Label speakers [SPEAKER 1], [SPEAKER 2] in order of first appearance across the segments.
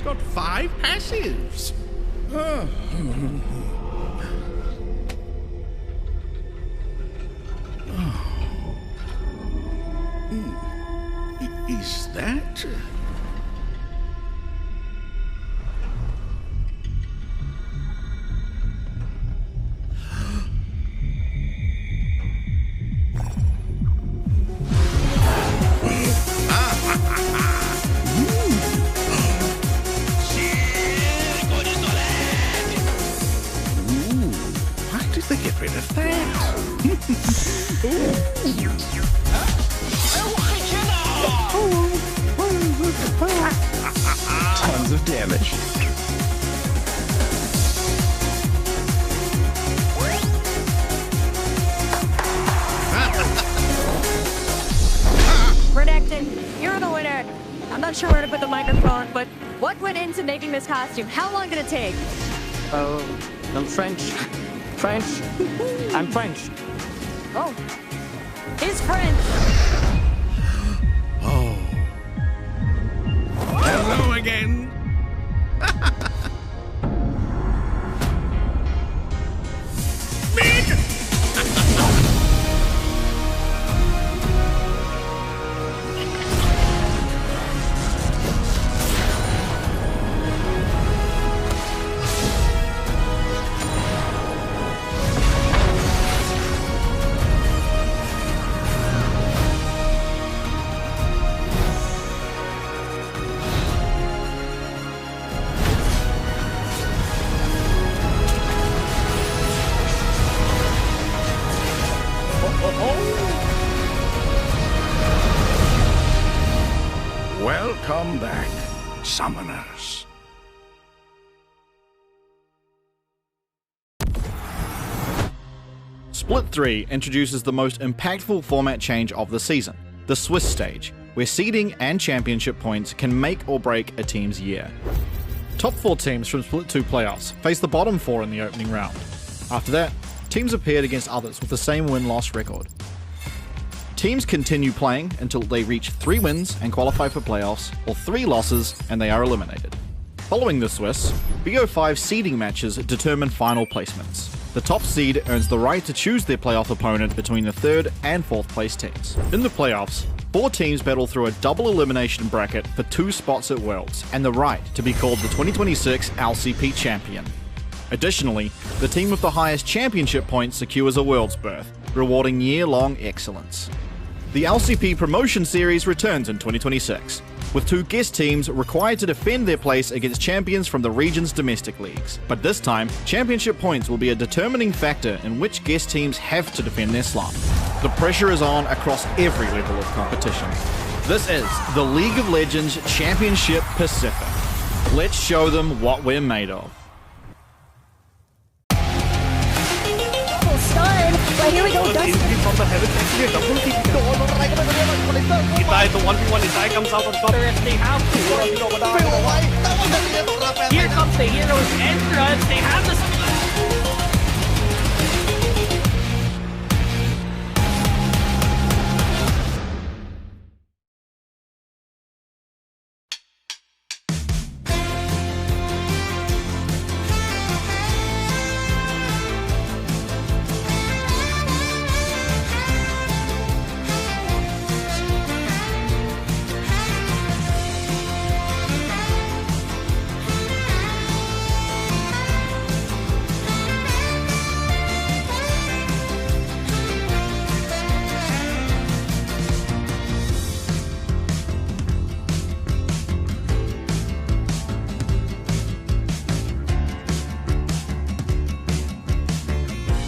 [SPEAKER 1] It's got 5 passives. Is that... Why did they get rid of that?
[SPEAKER 2] Tons of damage.
[SPEAKER 3] Redacted, you're the winner. I'm not sure where to put the microphone, but what went into making this costume? How long did it take?
[SPEAKER 4] Oh, I'm French. French. I'm French.
[SPEAKER 3] Oh, he's French.
[SPEAKER 1] Oh. Hello again. Welcome back, summoners.
[SPEAKER 5] Split 3 introduces the most impactful format change of the season, the Swiss stage, where seeding and championship points can make or break a team's year. Top 4 teams from Split 2 playoffs face the bottom 4 in the opening round. After that, teams are paired against others with the same win-loss record. Teams continue playing until they reach 3 wins and qualify for playoffs, or 3 losses and they are eliminated. Following the Swiss, BO5 seeding matches determine final placements. The top seed earns the right to choose their playoff opponent between the 3rd and 4th place teams. In the playoffs, 4 teams battle through a double elimination bracket for 2 spots at Worlds and the right to be called the 2026 LCP champion. Additionally, the team with the highest championship points secures a Worlds berth, rewarding year-long excellence. The LCP Promotion Series returns in 2026, with 2 guest teams required to defend their place against champions from the region's domestic leagues. But this time, championship points will be a determining factor in which guest teams have to defend their slot. The pressure is on across every level of competition. This is the League of Legends Championship Pacific. Let's show them what we're made of.
[SPEAKER 3] Well, here we go, Dustin.
[SPEAKER 6] From the heavens, actually a double kick. The 1v1 is comes out on top. If they have to, here comes the hero's entrance. They have the.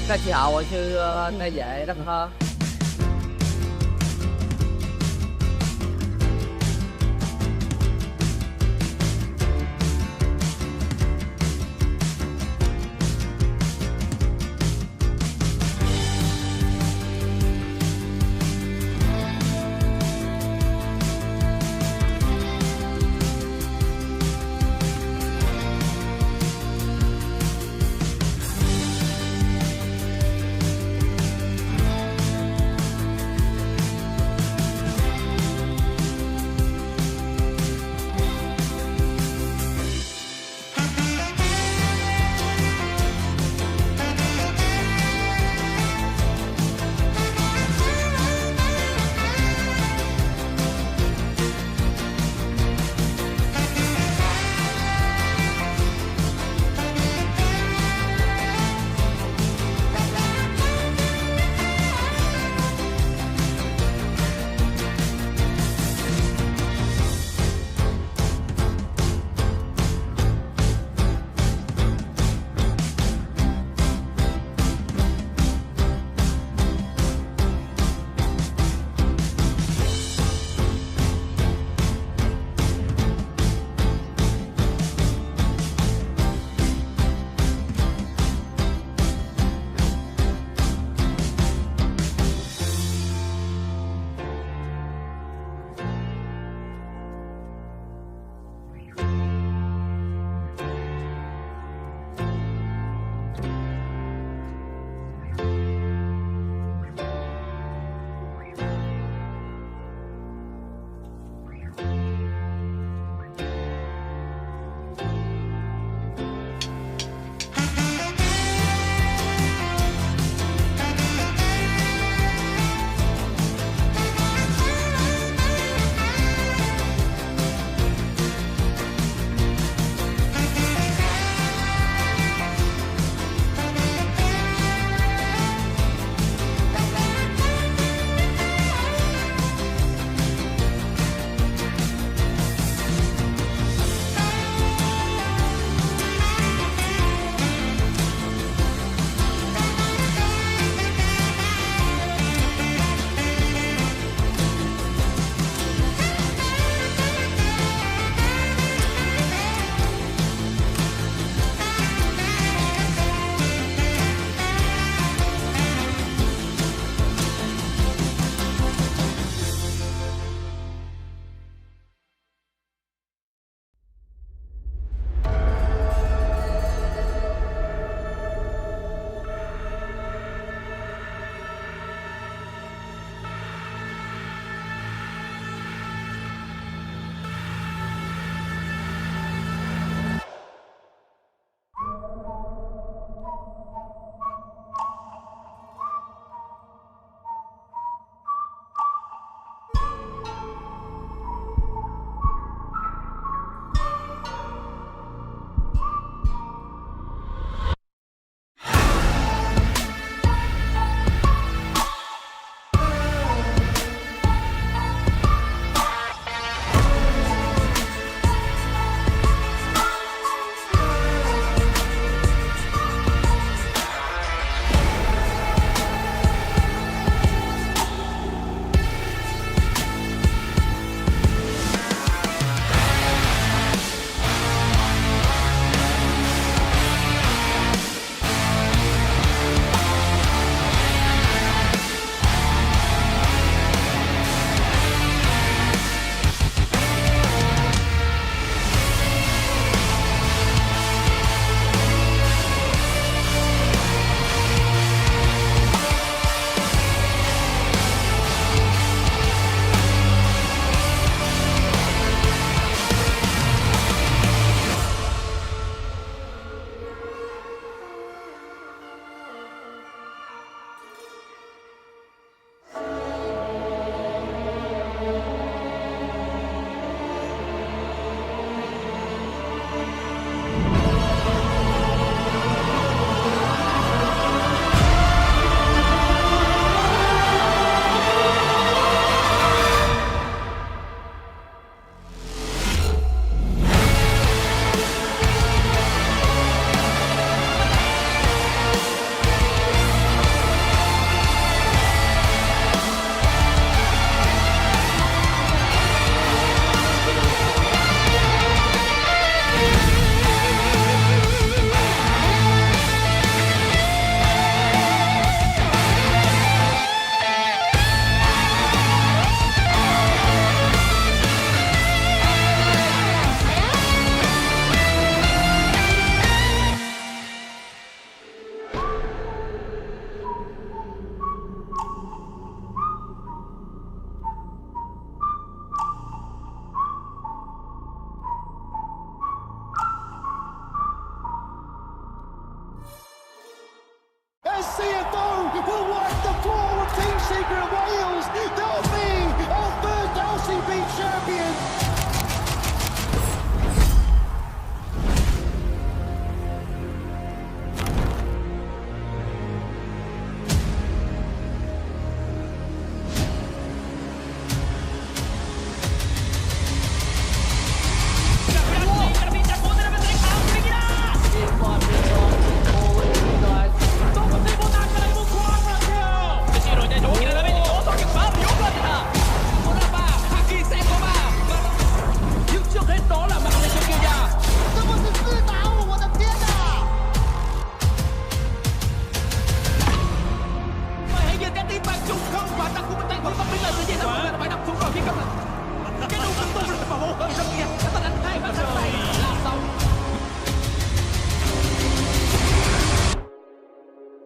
[SPEAKER 7] Các cháu chứ nó dễ lắm ha.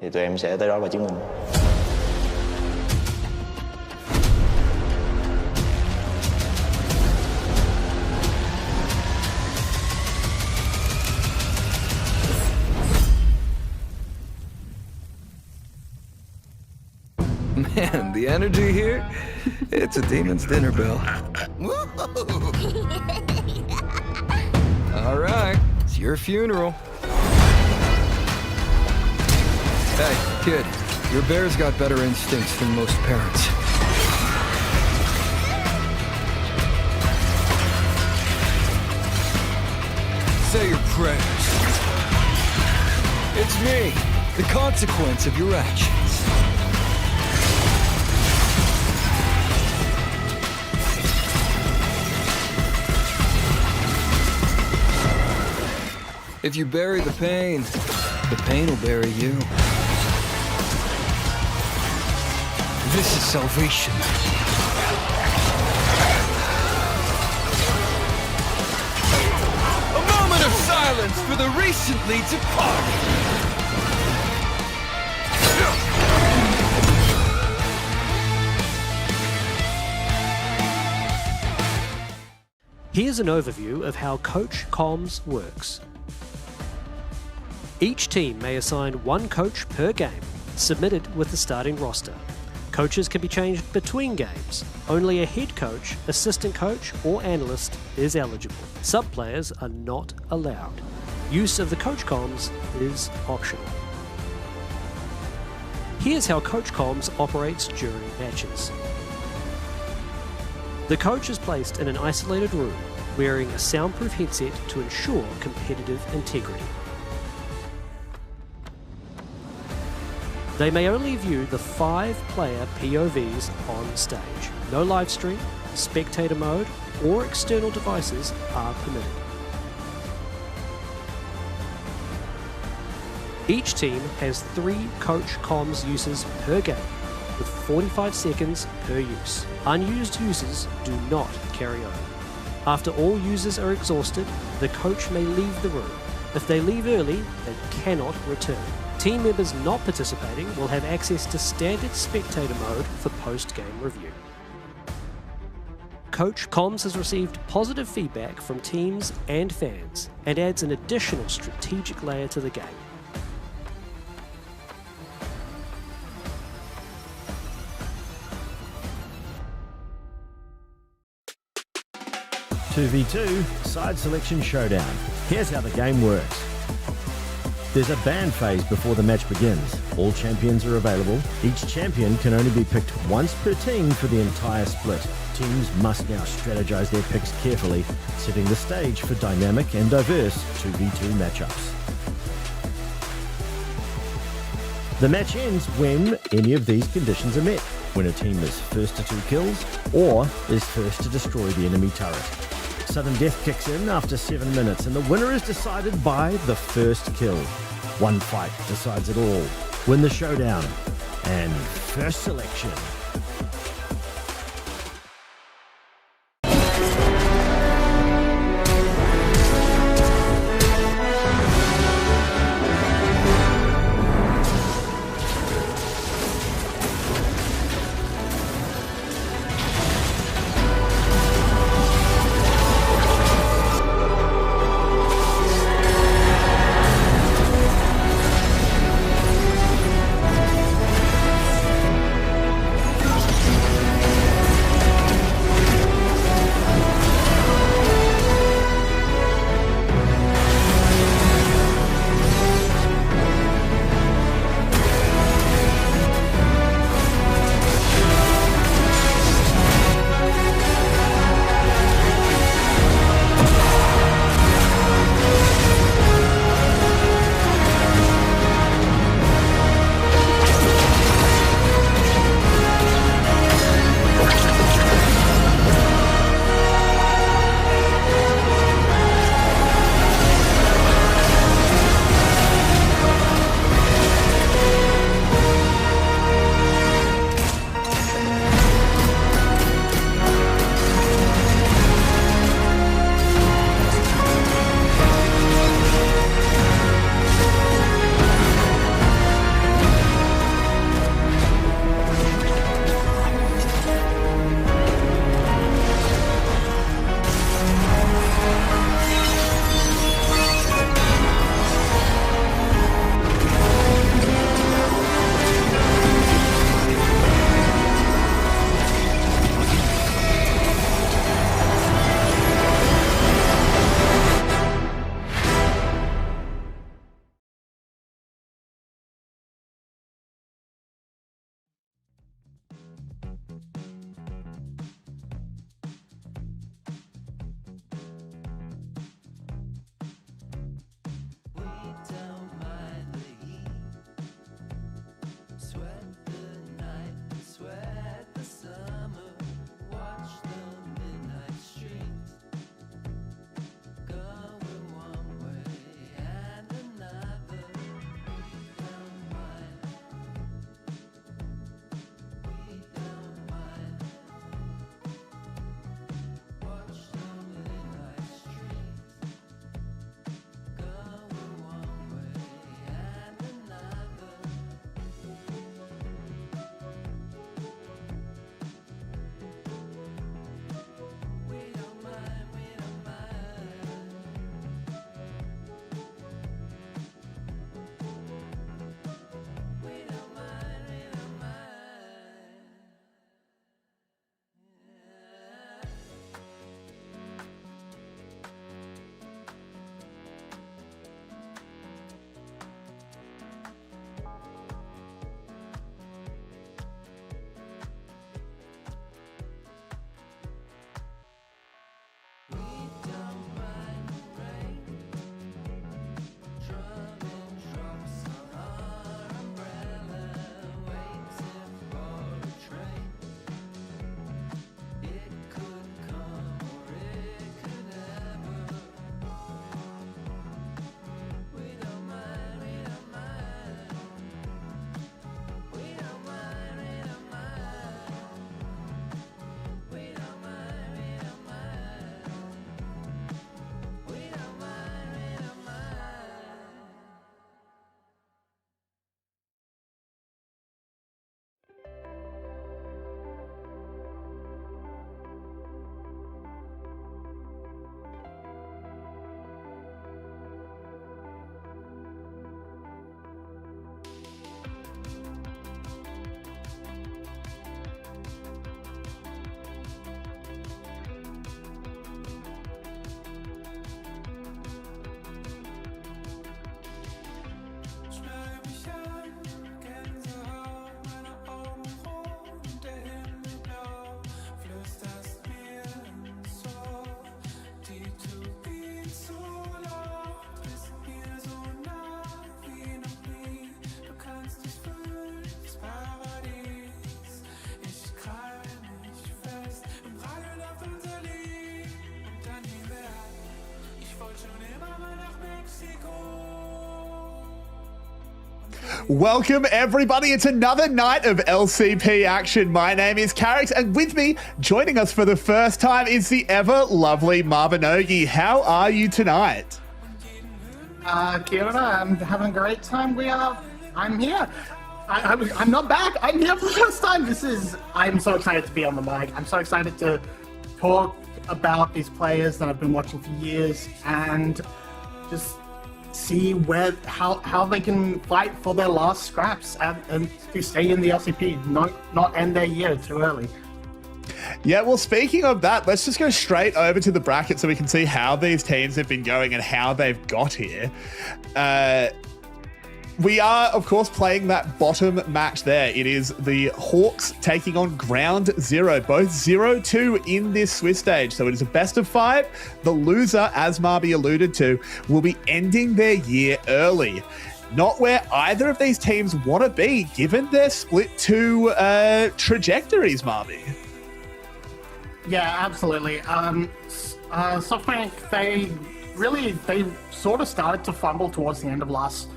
[SPEAKER 2] thì tụi em sẽ tới đó và chứng minh.
[SPEAKER 8] Man, the energy here, it's a demon's dinner bell. All right, it's your funeral. Hey, kid, your bear's got better instincts than most parents. Say your prayers. It's me, the consequence of your actions. If you bury the pain will bury you. This is salvation. A moment of silence for the recently departed.
[SPEAKER 9] Here's an overview of how Coach Comms works. Each team may assign one coach per game, submitted with the starting roster. Coaches can be changed between games. Only a head coach, assistant coach, or analyst is eligible. Sub-players are not allowed. Use of the Coach Comms is optional. Here's how Coach Comms operates during matches. The coach is placed in an isolated room, wearing a soundproof headset to ensure competitive integrity. They may only view the 5-player POVs on stage. No live stream, spectator mode, or external devices are permitted. Each team has 3 Coach Comms uses per game, with 45 seconds per use. Unused users do not carry over. After all users are exhausted, the coach may leave the room. If they leave early, they cannot return. Team members not participating will have access to standard spectator mode for post-game review. Coach Comms has received positive feedback from teams and fans and adds an additional strategic layer to the game.
[SPEAKER 10] "2v2 Side Selection Showdown." Here's how the game works. There's a ban phase before the match begins. All champions are available. Each champion can only be picked once per team for the entire split. Teams must now strategize their picks carefully, setting the stage for dynamic and diverse 2v2 matchups. The match ends when any of these conditions are met. When a team is first to 2 kills or is first to destroy the enemy turret. Sudden death kicks in after 7 minutes and the winner is decided by the first kill. One fight decides it all. Win the showdown and first selection.
[SPEAKER 2] Welcome, everybody. It's another night of LCP action. My name is Carrick, and with me, joining us for the first time, is the ever lovely Marbinogi. How are you tonight?
[SPEAKER 11] Kia ora, I'm having a great time. I'm here. I'm not back. I'm here for the first time. I'm so excited to be on the mic. I'm so excited to talk about these players that I've been watching for years and just see how they can fight for their last scraps and to stay in the LCP, not end their year too early.
[SPEAKER 2] Yeah, well, speaking of that, let's just go straight over to the bracket so we can see how these teams have been going and how they've got here. We are, of course, playing that bottom match there. It is the Hawks taking on Ground Zero, both 0-2 in this Swiss stage. So it is a best of 5. The loser, as Marby alluded to, will be ending their year early. Not where either of these teams want to be, given their split 2 trajectories, Marby.
[SPEAKER 11] Yeah, absolutely. SoftBank, they sort of started to fumble towards the end of last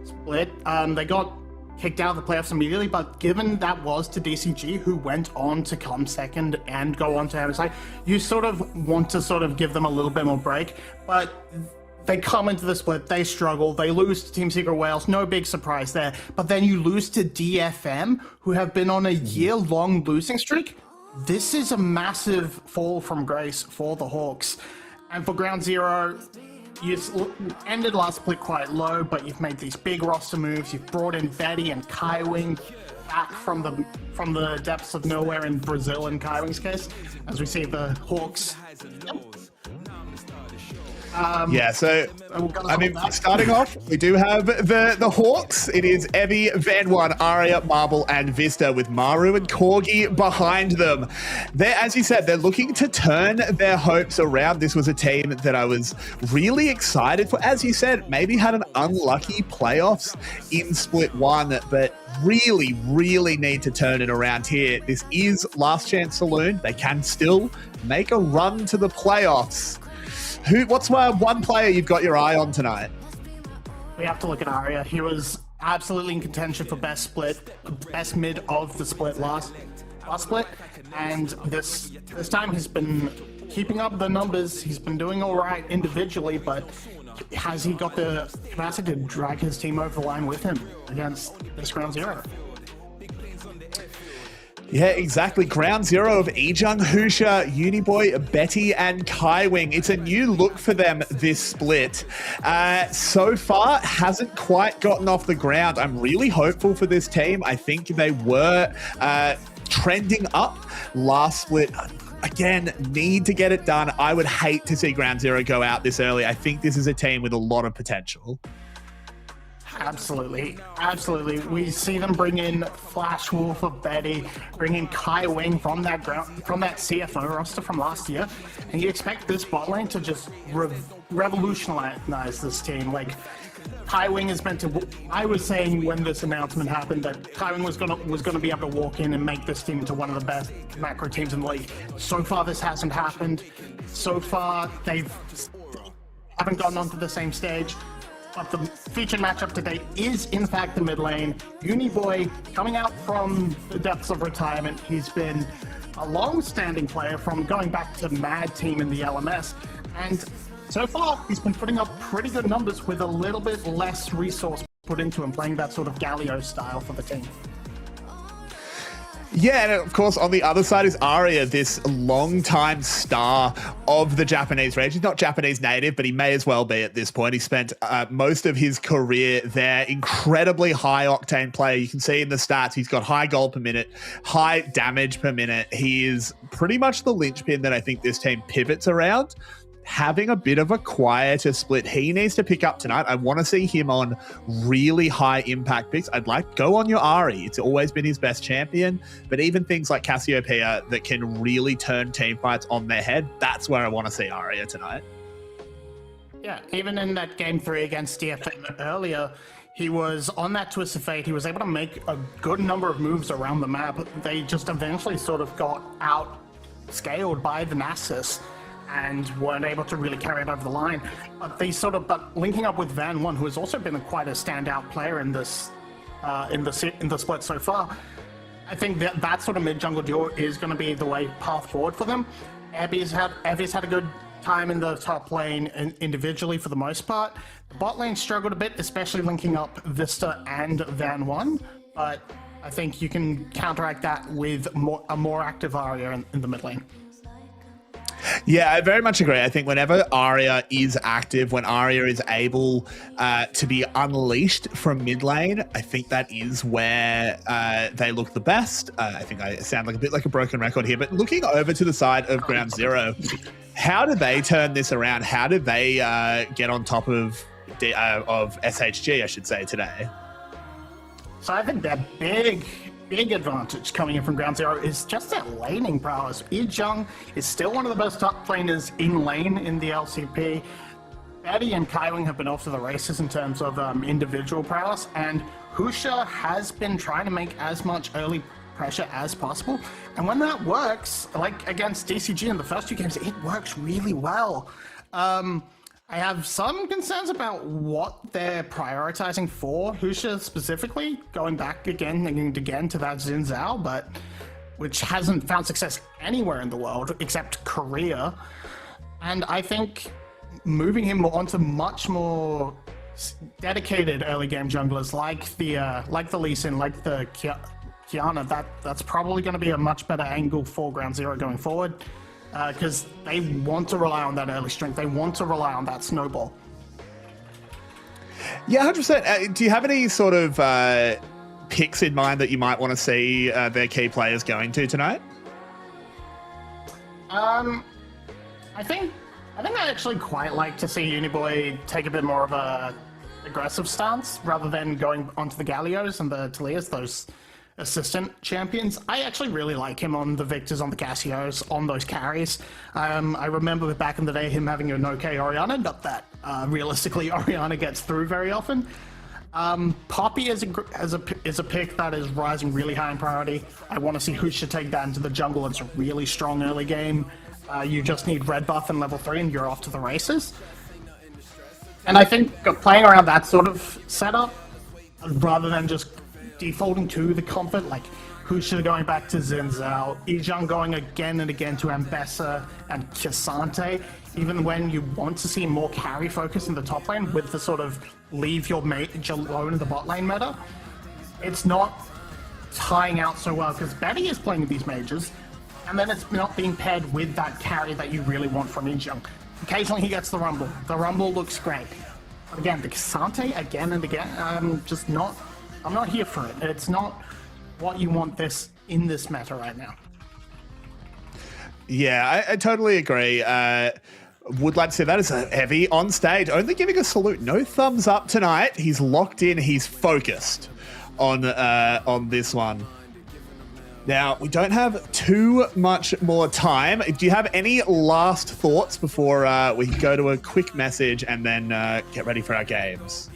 [SPEAKER 11] split. They got kicked out of the playoffs immediately, but given that was to DCG, who went on to come second and go on to MSI, you sort of want to sort of give them a little bit more break. But they come into the split, they struggle, they lose to Team Secret Wales, no big surprise there. But then you lose to DFM, who have been on a year-long losing streak. This is a massive fall from grace for the Hawks. And for Ground Zero, you've ended last split quite low, but you've made these big roster moves. You've brought in Betty and Kai Wing back from the depths of nowhere in Brazil in Kai Wing's case, as we see the Hawks.
[SPEAKER 2] Starting off, we do have the Hawks. It is Evie, Van One, Aria, Marble, and Vista, with Maru and Corgi behind them. As you said, they're looking to turn their hopes around. This was a team that I was really excited for. As you said, maybe had an unlucky playoffs in Split 1, but really, really need to turn it around here. This is Last Chance Saloon. They can still make a run to the playoffs. What's one player you've got your eye on tonight?
[SPEAKER 11] We have to look at Aria. He was absolutely in contention for best mid of the split last split, and this time he's been keeping up the numbers. He's been doing all right individually, but has he got the capacity to drag his team over the line with him against this Ground Zero?
[SPEAKER 2] Yeah, exactly. Ground Zero of Ejung, Husha, Uniboy, Betty, and Kai Wing. It's a new look for them this split. So far, hasn't quite gotten off the ground. I'm really hopeful for this team. I think they were trending up last split. Again, need to get it done. I would hate to see Ground Zero go out this early. I think this is a team with a lot of potential.
[SPEAKER 11] Absolutely. We see them bring in Flash Wolf of Betty, bring in Kai Wing from that CFO roster from last year, and you expect this bot lane to just revolutionize this team. Like, Kai Wing is meant to. I was saying when this announcement happened that Kai Wing was gonna be able to walk in and make this team into one of the best macro teams in the league. So far, this hasn't happened. So far, they haven't gotten onto the same stage. But the featured matchup today is, in fact, the mid lane. Uniboy, coming out from the depths of retirement, he's been a long-standing player from going back to Mad Team in the LMS. And so far, he's been putting up pretty good numbers with a little bit less resource put into him, playing that sort of Galio style for the team.
[SPEAKER 2] Yeah, and of course, on the other side is Aria, this long-time star of the Japanese range. He's not Japanese native, but he may as well be at this point. He spent most of his career there. Incredibly high-octane player. You can see in the stats, he's got high gold per minute, high damage per minute. He is pretty much the linchpin that I think this team pivots around. Having a bit of a quieter split, he needs to pick up tonight. I want to see him on really high impact picks. I'd like go on your Ari. It's always been his best champion, but even things like Cassiopeia that can really turn team fights on their head, that's where I want to see Aria tonight.
[SPEAKER 11] Yeah, even in that game 3 against DFM earlier, he was on that twist of fate. He was able to make a good number of moves around the map. They just eventually sort of got out-scaled by the Nasus and weren't able to really carry it over the line. But linking up with Van One, who has also been quite a standout player in this in the split so far. I think that sort of mid jungle duo is going to be the way path forward for them. Evie's had a good time in the top lane individually for the most part. The bot lane struggled a bit, especially linking up Vista and Van 1, but I think you can counteract that with a more active Arya in the mid lane.
[SPEAKER 2] Yeah, I very much agree. I think whenever Arya is active, when Arya is able to be unleashed from mid lane, I think that is where they look the best. I think I sound like a bit like a broken record here, but looking over to the side of Ground Zero, how did they turn this around? How did they get on top of SHG, I should say, today?
[SPEAKER 11] So I think their big advantage coming in from Ground Zero is just their laning prowess. Ijung is still one of the best top laners in lane in the LCP. Betty and Kaiwing have been off to the races in terms of individual prowess, and Husha has been trying to make as much early pressure as possible. And when that works, like against DCG in the first two games, it works really well. I have some concerns about what they're prioritizing for Husha specifically, going back again and again to that Xin Zhao, but which hasn't found success anywhere in the world except Korea. And I think moving him onto much more dedicated early game junglers like the Lee Sin, like the Kiana, that's probably going to be a much better angle for Ground Zero going forward. Because they want to rely on that early strength. They want to rely on that snowball.
[SPEAKER 2] Yeah, 100%. Do you have any sort of picks in mind that you might want to see their key players going to tonight?
[SPEAKER 11] I think I actually quite like to see Uniboy take a bit more of a aggressive stance rather than going onto the Gallios and the Talias, those assistant champions. I actually really like him on the Victors, on the Cassios, on those carries. I remember back in the day him having an okay Orianna, not that realistically Orianna gets through very often. Poppy is a pick that is rising really high in priority. I want to see Husha take that into the jungle. It's a really strong early game. You just need red buff and level 3 and you're off to the races. And I think playing around that sort of setup, rather than just defaulting to the comfort, like Husha going back to Xin Zhao, Ijung going again and again to Ambessa and Kisante, even when you want to see more carry focus in the top lane with the sort of leave your mage alone in the bot lane meta, it's not tying out so well because Betty is playing these mages and then it's not being paired with that carry that you really want from Ijung. Occasionally he gets the Rumble. The Rumble looks great. But again, the Kisante again and again, I'm not here for it. It's not what you want in this meta right now.
[SPEAKER 2] Yeah, I totally agree. Would like to say that is a heavy on stage. Only giving a salute. No thumbs up tonight. He's locked in. He's focused on this one. Now, we don't have too much more time. Do you have any last thoughts before we go to a quick message and then get ready for our games?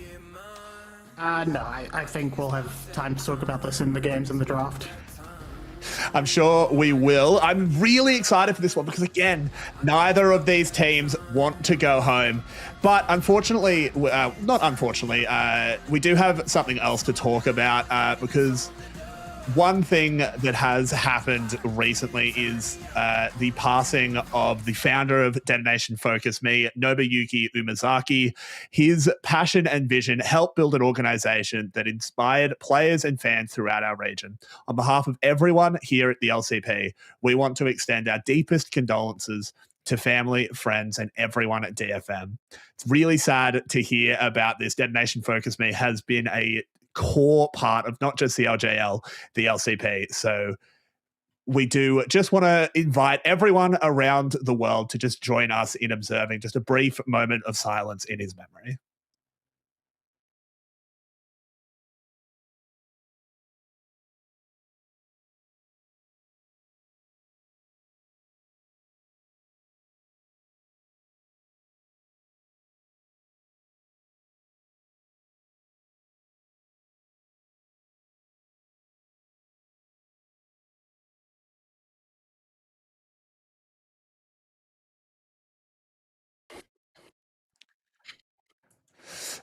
[SPEAKER 11] No, I think we'll have time to talk about this in the games and the draft.
[SPEAKER 2] I'm sure we will. I'm really excited for this one because, again, neither of these teams want to go home. But unfortunately, not unfortunately, we do have something else to talk about because one thing that has happened recently is the passing of the founder of Detonation Focus Me, Nobuyuki Umezaki. His passion and vision helped build an organization that inspired players and fans throughout our region. On behalf of everyone here at the LCP, we want to extend our deepest condolences to family, friends, and everyone at DFM. It's really sad to hear about this. Detonation Focus Me has been a core part of not just the LJL, the LCP. So we do just want to invite everyone around the world to just join us in observing just a brief moment of silence in his memory.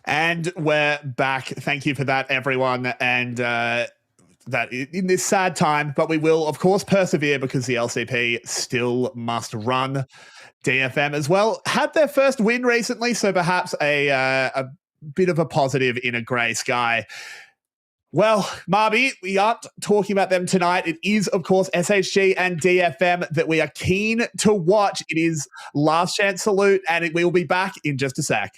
[SPEAKER 2] And we're back. Thank you for that, everyone. And that in this sad time, but we will, of course, persevere because the LCP still must run. DFM as well had their first win recently, so perhaps a bit of a positive in a grey sky. Well, Marby, we aren't talking about them tonight. It is, of course, SHG and DFM that we are keen to watch. It is Last Chance Salute, and we will be back in just a sec.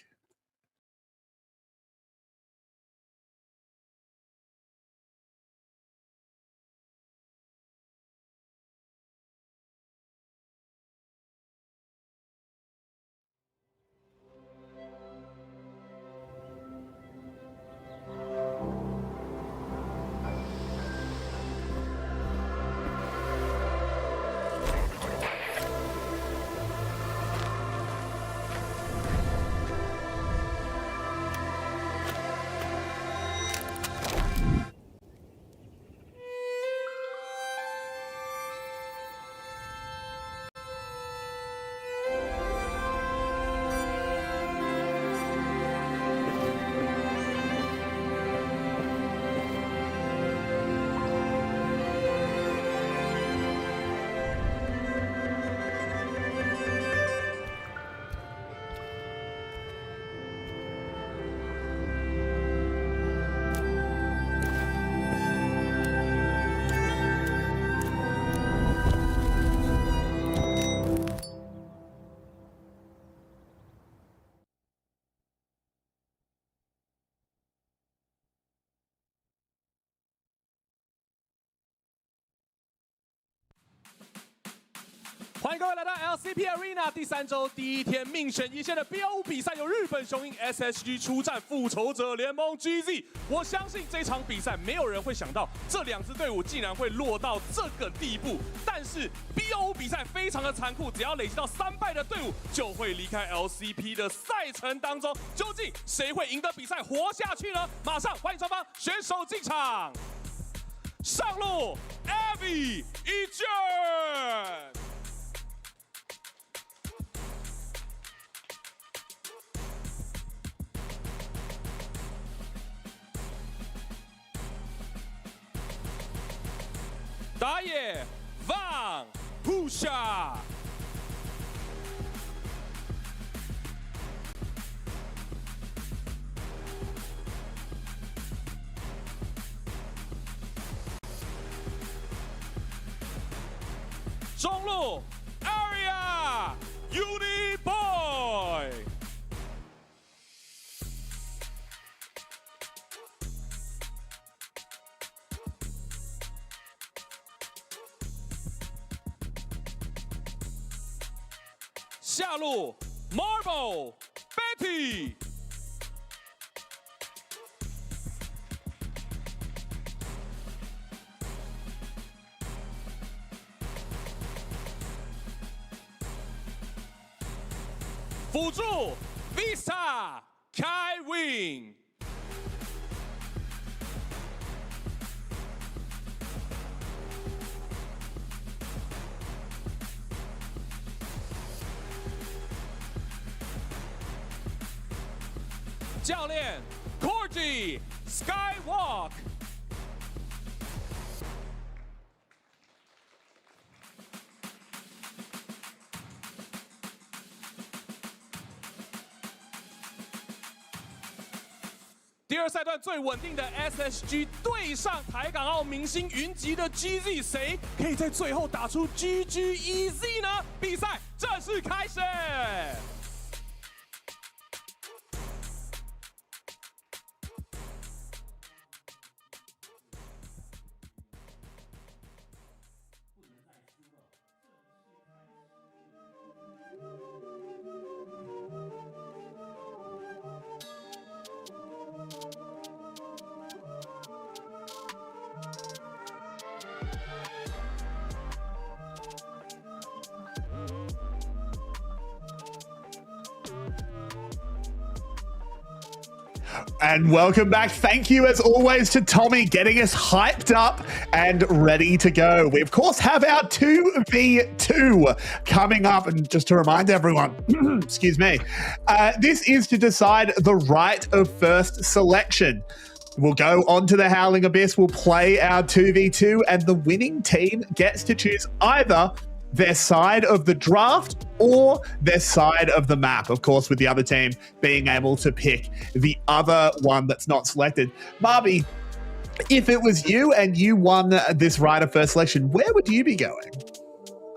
[SPEAKER 12] 欢迎各位来到 LCP Arena 第3周第1天命选一线的 BO5 比赛，由日本雄鹰 SHG 出战复仇者联盟 GZ。我相信这场比赛没有人会想到这2支队伍竟然会落到这个地步。但是 BO5 比赛非常的残酷，只要累积到3败的队伍就会离开 LCP 的赛程当中。究竟谁会赢得比赛活下去呢？马上欢迎双方选手进场，上路 Abby 一卷。打野Van Pusha， 中路 Area Uni Boy。下路 Marble Betty， 辅助 Vista 开 Win。教练 Corgi Skywalk， 第2赛段最稳定的 SHG 对上台港澳明星云集的 GZ， 谁可以在最后打出 GGEZ 呢？比赛正式开始。
[SPEAKER 2] And welcome back. Thank you, as always, to Tommy getting us hyped up and ready to go. We, of course, have our 2v2 coming up. And just to remind everyone, excuse me, this is to decide the right of first selection. We'll go on to the Howling Abyss. We'll play our 2v2, and the winning team gets to choose either their side of the draft or their side of the map. Of course, with the other team being able to pick the other one that's not selected. Marby, if it was you and you won this right of first selection, where would you be going?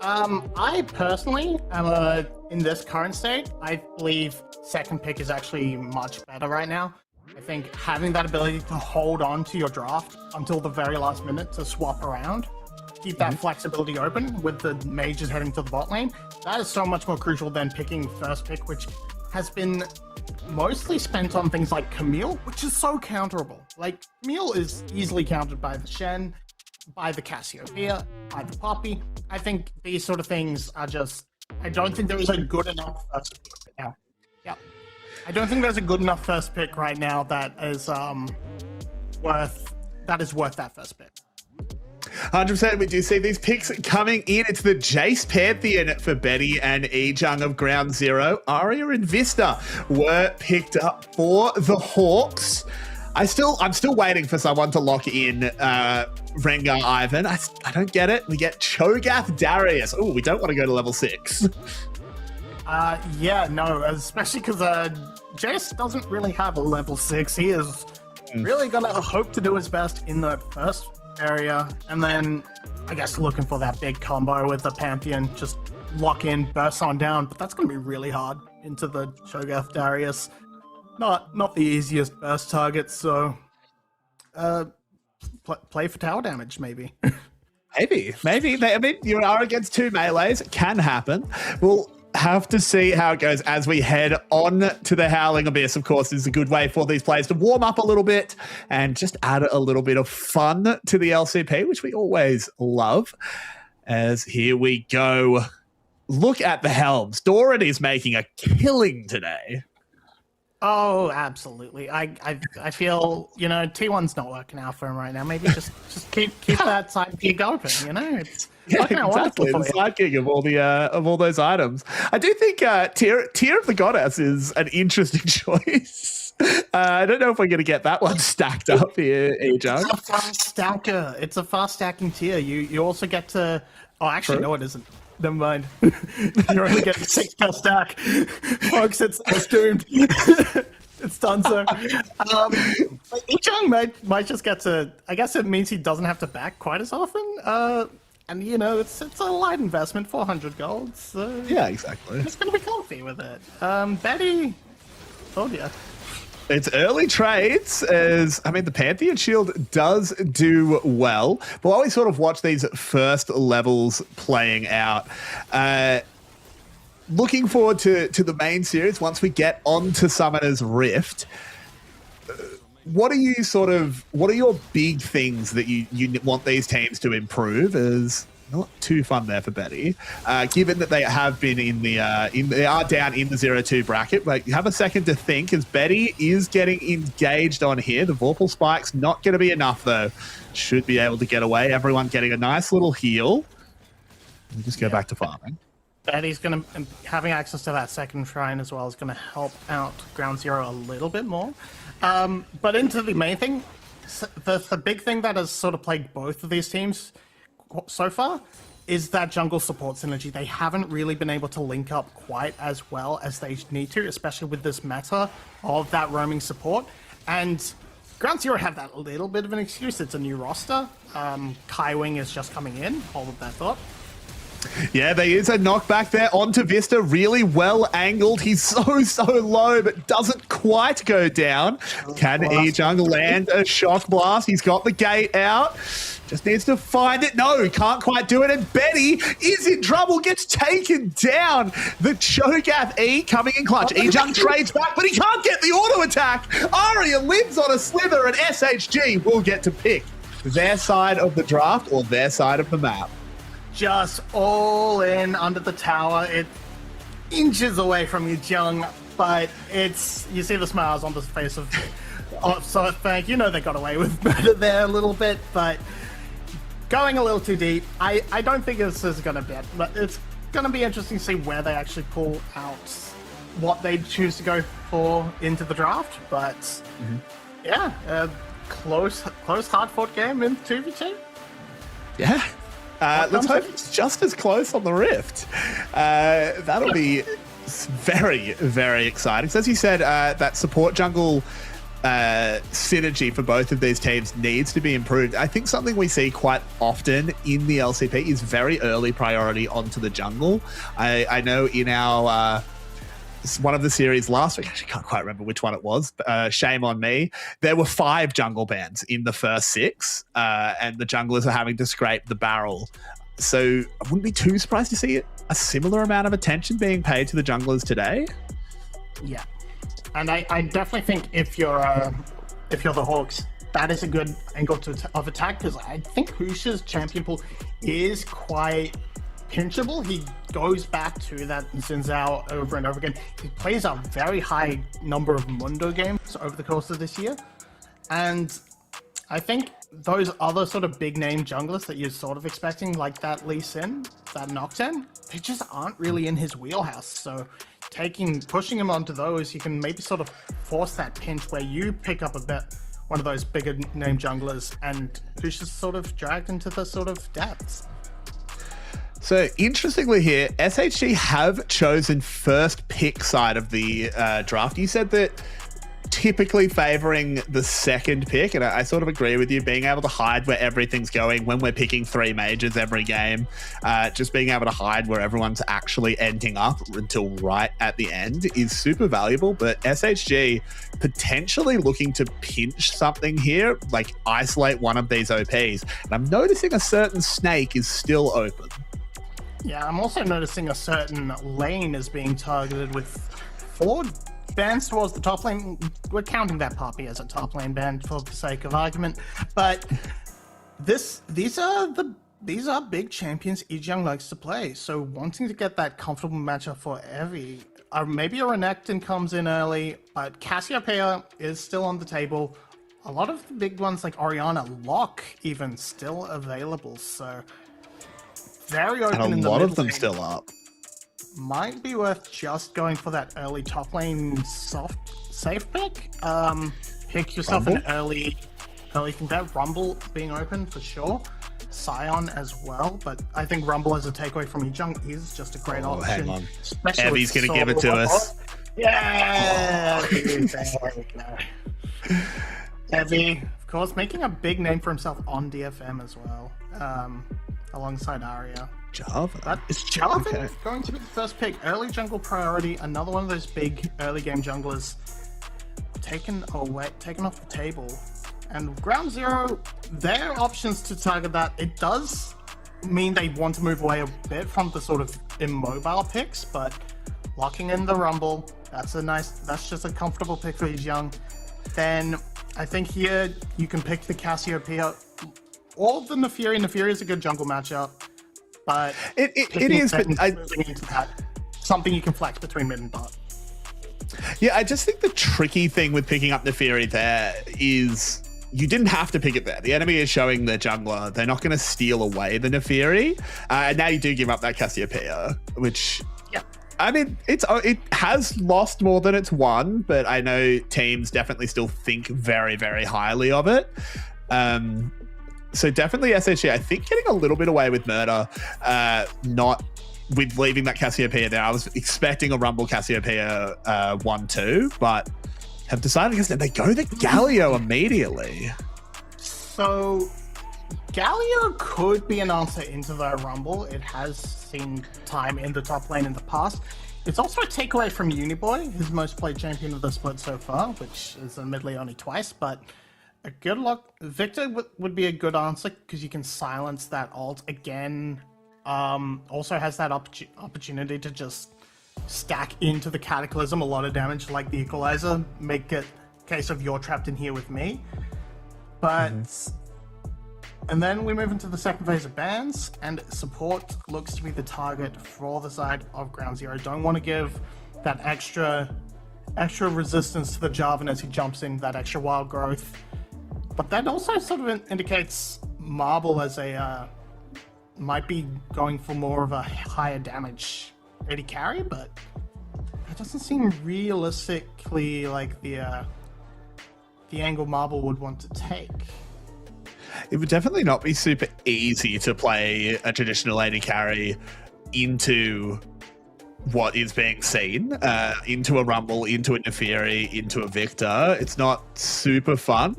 [SPEAKER 11] I personally am in this current state, I believe second pick is actually much better right now. I think having that ability to hold on to your draft until the very last minute to swap around, keep that flexibility open with the mages heading to the bot lane, that is so much more crucial than picking first pick, which has been mostly spent on things like Camille, which is so counterable. Like, Camille is easily countered by the Shen, by the Cassiopeia, by the Poppy. I think these sort of things are just... I don't think there is a good enough first pick right now. Yeah. I don't think there's a good enough first pick right now that is worth that first pick.
[SPEAKER 2] 100%. We do see these picks coming in. It's the Jace Pantheon for Betty and Ejung of Ground Zero. Arya and Vista were picked up for the Hawks. I'm still waiting for someone to lock in Rengar Ivan. I don't get it. We get Cho'Gath Darius. Oh, we don't want to go to level 6.
[SPEAKER 11] Yeah, no, especially because Jace doesn't really have a level 6. He is really gonna hope to do his best in the first area, and then I guess looking for that big combo with the Pantheon, just lock in, burst on down, but that's gonna be really hard into the Cho'Gath Darius. Not the easiest burst target, so play for tower damage, maybe.
[SPEAKER 2] Maybe. I mean, you are against 2 melees. It can happen. We'll have to see how it goes as we head on to the Howling Abyss. Of course, is a good way for these players to warm up a little bit and just add a little bit of fun to the LCP, which we always love. As here we go. Look at the helms. Doran is making a killing today.
[SPEAKER 11] Oh, absolutely. I feel, T1's not working out for him right now. Maybe just keep that side gig open, It's
[SPEAKER 2] exactly. The side gig of all those items. I do think Tear of the Goddess is an interesting choice. I don't know if we're going to get that one stacked up here, Ejung.
[SPEAKER 11] It's a fast stacker. It's a fast stacking tier. You also get to... Oh, actually, no, it isn't. Never mind. You're only getting 6 per stack. Folks, it's doomed. It's done, so. Ejung might just get to... I guess it means he doesn't have to back quite as often. And, it's a light investment, 400 gold. So
[SPEAKER 2] yeah, exactly.
[SPEAKER 11] It's going to be comfy with it. Betty, told ya.
[SPEAKER 2] It's early trades as, the Pantheon Shield does do well. But while we sort of watch these first levels playing out, looking forward to the main series once we get onto Summoner's Rift, what are your big things that you want these teams to improve? As not too fun there for Betty, given that they have been they are down in the 0-2 bracket. But you have a second to think, as Betty is getting engaged on here. The Vorpal Spike's not going to be enough, though. Should be able to get away. Everyone getting a nice little heal. We'll just go back to farming.
[SPEAKER 11] Betty's going to, having access to that second shrine as well is going to help out Ground Zero a little bit more. But into the main thing, the big thing that has sort of plagued both of these teams so far is that jungle support synergy. They haven't really been able to link up quite as well as they need to, especially with this meta of that roaming support. And Ground Zero have that little bit of an excuse. It's a new roster. Kai Wing is just coming in. Hold that thought.
[SPEAKER 2] Yeah, there is a knockback there onto Vista. Really well angled. He's so low, but doesn't quite go down. Can Ejung land a shock blast? He's got the gate out. Just needs to find it. No, can't quite do it. And Betty is in trouble, gets taken down. The Cho'Gath E coming in clutch. Ejung trades back, but he can't get the auto attack. Arya lives on a slither, and SHG will get to pick their side of the draft or their side of the map.
[SPEAKER 11] Just all in under the tower. It inches away from Ejung. but you see the smiles on the face of SoftBank. You know they got away with murder there a little bit, but going a little too deep. I don't think this is going to be, but it's going to be interesting to see where they actually pull out what they choose to go for into the draft. But close, hard-fought game in 2v2.
[SPEAKER 2] Yeah. Let's hope it's just as close on the Rift. That'll be very, very exciting. So as you said, that support jungle synergy for both of these teams needs to be improved. I think something we see quite often in the LCP is very early priority onto the jungle. I know in our one of the series last week, I actually can't quite remember which one it was, but, shame on me, there were 5 jungle bans in the first 6, and the junglers are having to scrape the barrel. So I wouldn't be too surprised to see a similar amount of attention being paid to the junglers today.
[SPEAKER 11] Yeah, and I definitely think if you're the Hawks, that is a good angle of attack, because I think Hush's champion pool is quite pinchable. He goes back to that Xin Zhao over and over again. He plays a very high number of Mundo games over the course of this year, and I think those other sort of big name junglers that you're sort of expecting, like that Lee Sin, that Nocturne, they just aren't really in his wheelhouse. So pushing him onto those, you can maybe sort of force that pinch where you pick up one of those bigger name junglers, and who's just sort of dragged into the sort of depths.
[SPEAKER 2] So interestingly here, SHG have chosen first pick side of the draft. You said that typically favoring the second pick, and I sort of agree with you, being able to hide where everything's going when we're picking 3 majors every game, just being able to hide where everyone's actually ending up until right at the end is super valuable. But SHG potentially looking to pinch something here, like isolate one of these OPs. And I'm noticing a certain snake is still open.
[SPEAKER 11] Yeah, I'm also noticing a certain lane is being targeted with 4 bans towards the top lane. We're counting that Poppy as a top lane ban for the sake of argument, but these are big champions Ijang likes to play. So wanting to get that comfortable matchup for Evie, maybe a Renekton comes in early, but Cassiopeia is still on the table. A lot of the big ones like Orianna, Locke even still available. So very open
[SPEAKER 2] and
[SPEAKER 11] in the
[SPEAKER 2] a lot
[SPEAKER 11] mid
[SPEAKER 2] of them
[SPEAKER 11] lane.
[SPEAKER 2] still up.
[SPEAKER 11] Might be worth just going for that early top lane safe pick. Pick yourself
[SPEAKER 2] Rumble?
[SPEAKER 11] an early thing there. Rumble being open for sure. Scion as well, but I think Rumble as a takeaway from Ijang is just a great option.
[SPEAKER 2] Hang on.
[SPEAKER 11] especially
[SPEAKER 2] Evie's
[SPEAKER 11] with
[SPEAKER 2] going to give it to us.
[SPEAKER 11] Yeah! There we go. Evie, of course, making a big name for himself on DFM as well, alongside Arya.
[SPEAKER 2] Java.
[SPEAKER 11] That is Java going to be the first pick. Early jungle priority. Another one of those big early game junglers taken off the table. And Ground Zero, their options to target that, it does mean they want to move away a bit from the sort of immobile picks, but locking in the Rumble, that's just a comfortable pick for Young. Then I think here you can pick the Cassiopeia or the Nefiri. Nefiri is a good jungle matchup. But
[SPEAKER 2] it is, but
[SPEAKER 11] moving into that, something you can flex between mid and bot.
[SPEAKER 2] Yeah, I just think the tricky thing with picking up Nefiri there is you didn't have to pick it there. The enemy is showing their jungler. They're not going to steal away the Nefiri. And now you do give up that Cassiopeia, which, I mean, it has lost more than it's won, but I know teams definitely still think very, very highly of it. So definitely SHG, I think, getting a little bit away with murder, not with leaving that Cassiopeia there. I was expecting a Rumble Cassiopeia 1-2, but have decided against it. They go the Galio immediately.
[SPEAKER 11] So Galio could be an answer into the Rumble. It has seen time in the top lane in the past. It's also a takeaway from Uniboy, his most played champion of the split so far, which is admittedly only twice, but a good luck. Victor would be a good answer because you can silence that ult again. Also has that opportunity to just stack into the Cataclysm a lot of damage like the Equalizer. Make it a case of you're trapped in here with me. But and then we move into the second phase of bans, and support looks to be the target for the side of Ground Zero. Don't want to give that extra extra resistance to the Jarvan as he jumps in, that extra wild growth. But that also sort of indicates Marble as a might be going for more of a higher damage AD carry, but it doesn't seem realistically like the angle Marble would want to take.
[SPEAKER 2] It would definitely not be super easy to play a traditional AD carry into what is being seen, into a Rumble, into a Neferi, into a Victor. It's not super fun,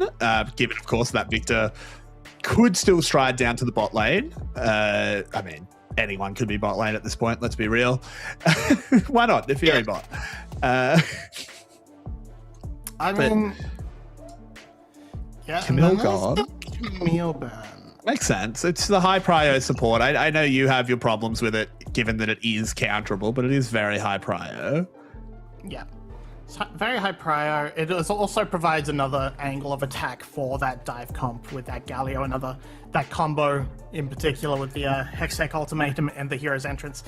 [SPEAKER 2] given, of course, that Victor could still stride down to the bot lane. I mean, anyone could be bot lane at this point, let's be real. Why not? Neferi bot. Camille gone.
[SPEAKER 11] Camille burn.
[SPEAKER 2] Makes sense. It's the high prio support. I know you have your problems with it, given that it is counterable, but it is very high prio.
[SPEAKER 11] Yeah. It's very high prio. It also provides another angle of attack for that dive comp with that Galio, that combo in particular with the Hextech Ultimatum and the Hero's Entrance.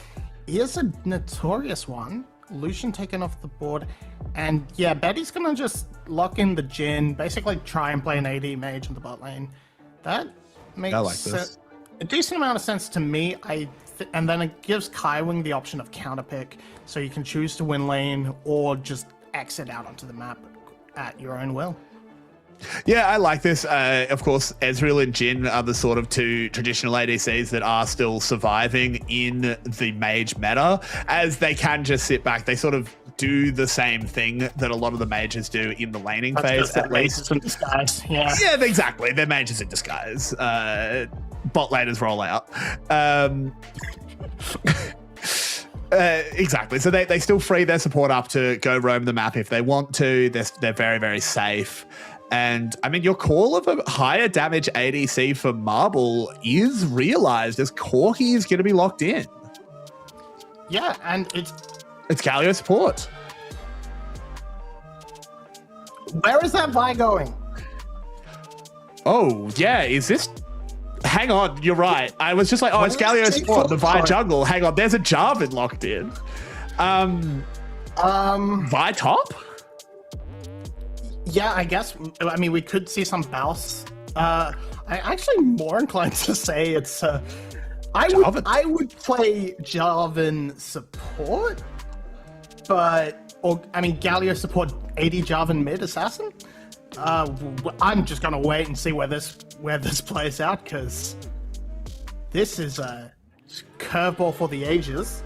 [SPEAKER 11] Is a notorious one. Lucian taken off the board. And yeah, Betty's going to just lock in the Jhin, basically try and play an AD mage in the bot lane. That makes a decent amount of sense to me. And then it gives Kaiwing the option of counterpick, so you can choose to win lane or just exit out onto the map at your own will.
[SPEAKER 2] Yeah, I like this. Of course, Ezreal and Jhin are the sort of two traditional ADCs that are still surviving in the mage meta, as they can just sit back. They sort of do the same thing that a lot of the mages do in the laning phase, at least.
[SPEAKER 11] In disguise. Yeah,
[SPEAKER 2] exactly. They're mages in disguise. Bot laners roll out. Exactly. So they still free their support up to go roam the map if they want to. They're very, very safe. And I mean, your call of a higher damage ADC for Marble is realized, as Corki is going to be locked in.
[SPEAKER 11] Yeah, and it's
[SPEAKER 2] Galio support.
[SPEAKER 11] Where is that Vi going?
[SPEAKER 2] Oh, yeah. Is this... Hang on, you're right. I was just like, oh, it's Galio support, the Vi jungle. Hang on, there's a Jarvan locked in. Vi top?
[SPEAKER 11] Yeah, I guess. I mean, we could see some Baus. I'm actually more inclined to say it's... I would play Jarvan support, Galio support AD Jarvan mid assassin. I'm just gonna wait and see where this plays out, because this is a curveball for the ages.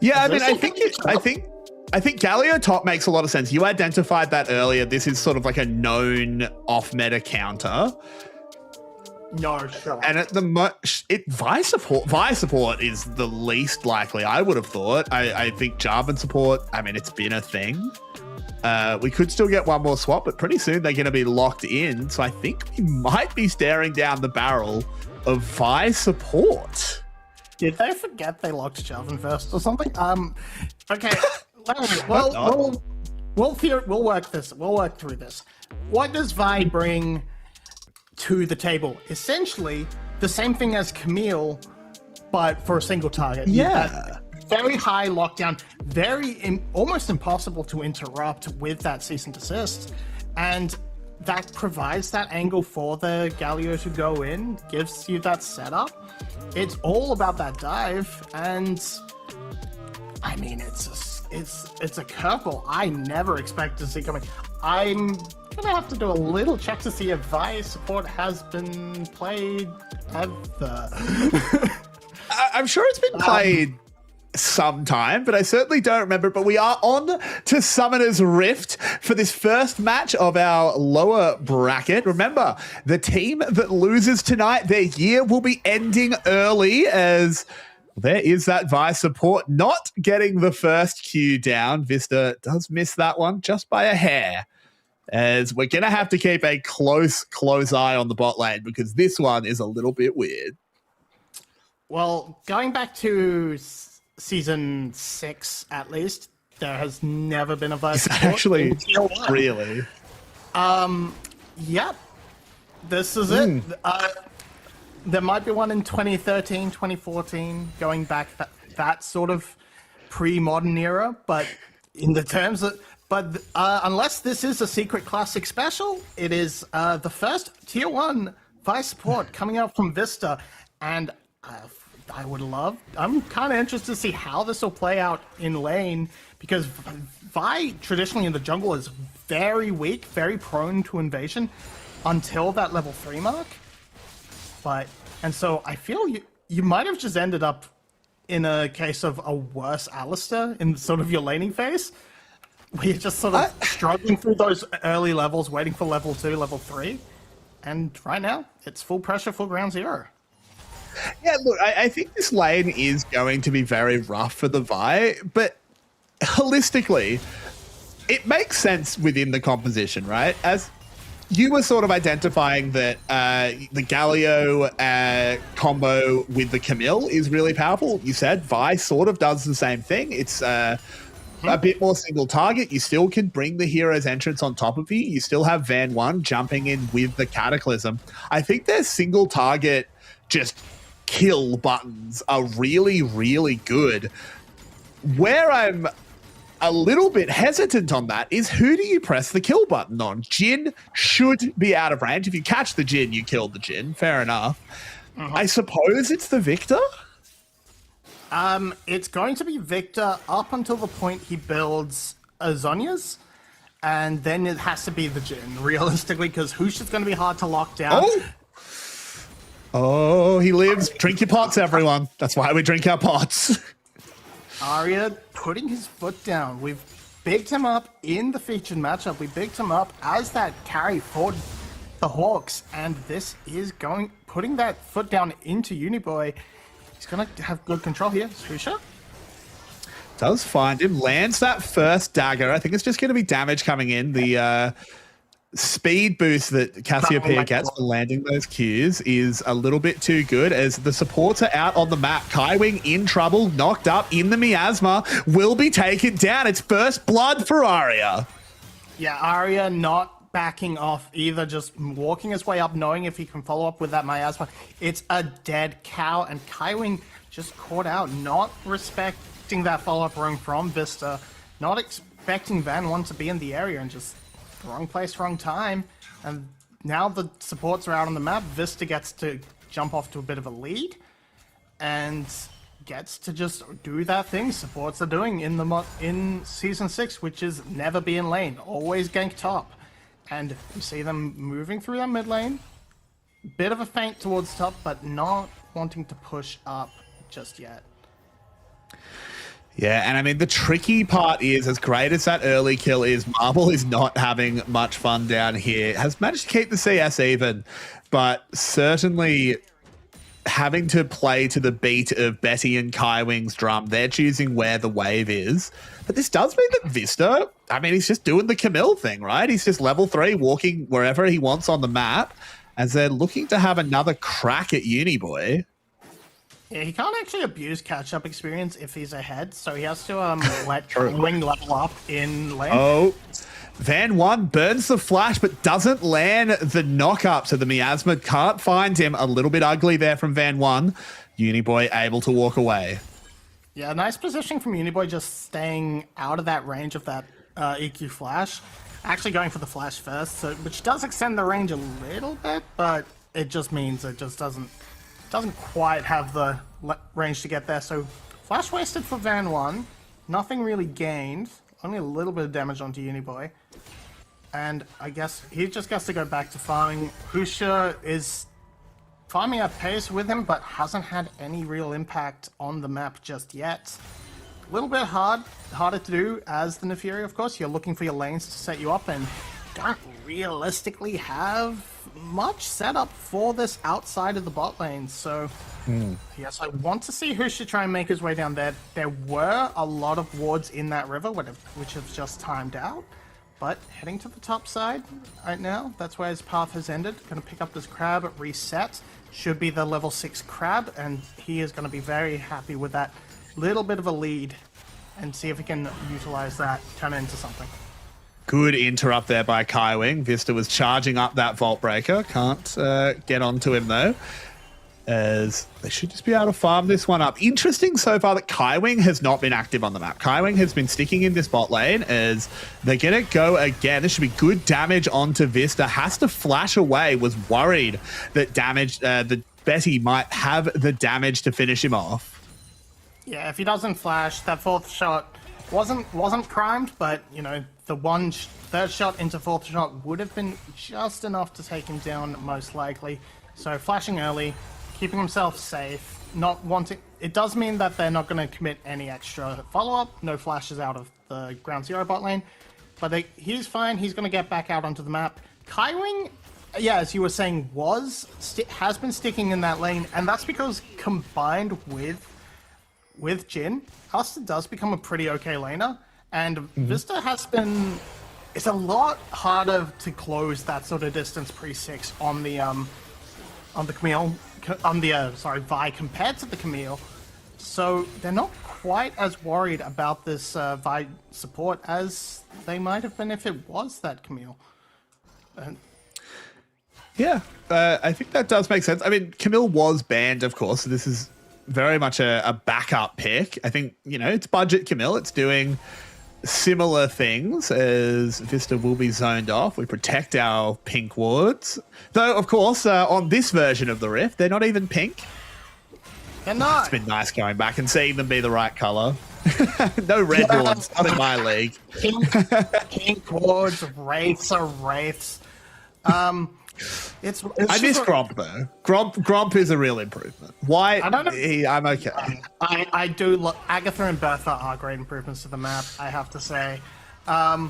[SPEAKER 2] Yeah, I mean, I think Galio top makes a lot of sense. You identified that earlier. This is sort of like a known off-meta counter.
[SPEAKER 11] No, sure.
[SPEAKER 2] And at the Vi support is the least likely, I would have thought. I think Jarvan support, I mean, it's been a thing. We could still get one more swap, but pretty soon they're going to be locked in. So I think we might be staring down the barrel of Vi support.
[SPEAKER 11] Did they forget they locked Jarvan first or something? Okay. We'll work this. We'll work through this. What does Vi bring to the table? Essentially, the same thing as Camille, but for a single target.
[SPEAKER 2] Yeah.
[SPEAKER 11] Very high lockdown, almost impossible to interrupt with that cease and desist, and that provides that angle for the Galio to go in, gives you that setup. It's all about that dive, and I mean, it's a curveball I never expect to see coming. I'm gonna have to do a little check to see if Vi support has been played ever.
[SPEAKER 2] I'm sure it's been played sometime, but I certainly don't remember. But we are on to Summoner's Rift for this first match of our lower bracket. Remember, the team that loses tonight, their year will be ending early, as there is that Vi support not getting the first Q down. Vista does miss that one just by a hair, as we're going to have to keep a close eye on the bot lane, because this one is a little bit weird.
[SPEAKER 11] Well, going back to Season 6, at least, there has never been a Vi support.
[SPEAKER 2] Actually, really?
[SPEAKER 11] Yep. This is it. There might be one in 2013, 2014, going back that sort of pre-modern era, but in the terms of But unless this is a secret classic special, it is the first tier 1 Vi support coming out from Vista. And I'm kind of interested to see how this will play out in lane, because Vi traditionally in the jungle is very weak, very prone to invasion until that level 3 mark. And so I feel you might have just ended up in a case of a worse Alistair in sort of your laning phase, where you're just sort of struggling through those early levels, waiting for level 2, level 3. And right now, it's full pressure for ground 0.
[SPEAKER 2] Yeah, look, I think this lane is going to be very rough for the Vi, but holistically, it makes sense within the composition, right? As you were sort of identifying that the Galio combo with the Camille is really powerful. You said Vi sort of does the same thing. It's a bit more single target. You still can bring the hero's entrance on top of you. You still have Van 1 jumping in with the Cataclysm. I think their single target just kill buttons are really, really good. Where I'm a little bit hesitant on that is, who do you press the kill button on? Jhin should be out of range. If you catch the Jhin, you killed the Jhin. Fair enough. I suppose it's the Victor?
[SPEAKER 11] It's going to be Victor up until the point he builds Zhonya's, and then it has to be the Jhin, realistically, because Hoosh is going to be hard to lock down.
[SPEAKER 2] Oh, he lives. Drink your pots, everyone. That's why we drink our pots.
[SPEAKER 11] Arya putting his foot down. We've bigged him up in the featured matchup. We bigged him up as that carry for the Hawks, and this is putting that foot down into Uniboy. He's going to have good control here. Susha
[SPEAKER 2] does find him, lands that first dagger. I think it's just going to be damage coming in. The speed boost that Cassiopeia gets for landing those Qs is a little bit too good, as the supports are out on the map. Kaiwing in trouble, knocked up in the miasma, will be taken down. It's first blood for Arya.
[SPEAKER 11] Yeah, Arya not backing off either, just walking his way up, knowing if he can follow up with that miasma. It's a dead cow, and Kaiwing just caught out, not respecting that follow-up roam from Vista, not expecting Van 1 to be in the area, and just wrong place, wrong time. And now the supports are out on the map. Vista gets to jump off to a bit of a lead and gets to just do that thing supports are doing in Season 6, which is never be in lane, always gank top. And you see them moving through that mid lane. Bit of a feint towards top, but not wanting to push up just yet.
[SPEAKER 2] Yeah, and I mean, the tricky part is, as great as that early kill is, Marble is not having much fun down here. Has managed to keep the CS even, but certainly having to play to the beat of Betty and Kaiwing's drum. They're choosing where the wave is. But this does mean that Vista, I mean, he's just doing the Camille thing, right? He's just level 3, walking wherever he wants on the map, as they're looking to have another crack at Uniboy.
[SPEAKER 11] Yeah, he can't actually abuse catch-up experience if he's ahead, so he has to let Wing level up in lane.
[SPEAKER 2] Oh, Van 1 burns the flash, but doesn't land the knock-up, so the miasma can't find him. A little bit ugly there from Van 1. Uniboy able to walk away.
[SPEAKER 11] Yeah, nice positioning from Uniboy, just staying out of that range of that EQ flash. Actually going for the flash first, so, which does extend the range a little bit, but it just means it just doesn't quite have the range to get there. So flash wasted for Van 1, nothing really gained, only a little bit of damage onto Uniboy. And I guess he just gets to go back to farming. Husha is farming at pace with him, but hasn't had any real impact on the map just yet. A little bit harder to do as the Neferi, of course. You're looking for your lanes to set you up, and don't realistically have much setup for this outside of the bot lane. So yes, I want to see Husha try and make his way down there. There were a lot of wards in that river, which have just timed out. But heading to the top side right now, that's where his path has ended. Going to pick up this crab, reset. Should be the level 6 crab, and he is going to be very happy with that little bit of a lead and see if he can utilize that, turn it into something.
[SPEAKER 2] Good interrupt there by Kaiwing. Vista was charging up that Vault Breaker. Can't get onto him, though. as they should just be able to farm this one up. Interesting so far that Kaiwing has not been active on the map. Kaiwing has been sticking in this bot lane as they're going to go again. This should be good damage onto Vista. Has to flash away. Was worried that that Betty might have the damage to finish him off.
[SPEAKER 11] Yeah, if he doesn't flash, that fourth shot wasn't primed, but, you know, the third shot into fourth shot would have been just enough to take him down, most likely. So flashing early, keeping himself safe, not wanting... It does mean that they're not going to commit any extra follow-up, no flashes out of the ground zero bot lane, but he's fine, he's going to get back out onto the map. Kaiwing, yeah, as you were saying, has been sticking in that lane, and that's because combined with Jhin, Asta does become a pretty okay laner, and Vista has been... It's a lot harder to close that sort of distance pre-6 on the Camille, Vi compared to the Camille. So they're not quite as worried about this Vi support as they might have been if it was that Camille.
[SPEAKER 2] Yeah, I think that does make sense. I mean, Camille was banned, of course, so this is very much a backup pick. I think, you know, it's budget Camille. It's doing similar things as Vista will be zoned off. We protect our pink wards. Though, of course, on this version of the Rift, they're not even pink.
[SPEAKER 11] They're not.
[SPEAKER 2] It's been nice going back and seeing them be the right color. No red ones, not in my league.
[SPEAKER 11] Pink wards, wraiths are wraiths. It's
[SPEAKER 2] I miss Gromp though. Gromp is a real improvement. Why?
[SPEAKER 11] I don't know.
[SPEAKER 2] I'm okay.
[SPEAKER 11] I do look. Agatha and Bertha are great improvements to the map, I have to say. I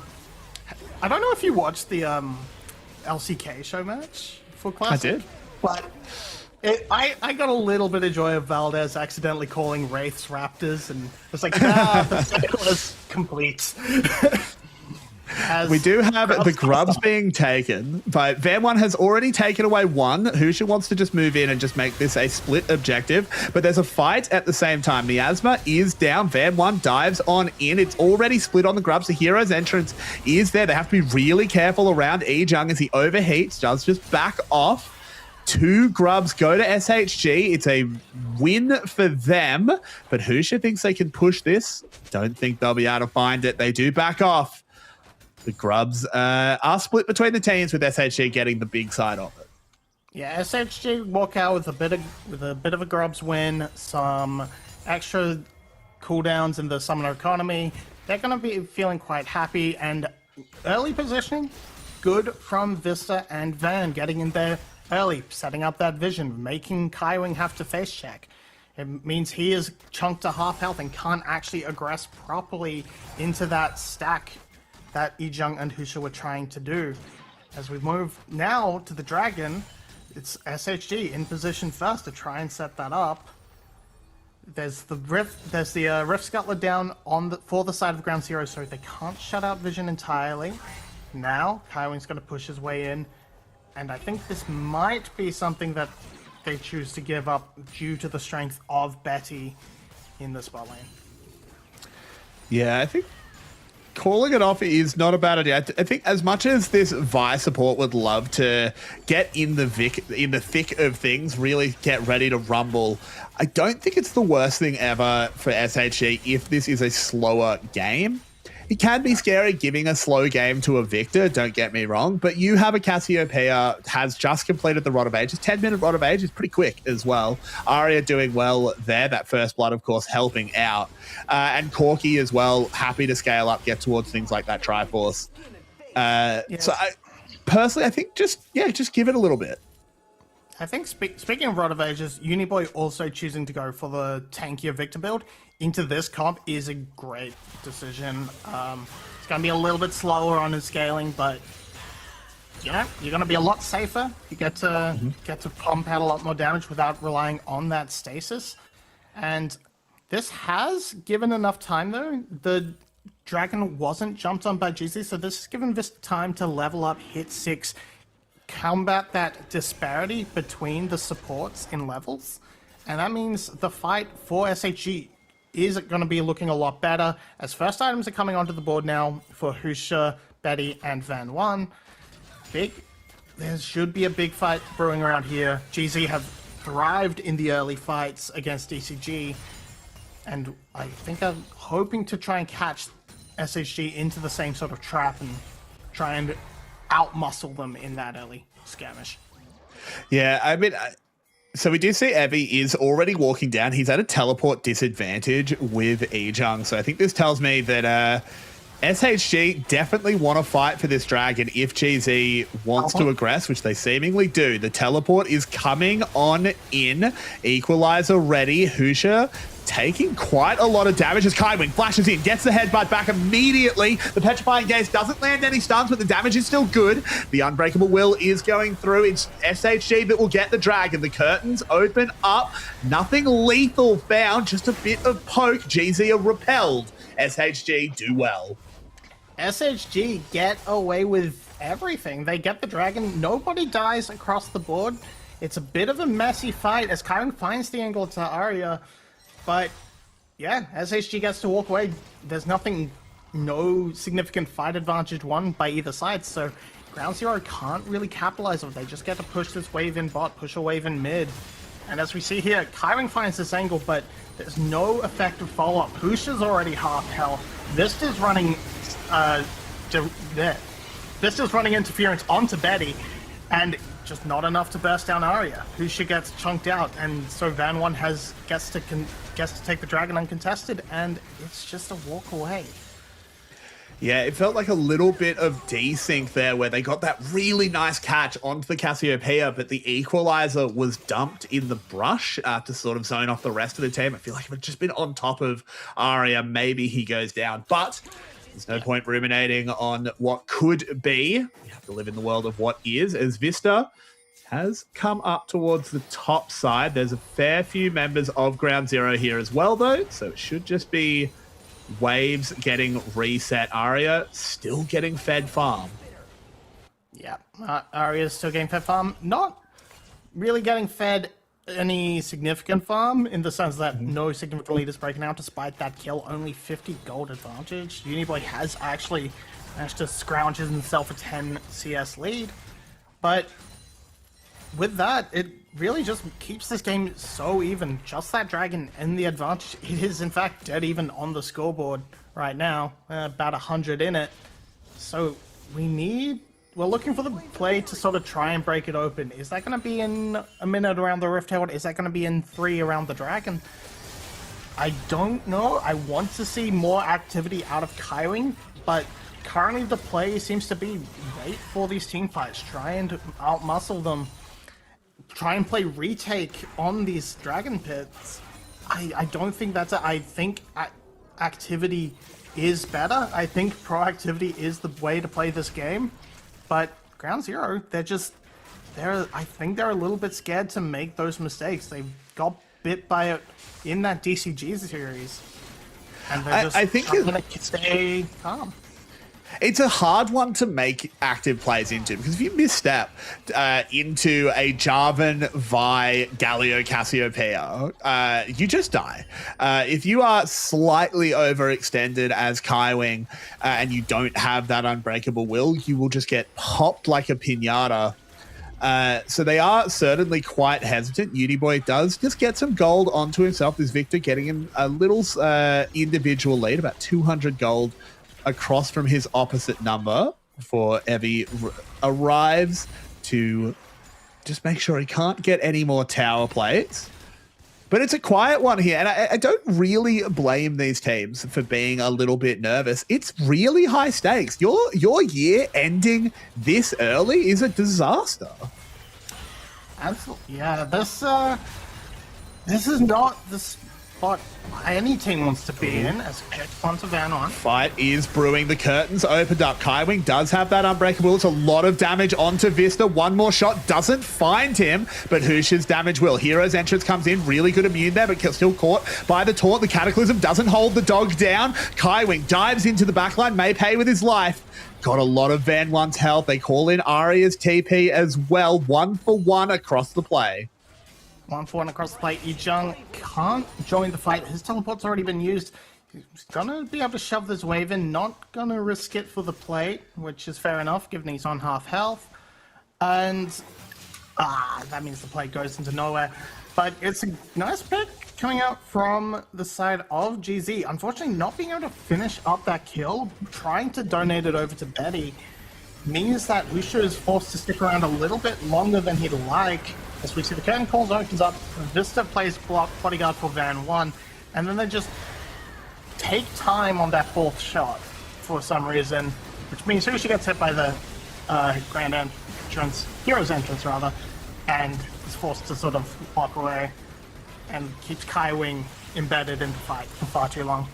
[SPEAKER 11] don't know if you watched the LCK show match for Classic.
[SPEAKER 2] I did.
[SPEAKER 11] But I got a little bit of joy of Valdez accidentally calling Wraiths Raptors, and it's like, the cycle is complete.
[SPEAKER 2] We do have the grubs being taken, but Van1 has already taken away one. Husha wants to just move in and just make this a split objective, but there's a fight at the same time. Miasma is down. Van1 dives on in. It's already split on the grubs. The hero's entrance is there. They have to be really careful around Ejung as he overheats. Does just back off. 2 grubs go to SHG. It's a win for them, but Husha thinks they can push this. Don't think they'll be able to find it. They do back off. The grubs are split between the teams, with SHG getting the big side of it.
[SPEAKER 11] Yeah, SHG walk out with a bit of a grubs win, some extra cooldowns in the summoner economy. They're going to be feeling quite happy, and early positioning, good from Vista and Van, getting in there early, setting up that vision, making Kaiwing have to face check. It means he is chunked to half health and can't actually aggress properly into that stack that Ejung and Husha were trying to do. As we move now to the Dragon, it's SHG in position first to try and set that up. There's the Rift Scuttler down for the side of Ground Zero, so they can't shut out vision entirely. Now, Kaiwing's going to push his way in, and I think this might be something that they choose to give up due to the strength of Betty in the spot lane.
[SPEAKER 2] Yeah, I think calling it off is not a bad idea. I think as much as this Vi support would love to get in the thick of things, really get ready to rumble, I don't think it's the worst thing ever for SHG if this is a slower game. It can be scary giving a slow game to a Victor, don't get me wrong, but you have a Cassiopeia, has just completed the Rod of Ages. 10-minute Rod of Ages is pretty quick as well. Arya doing well there, that first blood, of course, helping out. And Corky as well, happy to scale up, get towards things like that Triforce. So personally, I think just give it a little bit.
[SPEAKER 11] I think speaking of Rod of Ages, Uniboy also choosing to go for the tankier Victor build into this comp is a great decision. It's going to be a little bit slower on his scaling, but you're going to be a lot safer. You get to pump out a lot more damage without relying on that stasis. And this has given enough time, though. The Dragon wasn't jumped on by GZ, so this has given this time to level up, hit 6, combat that disparity between the supports in levels, and that means the fight for SHG is going to be looking a lot better, as first items are coming onto the board now for Husha, Betty, and Van1. There should be a big fight brewing around here. GZ have thrived in the early fights against DCG, and I think they're hoping to try and catch SHG into the same sort of trap and try and outmuscle them in that early skirmish.
[SPEAKER 2] Yeah, I mean, so we do see Evie is already walking down. He's at a teleport disadvantage with Ejung, so I think this tells me that SHG definitely want to fight for this dragon if GZ wants to aggress, which they seemingly do. The teleport is coming on in. Equalizer ready. Husha taking quite a lot of damage as Kaiwing flashes in, gets the headbutt back immediately. The Petrifying Gaze doesn't land any stuns, but the damage is still good. The Unbreakable Will is going through. It's SHG that will get the dragon. The curtains open up. Nothing lethal found, just a bit of poke. GZ are repelled. SHG do well.
[SPEAKER 11] SHG get away with everything. They get the dragon. Nobody dies across the board. It's a bit of a messy fight as Kaiwing finds the angle to Arya. But yeah, SHG gets to walk away. There's no significant fight advantage won by either side. So Ground Zero can't really capitalize on it. They just get to push this wave in bot, push a wave in mid. And as we see here, Kaiwing finds this angle, but there's no effective follow-up. Husha's already half health. Vista's running Vista's running interference onto Betty, and just not enough to burst down Arya. Husha gets chunked out, and so Van One gets to take the dragon uncontested, and it's just a walk away.
[SPEAKER 2] Yeah, it felt like a little bit of desync there where they got that really nice catch onto the Cassiopeia, but the equalizer was dumped in the brush to sort of zone off the rest of the team. I feel like if it had just been on top of Arya, maybe he goes down. But there's no point ruminating on what could be. We have to live in the world of what is, as Vista has come up towards the top side. There's a fair few members of Ground Zero here as well, though, so it should just be waves getting reset. Arya still getting fed farm.
[SPEAKER 11] Yeah, Arya's still getting fed farm. Not really getting fed any significant farm in the sense that no significant lead is breaking out despite that kill. Only 50 gold advantage. Uniboy has actually managed to scrounge himself a 10 CS lead, but with that, it really just keeps this game so even. Just that dragon and the advantage. It is, in fact, dead even on the scoreboard right now. About 100 in it. So we're looking for the play to sort of try and break it open. Is that going to be in a minute around the Rift Herald? Is that going to be in 3 around the dragon? I don't know. I want to see more activity out of Kaiwing, but currently the play seems to be wait for these team fights. Try and outmuscle them. Try and play retake on these dragon pits. I don't think that's it. I think activity is better. I think proactivity is the way to play this game. But Ground Zero, I think they're a little bit scared to make those mistakes. They got bit by it in that DCG series. And they're just going to stay calm.
[SPEAKER 2] It's a hard one to make active plays into, because if you misstep into a Jarvan, Vi, Galio, Cassiopeia, you just die. If you are slightly overextended as Kaiwing and you don't have that Unbreakable Will, you will just get popped like a piñata. So they are certainly quite hesitant. Uniboy does just get some gold onto himself. This Victor getting him a little individual lead, about 200 gold across from his opposite number before Evie arrives to just make sure he can't get any more tower plates. But it's a quiet one here, and I don't really blame these teams for being a little bit nervous. It's really high stakes. Your year ending this early is a disaster.
[SPEAKER 11] Absolutely. Yeah, this is not the spot any team wants to be in as it gets onto Van On.
[SPEAKER 2] Fight is brewing. The curtains opened up. Kaiwing does have that Unbreakable. It's a lot of damage onto Vista. One more shot doesn't find him, but Husha's damage will. Hero's entrance comes in. Really good immune there, but still caught by the taunt. The Cataclysm doesn't hold the dog down. Kaiwing dives into the backline. May pay with his life. Got a lot of Van One's health. They call in Arya's TP as well. 1-for-1 across the play.
[SPEAKER 11] 1-for-1 across the play. Ejung can't join the fight. His teleport's already been used. He's gonna be able to shove this wave in. Not gonna risk it for the play, which is fair enough, given he's on half health. And That means the play goes into nowhere. But it's a nice pick coming out from the side of GZ. Unfortunately, not being able to finish up that kill, trying to donate it over to Betty, means that Usha is forced to stick around a little bit longer than he'd like. As we see the curtain calls opens up, Vista plays bodyguard for Van 1, and then they just take time on that fourth shot for some reason, which means Usha gets hit by the Grand Entrance, Hero's Entrance rather, and is forced to sort of walk away and keeps Kai Wing embedded in the fight for far too long.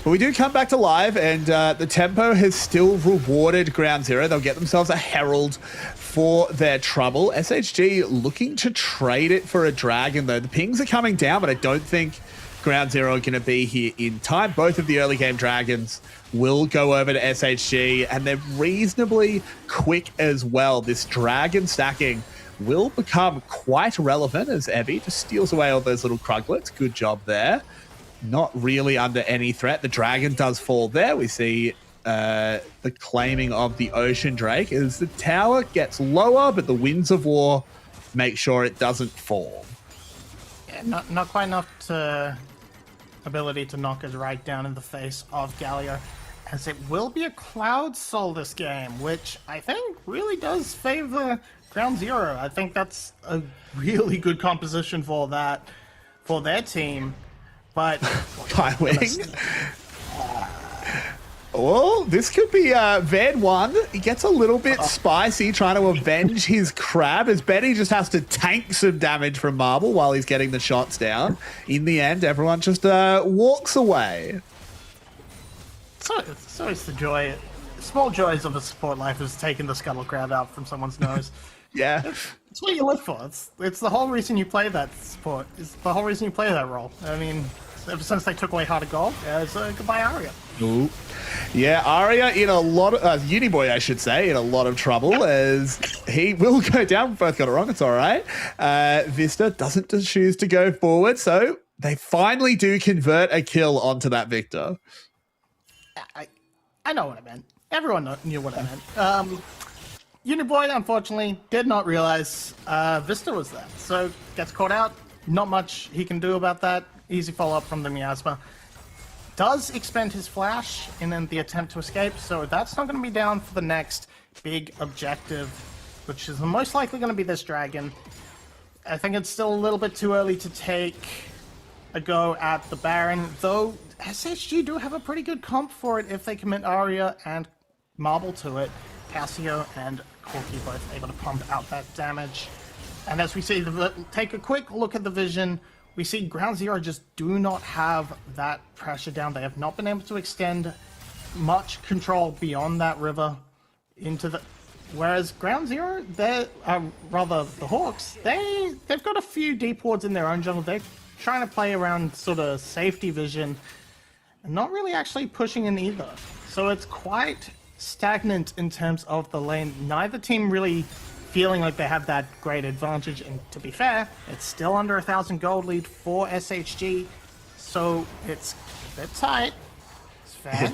[SPEAKER 2] But we do come back to live, and the tempo has still rewarded Ground Zero. They'll get themselves a Herald for their trouble. SHG looking to trade it for a Dragon, though. The pings are coming down, but I don't think Ground Zero are going to be here in time. Both of the early game Dragons will go over to SHG, and they're reasonably quick as well. This Dragon stacking will become quite relevant as Evie just steals away all those little Kruglets. Good job there. Not really under any threat. The Dragon does fall there. We see the claiming of the Ocean Drake as the tower gets lower, but the Winds of War make sure it doesn't fall.
[SPEAKER 11] Yeah, not quite enough to ability to knock it right down in the face of Galio, as it will be a Cloud Soul this game, which I think really does favor Ground Zero. I think that's a really good composition for that, for their team. But
[SPEAKER 2] Kai Wing. Well, this could be Van 1. He gets a little bit spicy trying to avenge his crab as Betty just has to tank some damage from Marble while he's getting the shots down. In the end, everyone just walks away.
[SPEAKER 11] So it's the joy, small joys of a support life is taking the scuttle crab out from someone's nose.
[SPEAKER 2] Yeah.
[SPEAKER 11] It's what you live for. It's the whole reason you play that sport. It's the whole reason you play that role. I mean, ever since they took away Heart of Gold, it's goodbye Aria.
[SPEAKER 2] Ooh. Yeah, Aria in a lot of, Uniboy I should say, in a lot of trouble as he will go down. We both got it wrong, it's all right. Vista doesn't choose to go forward, so they finally do convert a kill onto that Victor.
[SPEAKER 11] I know what I meant. Everyone knew what I meant. Uniboy, unfortunately, did not realize Vista was there, so gets caught out. Not much he can do about that. Easy follow-up from the Miasma. Does expend his flash in the attempt to escape, so that's not going to be down for the next big objective, which is most likely going to be this Dragon. I think it's still a little bit too early to take a go at the Baron, though SHG do have a pretty good comp for it if they commit Aria and Marble to it. Casio and Corky both able to pump out that damage. And as we see, take a quick look at the vision, we see Ground Zero just do not have that pressure down. They have not been able to extend much control beyond that river into the... Whereas Ground Zero, they're, rather the Hawks, they've got a few deep wards in their own jungle. They're trying to play around sort of safety vision and not really actually pushing in either. So it's quite stagnant in terms of the lane. Neither team really feeling like they have that great advantage, and to be fair, it's still under 1,000 gold lead for SHG, so it's a bit tight. It's Fan.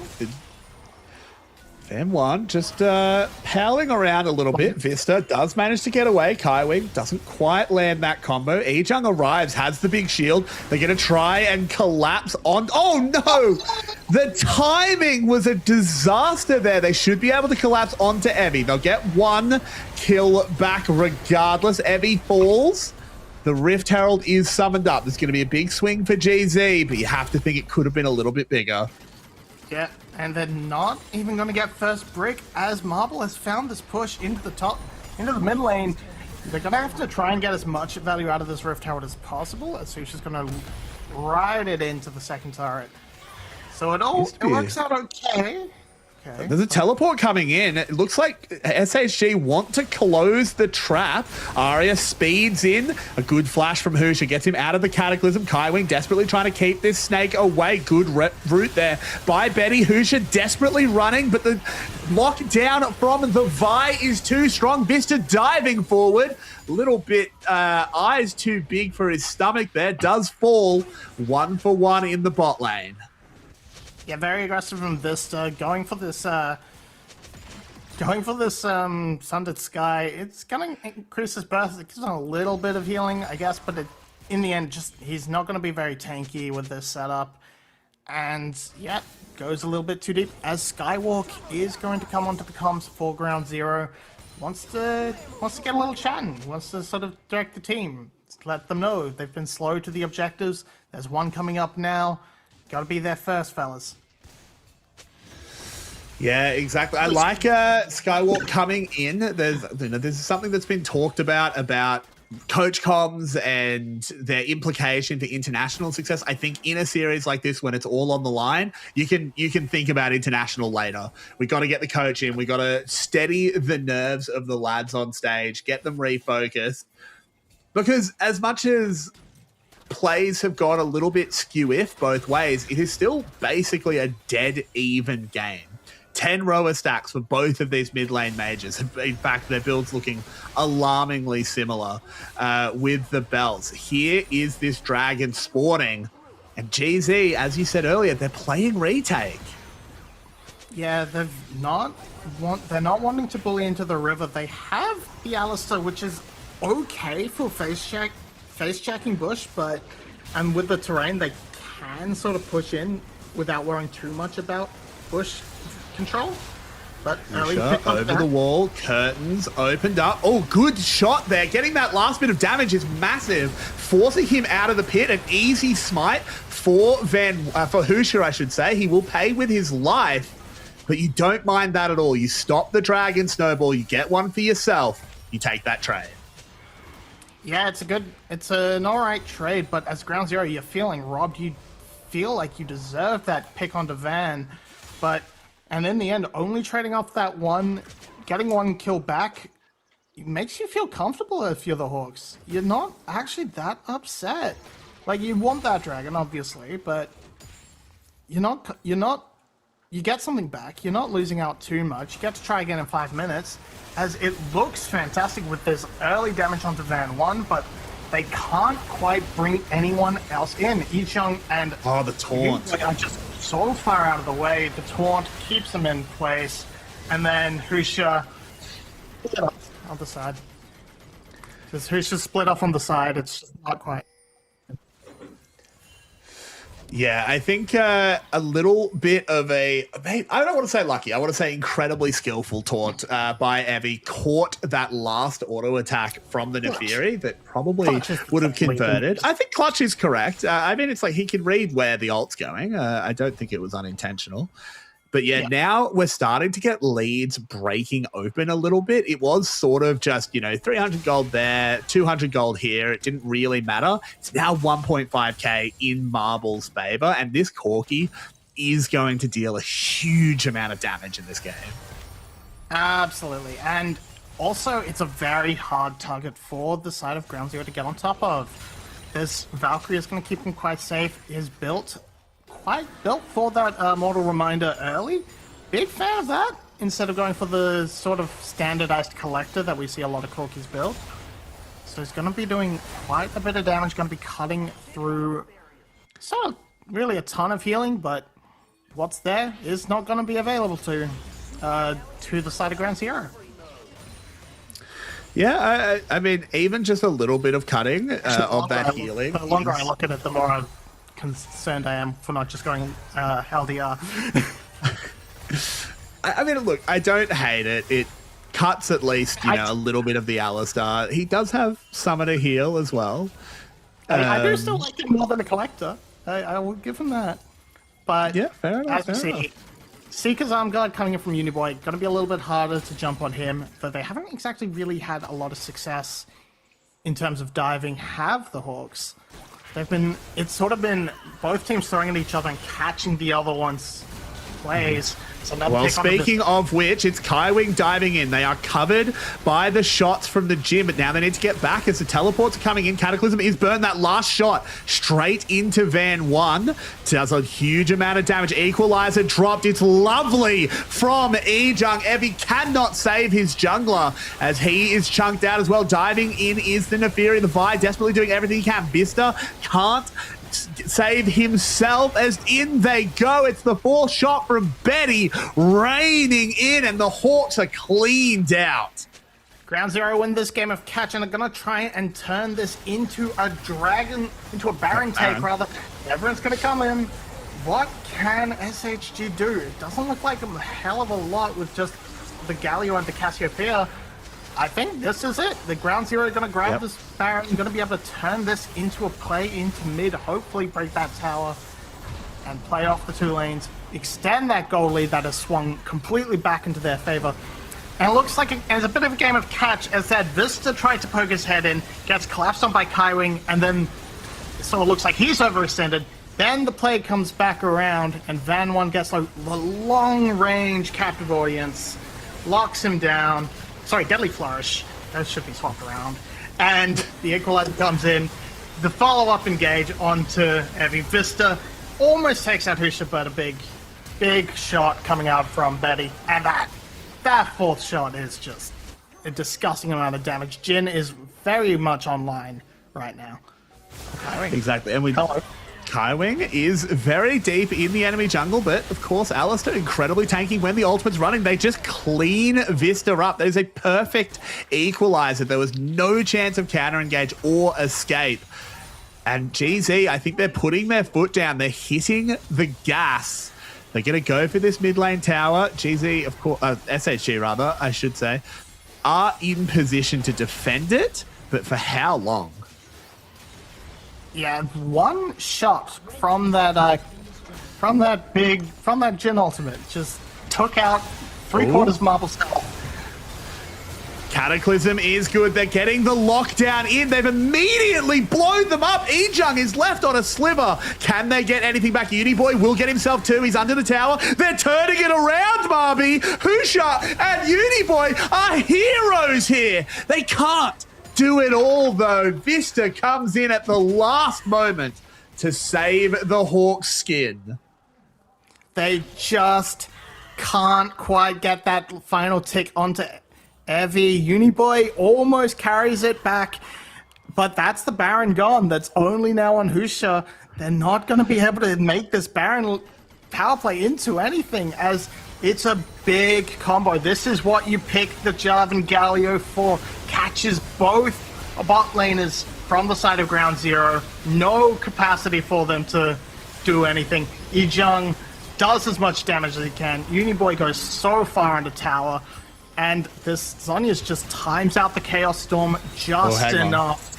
[SPEAKER 2] Fan 1 just palling around a little bit. Vista does manage to get away. Kaiwing doesn't quite land that combo. Ejung arrives, has the big shield. They're going to try and collapse on... Oh no! The timing was a disaster there. They should be able to collapse onto Evie. They'll get one kill back regardless. Evie falls. The Rift Herald is summoned up. There's going to be a big swing for GZ, but you have to think it could have been a little bit bigger.
[SPEAKER 11] Yeah, and they're not even going to get first brick as Marble has found this push into the top, into the mid lane. They're going to have to try and get as much value out of this Rift Herald as possible, as Sushi's going to ride it into the second turret. So it works out okay.
[SPEAKER 2] There's a teleport coming in. It looks like SHG want to close the trap. Aria speeds in. A good flash from Husha gets him out of the Cataclysm. Kaiwing desperately trying to keep this snake away. Good route there by Betty. Husha desperately running, but the lockdown from the Vi is too strong. Vista diving forward. A little bit eyes too big for his stomach there. Does fall 1 for 1 in the bot lane.
[SPEAKER 11] Yeah, very aggressive from Vista, going for this going for this Sundered Sky. It's going to increase his burst. It gives him a little bit of healing, I guess, but in the end, he's not going to be very tanky with this setup. And yeah, goes a little bit too deep as Skywalk is going to come onto the comms for Ground Zero. Wants to get a little chatting. Wants to sort of direct the team. Let them know they've been slow to the objectives. There's one coming up now. Got to be there first, fellas.
[SPEAKER 2] Yeah, exactly. I like Skywalk coming in. There's something that's been talked about coach comms and their implication to international success. I think in a series like this, when it's all on the line, you can think about international later. We got to get the coach in. We got to steady the nerves of the lads on stage, get them refocused. Because as much as plays have got a little bit skew-if both ways, it is still basically a dead even game. 10 rower stacks for both of these mid lane majors. In fact, their builds looking alarmingly similar with the belts. Here is this dragon sporting, and GZ, as you said earlier, they're playing retake.
[SPEAKER 11] Yeah, they're not wanting to bully into the river. They have the Alistair, which is okay for face checking bush, and with the terrain, they can sort of push in without worrying too much about bush control. But
[SPEAKER 2] over the wall, curtains opened up. Oh, good shot there. Getting that last bit of damage is massive, forcing him out of the pit. An easy smite for Husha, I should say. He will pay with his life, but you don't mind that at all. You stop the dragon snowball, you get one for yourself, you take that trade.
[SPEAKER 11] Yeah, it's an alright trade, but as Ground Zero, you're feeling robbed. You feel like you deserve that pick onto Van, and in the end, only trading off that one, getting one kill back, makes you feel comfortable if you're the Hawks. You're not actually that upset. Like, you want that dragon, obviously, but you get something back. You're not losing out too much. You get to try again in 5 minutes, as it looks fantastic with this early damage onto Van 1, but they can't quite bring anyone else in. Ichung and
[SPEAKER 2] the taunt
[SPEAKER 11] are just so far out of the way. The taunt keeps them in place, and then Husha on the side. Because Husha split off on the side, it's just not quite.
[SPEAKER 2] Yeah, I think a little bit of I don't want to say lucky. I want to say incredibly skillful taunt by Evie. Caught that last auto attack from the Nefiri that probably would have converted. I think Clutch is correct. I mean, it's like he can read where the ult's going. I don't think it was unintentional. But yeah, now we're starting to get leads breaking open a little bit. It was sort of just, 300 gold there, 200 gold here. It didn't really matter. It's now 1.5k in Marble's favor, and this Corki is going to deal a huge amount of damage in this game.
[SPEAKER 11] Absolutely. And also, it's a very hard target for the side of Ground Zero to get on top of. This Valkyrie is going to keep him quite safe. He's built for that Mortal Reminder early. Big fan of that, instead of going for the sort of standardized collector that we see a lot of Corkis build. So he's going to be doing quite a bit of damage, going to be cutting through sort of really a ton of healing, but what's there is not going to be available to the side of Ground Zero.
[SPEAKER 2] Yeah, I mean, even just a little bit of cutting of that healing.
[SPEAKER 11] The longer I look at it, the more concerned I am for not just going LDR.
[SPEAKER 2] I mean, look, I don't hate it. It cuts at least, a little bit of the Alistar. He does have Summoner heal as well.
[SPEAKER 11] I do still like him more than a collector. I will give him that. But
[SPEAKER 2] yeah, fair enough.
[SPEAKER 11] As we see, Seeker's Arm Guard coming in from Uniboy, going to be a little bit harder to jump on him, though they haven't exactly really had a lot of success in terms of diving, have the Hawks. It's sort of been both teams throwing at each other and catching the other one's plays.
[SPEAKER 2] Well, speaking of which, it's Kaiwing diving in. They are covered by the shots from the gym, but now they need to get back as the teleports are coming in. Cataclysm is burned. That last shot straight into Van 1. Does a huge amount of damage. Equalizer dropped. It's lovely from Ejung. Evie cannot save his jungler as he is chunked out as well. Diving in is the Nefiri. The Vi desperately doing everything he can. Bista can't save himself as in they go. It's the 4th shot from Betty raining in, and the Hawks are cleaned out.
[SPEAKER 11] Ground Zero win this game of catch and are gonna try and turn this into a Baron take rather. Everyone's gonna come in. What can SHG do? It doesn't look like a hell of a lot with just the Galio and the Cassiopeia. I think this is it. The Ground Zero are gonna grab this Baron, gonna be able to turn this into a play into mid, hopefully break that tower and play off the 2 lanes, extend that goal lead that has swung completely back into their favor. And it looks like it's a bit of a game of catch as that Vista tried to poke his head in, gets collapsed on by Kaiwing, and then so it looks like he's overextended. Then the play comes back around, and Van One gets the long-range captive audience, locks him down. Sorry, Deadly Flourish. Those should be swapped around. And the Equalizer comes in. The follow-up engage onto Evie. Vista almost takes out Husha, but a big shot coming out from Betty. And that 4th shot is just a disgusting amount of damage. Jin is very much online right now.
[SPEAKER 2] Exactly. And Kaiwing is very deep in the enemy jungle, but of course, Alistair incredibly tanky when the ultimate's running. They just clean Vista up. That is a perfect equalizer. There was no chance of counter engage or escape. And GZ, I think they're putting their foot down. They're hitting the gas. They're going to go for this mid lane tower. GZ, of course, SHG rather, I should say, are in position to defend it, but for how long?
[SPEAKER 11] Yeah, 1 shot from that Jin ultimate just took out 3/4 Marble Skull.
[SPEAKER 2] Cataclysm is good. They're getting the lockdown in. They've immediately blown them up. Ejung is left on a sliver. Can they get anything back? Uniboy will get himself too. He's under the tower. They're turning it around, Marby. Husha and Uniboy are heroes here. They can't do it all, though. Vista comes in at the last moment to save the Hawks' skin.
[SPEAKER 11] They just can't quite get that final tick onto Evie. Uniboy almost carries it back, but that's the Baron gone. That's only now on Husha. They're not going to be able to make this Baron power play into anything, as it's a big combo. This is what you pick the Jarvan Galio for. Catches both bot laners from the side of Ground Zero. No capacity for them to do anything. Ejung does as much damage as he can. Uniboy goes so far into tower. And this Zhonya's just times out the Chaos Storm just enough.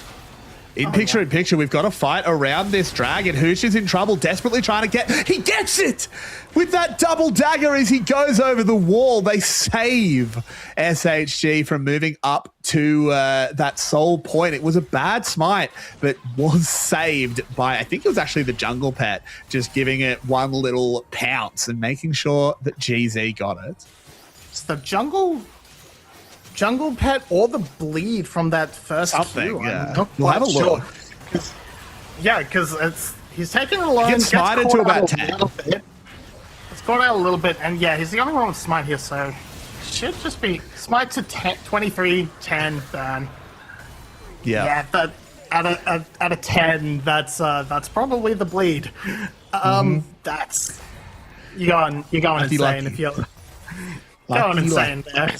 [SPEAKER 2] In picture, we've got to fight around this dragon. Husha's in trouble, desperately trying to get... He gets it! With that double dagger as he goes over the wall. They save SHG from moving up to that soul point. It was a bad smite, but was saved by, I think it was actually the jungle pet, just giving it one little pounce and making sure that GZ got it.
[SPEAKER 11] It's the jungle pet or the bleed from that first Q.
[SPEAKER 2] Yeah. We'll have a look.
[SPEAKER 11] Because he's taking it alone.
[SPEAKER 2] Gets smited to about 10.
[SPEAKER 11] It's got out a little bit, and yeah, he's the only one with smite here, so should just be smite to 23, 10, burn.
[SPEAKER 2] Yeah.
[SPEAKER 11] Yeah, at a 10, that's probably the bleed. That's you're going insane if you're going insane there.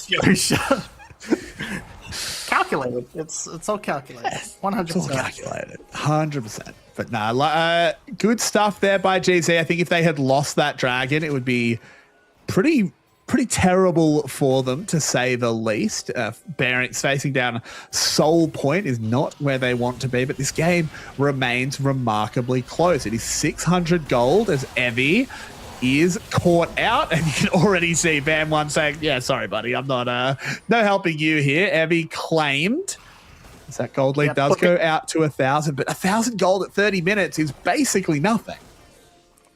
[SPEAKER 11] Calculated. It's all calculated. 100%.
[SPEAKER 2] It's all calculated. 100%. But nah, good stuff there by GZ. I think if they had lost that dragon, it would be pretty terrible for them, to say the least. Barracks facing down Soul Point is not where they want to be, but this game remains remarkably close. It is 600 gold as Evie is caught out, and you can already see Van One saying, yeah, sorry, buddy, I'm not no helping you here. Evie claimed. As that gold lead does go out to 1,000, but 1,000 gold at 30 minutes is basically nothing.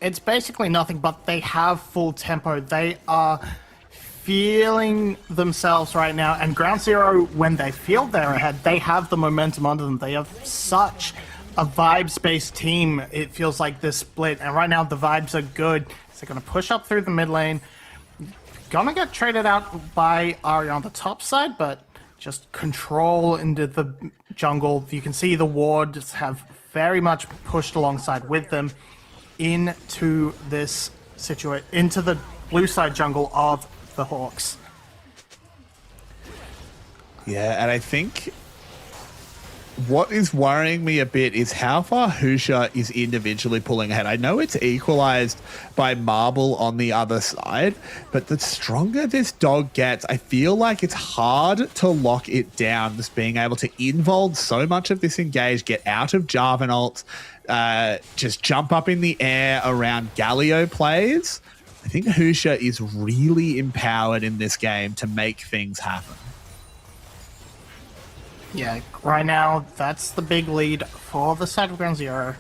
[SPEAKER 11] It's basically nothing, but they have full tempo. They are feeling themselves right now, and Ground Zero, when they feel they're ahead, they have the momentum under them. They have such a vibes-based team, it feels like, this split, and right now the vibes are good. So they're going to push up through the mid lane. Gonna get traded out by Ari on the top side, but just control into the jungle. You can see the wards have very much pushed alongside with them into this situation, into the blue side jungle of the Hawks.
[SPEAKER 2] Yeah, and I think what is worrying me a bit is how far Husha is individually pulling ahead. I know it's equalized by Marble on the other side, but the stronger this dog gets, I feel like it's hard to lock it down. Just being able to involve so much of this engage, get out of Jarvan ults, just jump up in the air around Galio plays. I think Husha is really empowered in this game to make things happen.
[SPEAKER 11] Yeah, right now that's the big lead for the side of Ground Zero.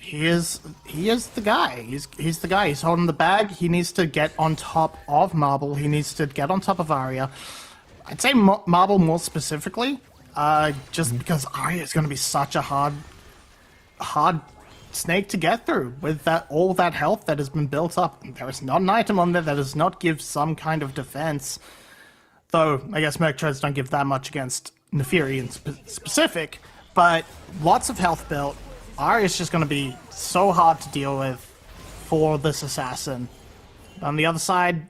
[SPEAKER 11] He is the guy. He's the guy. He's holding the bag. He needs to get on top of Marble. He needs to get on top of Arya. I'd say Marble more specifically, just because Arya is going to be such a hard snake to get through with all that health that has been built up. There is not an item on there that does not give some kind of defense. Though I guess Merc Treads don't give that much against Neferi in specific, but lots of health built. Arya's just going to be so hard to deal with for this assassin. On the other side,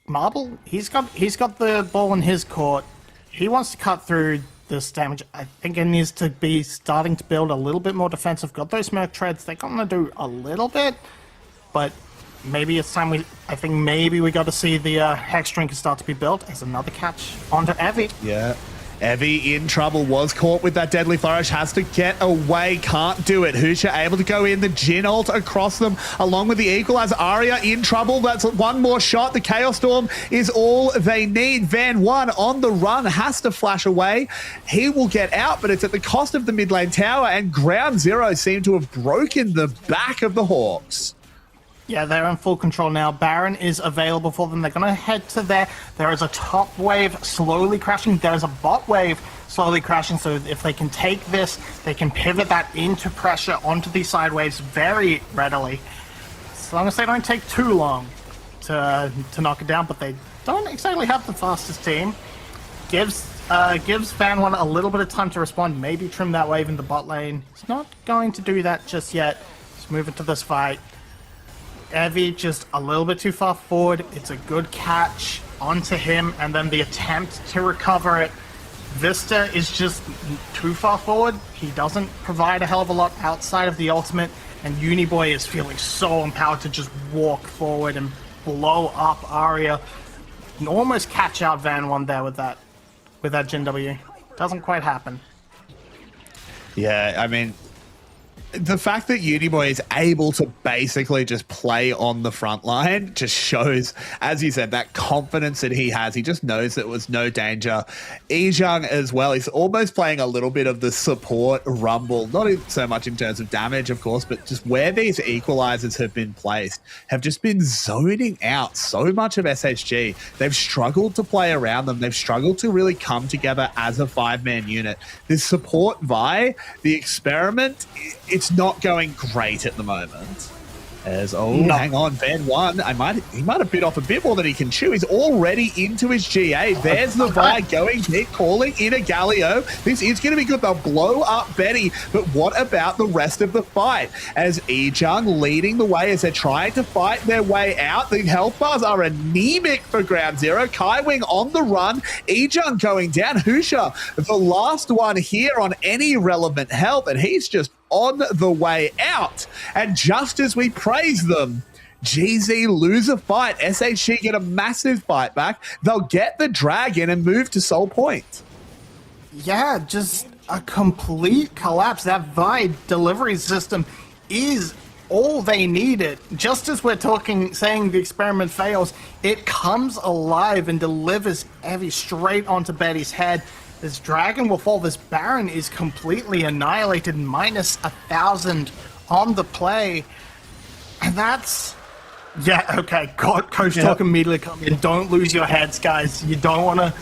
[SPEAKER 11] Marble, he's got the ball in his court. He wants to cut through this damage. I think it needs to be starting to build a little bit more defensive. Got those Merc Treads, they're going to do a little bit, but maybe it's time I think maybe we got to see the Hex Drinker start to be built as another catch onto Evie.
[SPEAKER 2] Yeah. Evie in trouble, was caught with that Deadly Flourish, has to get away, can't do it. Husha able to go in, the Jhin ult across them, along with the Equalizer. Arya in trouble, that's one more shot. The Chaos Storm is all they need. Van 1 on the run, has to flash away. He will get out, but it's at the cost of the mid lane tower, and Ground Zero seem to have broken the back of the Hawks.
[SPEAKER 11] Yeah, they're in full control now. Baron is available for them. They're going to head to there. There is a top wave slowly crashing. There's a bot wave slowly crashing. So if they can take this, they can pivot that into pressure onto these side waves very readily. As long as they don't take too long to knock it down, but they don't exactly have the fastest team. Gives Van 1 a little bit of time to respond. Maybe trim that wave in the bot lane. It's not going to do that just yet. Let's move into this fight. Evie just a little bit too far forward. It's a good catch onto him, and then the attempt to recover it. Vista is just too far forward. He doesn't provide a hell of a lot outside of the ultimate, and Uniboy is feeling so empowered to just walk forward and blow up Arya. And almost catch out Van 1 there with that Jhin W. Doesn't quite happen.
[SPEAKER 2] Yeah, I mean, the fact that Uniboy is able to basically just play on the front line just shows, as you said, that confidence that he has. He just knows there was no danger. Ejang as well, he's almost playing a little bit of the support rumble, not so much in terms of damage, of course, but just where these equalizers have been placed, have just been zoning out so much of SHG. They've struggled to play around them. They've struggled to really come together as a 5-man unit. This support Vi, the experiment, it's not going great at the moment. Hang on, Van 1. He might have bit off a bit more than he can chew. He's already into his GA. There's the Vi going, calling in a Galio. This is going to be good. They'll blow up Betty, but what about the rest of the fight? As Ejang leading the way as they're trying to fight their way out. The health bars are anemic for Ground Zero. Kaiwing on the run. Ejang going down. Husha, the last one here on any relevant health, and he's just on the way out. And just as we praise them, GZ lose a fight. SHG get a massive fight back. They'll get the dragon and move to Soul Point.
[SPEAKER 11] Yeah, just a complete collapse. That Vi delivery system is all they needed. Just as we're saying the experiment fails, it comes alive and delivers Evie straight onto Betty's head. This dragon will fall. This Baron is completely annihilated, minus 1,000 on the play. And that's... Yeah, okay. Coach Talk immediately come in. Don't lose your heads, guys. You don't want to...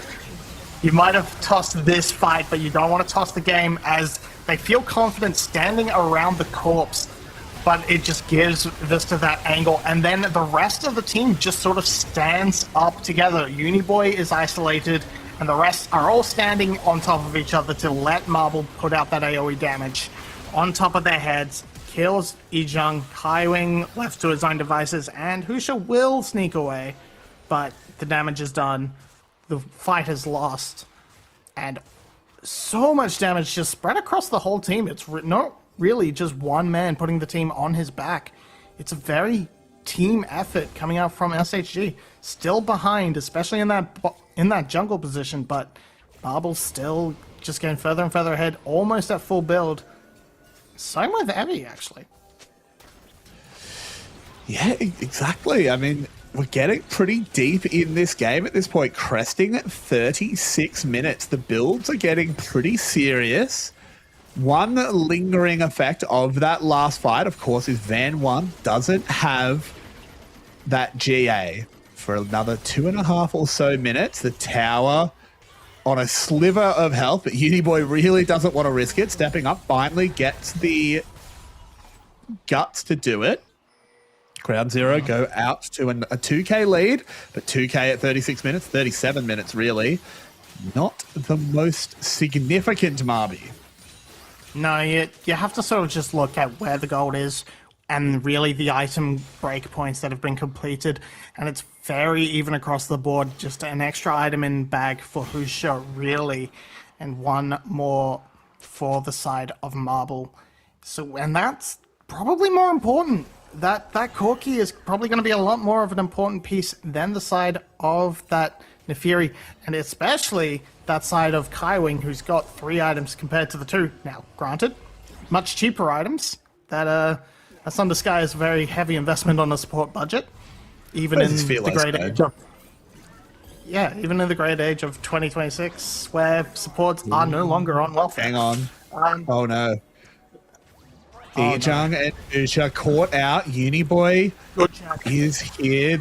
[SPEAKER 11] You might have tossed this fight, but you don't want to toss the game, as they feel confident standing around the corpse. But it just gives Vista that angle. And then the rest of the team just sort of stands up together. Uniboy is isolated, and the rest are all standing on top of each other to let Marble put out that AoE damage on top of their heads. Kills Ijung, Kaiwing left to his own devices, and Husha will sneak away, but the damage is done. The fight is lost, and so much damage just spread across the whole team. It's not really just one man putting the team on his back. It's a very team effort coming out from SHG. Still behind, especially in that jungle position, but Marble's still just getting further and further ahead, almost at full build. Same with Evie, actually.
[SPEAKER 2] Yeah, exactly. I mean, we're getting pretty deep in this game at this point, cresting at 36 minutes. The builds are getting pretty serious. One lingering effect of that last fight, of course, is Van 1 doesn't have that GA for another 2.5 or so minutes. The tower on a sliver of health, but Uniboy really doesn't want to risk it. Stepping up, finally gets the guts to do it. Ground Zero go out to a 2k lead, but 2k at 36 minutes, 37 minutes really. Not the most significant, Marby.
[SPEAKER 11] No, you have to sort of just look at where the gold is and really the item breakpoints that have been completed, and it's very even across the board. Just an extra item in bag for Husha, really, and one more for the side of Marble. So, and that's probably more important. That core key is probably going to be a lot more of an important piece than the side of that Nefiri, and especially that side of Kaiwing, who's got 3 items compared to the 2. Now, granted, much cheaper items. That Thunder Sky is a very heavy investment on a support budget, even in the great age of even in the great age of 2026, where supports are no longer on welfare.
[SPEAKER 2] Hang on. Oh no. Ijung and Usha caught out. Uniboy is here.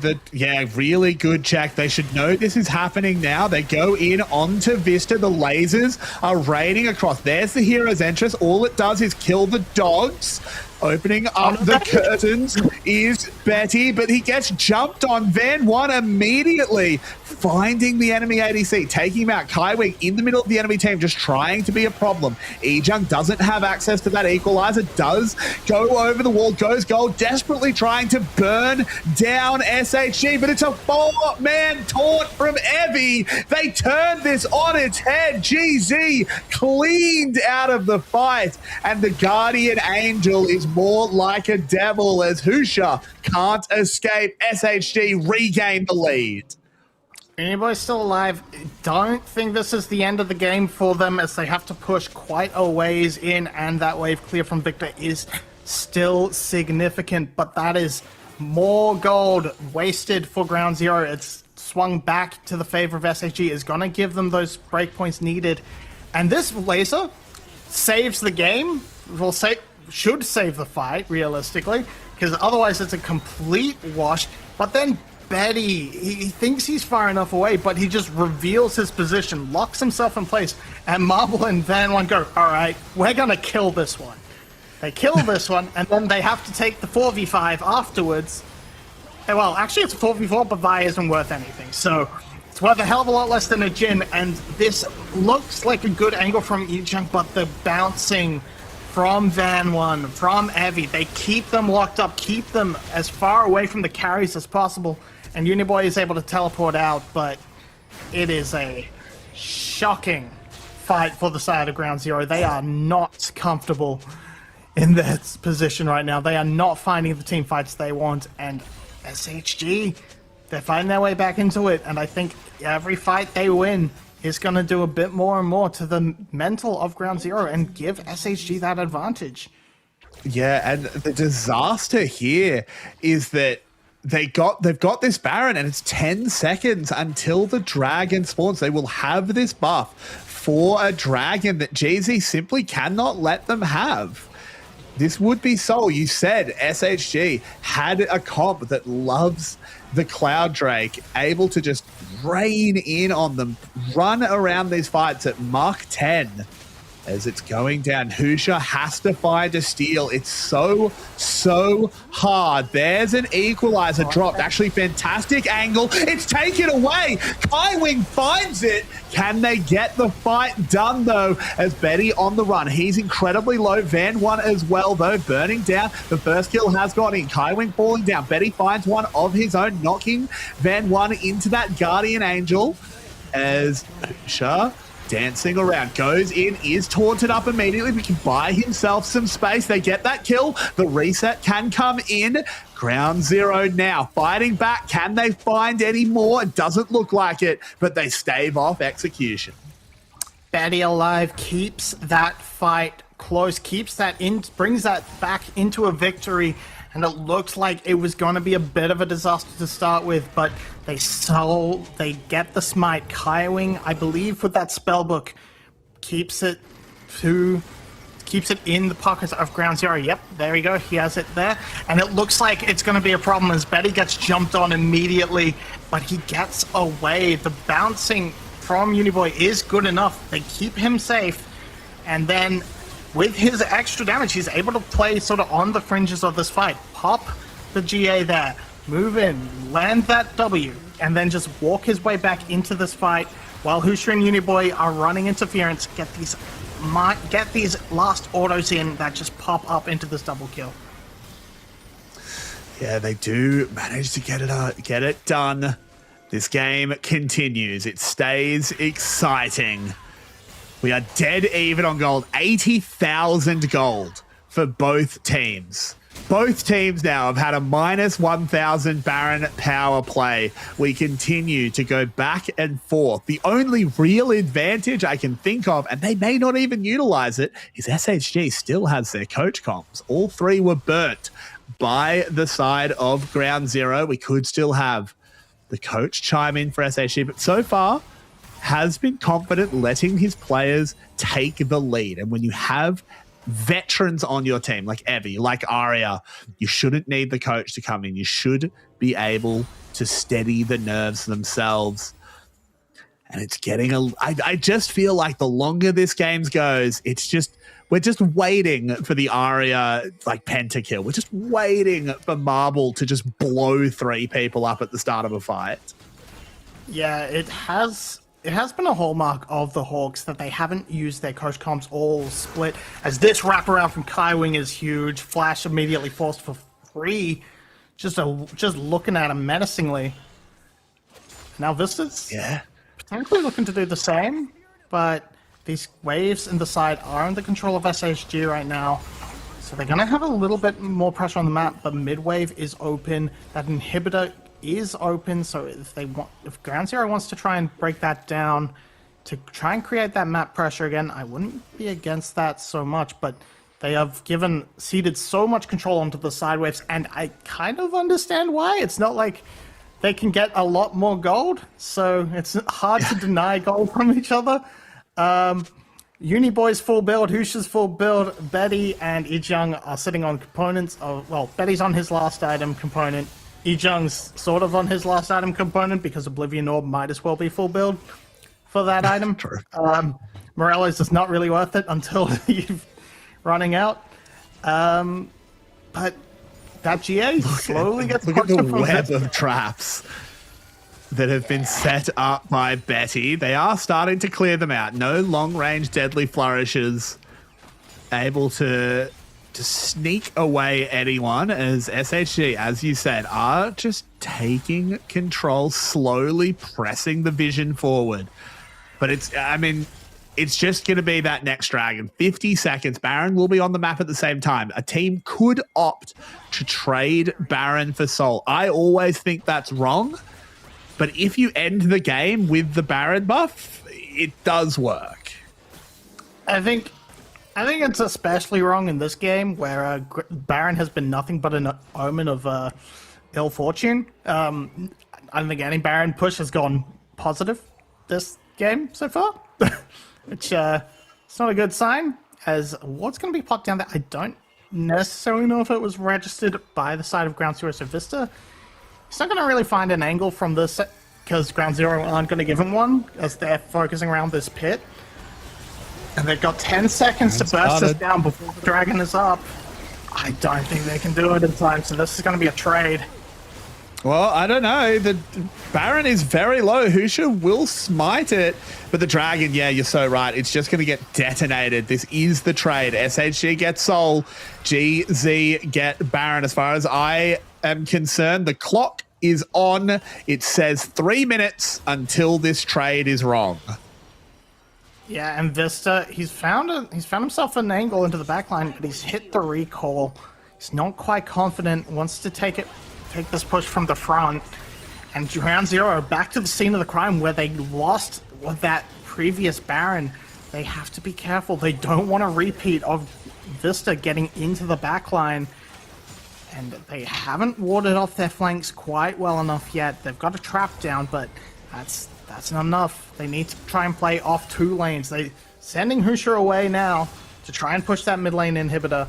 [SPEAKER 2] Really good check. They should know this is happening now. They go in onto Vista. The lasers are raining across. There's the hero's entrance. All it does is kill the dogs. Opening up the curtains is Betty, but he gets jumped on. Van 1 immediately finding the enemy ADC, taking him out. Kaiwing in the middle of the enemy team, just trying to be a problem. Ijung doesn't have access to that equalizer, does go over the wall, goes gold, desperately trying to burn down SHG, but it's a 4-man taunt from Evie. They turned this on its head. GZ cleaned out of the fight, and the Guardian Angel is more like a devil as Husha can't escape. SHG regain the lead.
[SPEAKER 11] Anybody's still alive. Don't think this is the end of the game for them, as they have to push quite a ways in, and that wave clear from Victor is still significant, but that is more gold wasted for Ground Zero. It's swung back to the favor of SHG, is going to give them those breakpoints needed, and this laser saves the game. Should save the fight, realistically, because otherwise it's a complete wash. But then Betty, he thinks he's far enough away, but he just reveals his position, locks himself in place, and Marble and Van 1 go, all right, we're going to kill this one. They kill this one, and then they have to take the 4v5 afterwards. Well, actually it's a 4v4, but Vi isn't worth anything, so it's worth a hell of a lot less than a Jin, and this looks like a good angle from Ijung, but the bouncing from Van 1, from Evie, they keep them locked up, keep them as far away from the carries as possible, and Uniboy is able to teleport out, but it is a shocking fight for the side of Ground Zero. They are not comfortable in their position right now. They are not finding the team fights they want, and SHG, they're fighting their way back into it, and I think every fight they win is going to do a bit more and more to the mental of Ground Zero and give SHG that advantage.
[SPEAKER 2] Yeah, and the disaster here is that they've got this Baron, and it's 10 seconds until the dragon spawns. They will have this buff for a dragon that GZ simply cannot let them have. This would be Soul. You said SHG had a comp that loves the Cloud Drake, able to just rain in on them, run around these fights at Mark 10. as it's going down. Husha has to find a steal. It's so hard. There's an equalizer dropped. Actually, fantastic angle. It's taken away. Kaiwing finds it. Can they get the fight done, though, as Betty on the run? He's incredibly low. Van 1 as well, though, burning down. The first kill has gone in. Kaiwing falling down. Betty finds one of his own, knocking Van 1 into that Guardian Angel as Husha dancing around, goes in, is taunted up immediately, but can buy himself some space. They get that kill. The reset can come in. Ground Zero now fighting back. Can they find any more? It doesn't look like it, but they stave off execution.
[SPEAKER 11] Betty alive keeps that fight close, keeps that in, brings that back into a victory. And it looked like it was going to be a bit of a disaster to start with, but they get the smite. Kaiwing, I believe, with that spellbook, keeps it in the pockets of Ground Zero. Yep, there we go. He has it there. And it looks like it's going to be a problem as Betty gets jumped on immediately, but he gets away. The bouncing from Uniboy is good enough. They keep him safe, and then with his extra damage, he's able to play sort of on the fringes of this fight. Pop the GA there, move in, land that W, and then just walk his way back into this fight while Husha and Uniboy are running interference. Get these last autos in that just pop up into this double kill.
[SPEAKER 2] Yeah, they do manage to get it done. This game continues. It stays exciting. We are dead even on gold. 80,000 gold for both teams. Both teams now have had a minus 1,000 Baron power play. We continue to go back and forth. The only real advantage I can think of, and they may not even utilize it, is SHG still has their coach comms. All three were burnt by the side of Ground Zero. We could still have the coach chime in for SHG, but so far has been confident letting his players take the lead. And when you have veterans on your team, like Evie, like Aria, you shouldn't need the coach to come in. You should be able to steady the nerves themselves. And it's getting I just feel like the longer this game goes, we're just waiting for the Aria like pentakill. We're just waiting for Marble to just blow 3 people up at the start of a fight.
[SPEAKER 11] Yeah, it has been a hallmark of the Hawks that they haven't used their coach comps all split, as this wraparound from Kaiwing is huge. Flash immediately forced for free, just looking at him menacingly. Now Vista's potentially looking to do the same, but these waves in the side are under control of SHG right now, so they're going to have a little bit more pressure on the map, but mid-wave is open. That inhibitor is open, so if Ground Zero wants to try and break that down to try and create that map pressure again, I wouldn't be against that so much, but they have ceded so much control onto the side waves, and I kind of understand why. It's not like they can get a lot more gold, so it's hard to deny gold from each other. Uniboy's full build, Husha's full build, Betty and Ijung are sitting on components of, well, Betty's on his last item component, Ijung's sort of on his last item component because Oblivion Orb might as well be full build for that item.
[SPEAKER 2] True.
[SPEAKER 11] Morello's just not really worth it until you're running out. But that GA slowly gets
[SPEAKER 2] look at the web of traps that have been set up by Betty. They are starting to clear them out. No long-range deadly flourishes able to sneak away anyone, as SHG, as you said, are just taking control, slowly pressing the vision forward. But it's just going to be that next dragon. 50 seconds. Baron will be on the map at the same time. A team could opt to trade Baron for Soul. I always think that's wrong, but if you end the game with the Baron buff, it does work.
[SPEAKER 11] I think it's especially wrong in this game where Baron has been nothing but an omen of ill fortune. I don't think any Baron push has gone positive this game so far, which it's not a good sign, as what's going to be popped down there, I don't necessarily know if it was registered by the side of Ground Zero. So Vista, he's not going to really find an angle from this because Ground Zero aren't going to give him one as they're focusing around this pit. And they've got 10 seconds to burst this down before the dragon is up. I don't think they can do it in time, so this is going to be a trade.
[SPEAKER 2] Well, I don't know. The Baron is very low. Husha will smite it. But the Dragon, yeah, you're so right. It's just going to get detonated. This is the trade. SHG gets Soul. GZ get Baron. As far as I am concerned, the clock is on. It says 3 minutes until this trade is wrong.
[SPEAKER 11] Yeah, and Vista, he's found himself an angle into the backline, but he's hit the recall. He's not quite confident, wants to take this push from the front. And Ground Zero are back to the scene of the crime where they lost that previous Baron. They have to be careful. They don't want a repeat of Vista getting into the backline. And they haven't warded off their flanks quite well enough yet. They've got a trap down, but that's not enough. They need to try and play off 2 lanes. They sending Husha away now to try and push that mid lane inhibitor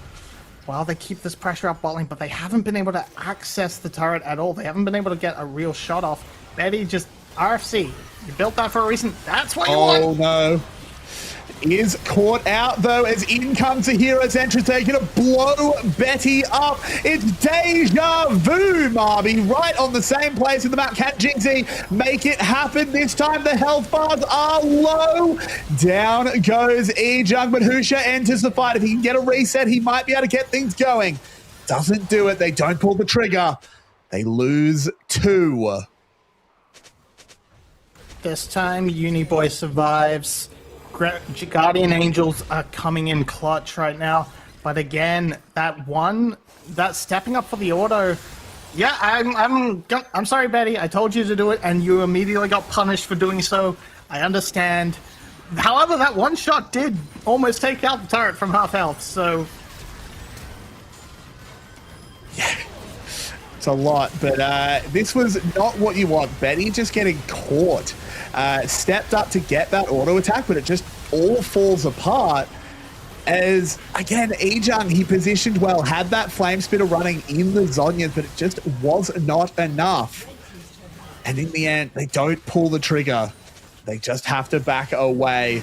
[SPEAKER 11] while they keep this pressure up bot lane, but they haven't been able to access the turret at all. They haven't been able to get a real shot off. Betty just RFC. You built that for a reason. That's what you want.
[SPEAKER 2] Oh no. Is caught out though as in comes the Hero's entrance. They're going to blow Betty up. It's deja vu, Marby, right on the same place in the map. Can Jinxie make it happen this time? The health bars are low. Down goes E-Jung, but Husha enters the fight. If he can get a reset, he might be able to get things going. Doesn't do it. They don't pull the trigger. They lose 2.
[SPEAKER 11] This time, Uniboy survives. Guardian Angels are coming in clutch right now, but again, that stepping up for the auto. Yeah, I'm sorry, Betty. I told you to do it, and you immediately got punished for doing so. I understand. However, that one shot did almost take out the turret from half health. So,
[SPEAKER 2] yeah, it's a lot, but this was not what you want. Betty just getting caught. Stepped up to get that auto attack, but it just all falls apart as, again, E-Jung, he positioned well, had that flame spitter running in the Zhonya's, but it just was not enough. And in the end, they don't pull the trigger. They just have to back away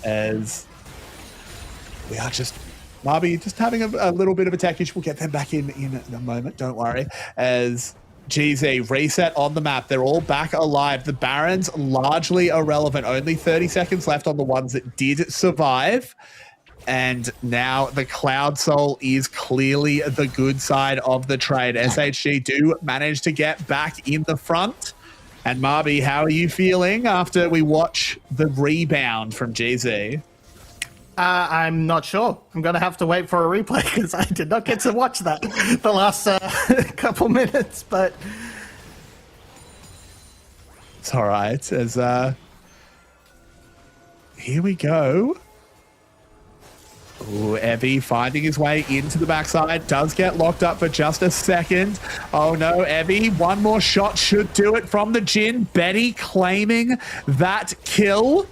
[SPEAKER 2] as we are just, Marby, just having a little bit of a tech issue. We'll get them back in a moment, don't worry. As GZ reset on the map. They're all back alive. The Barons largely irrelevant. Only 30 seconds left on the ones that did survive. And now the Cloud Soul is clearly the good side of the trade. SHG do manage to get back in the front. And Marby, how are you feeling after we watch the rebound from GZ?
[SPEAKER 11] I'm not sure. I'm going to have to wait for a replay because I did not get to watch that the last couple minutes, but
[SPEAKER 2] it's all right. As here we go. Ooh, Evie finding his way into the backside. Does get locked up for just a second. Oh no, Evie. One more shot should do it from the Jhin. Betty claiming that kill.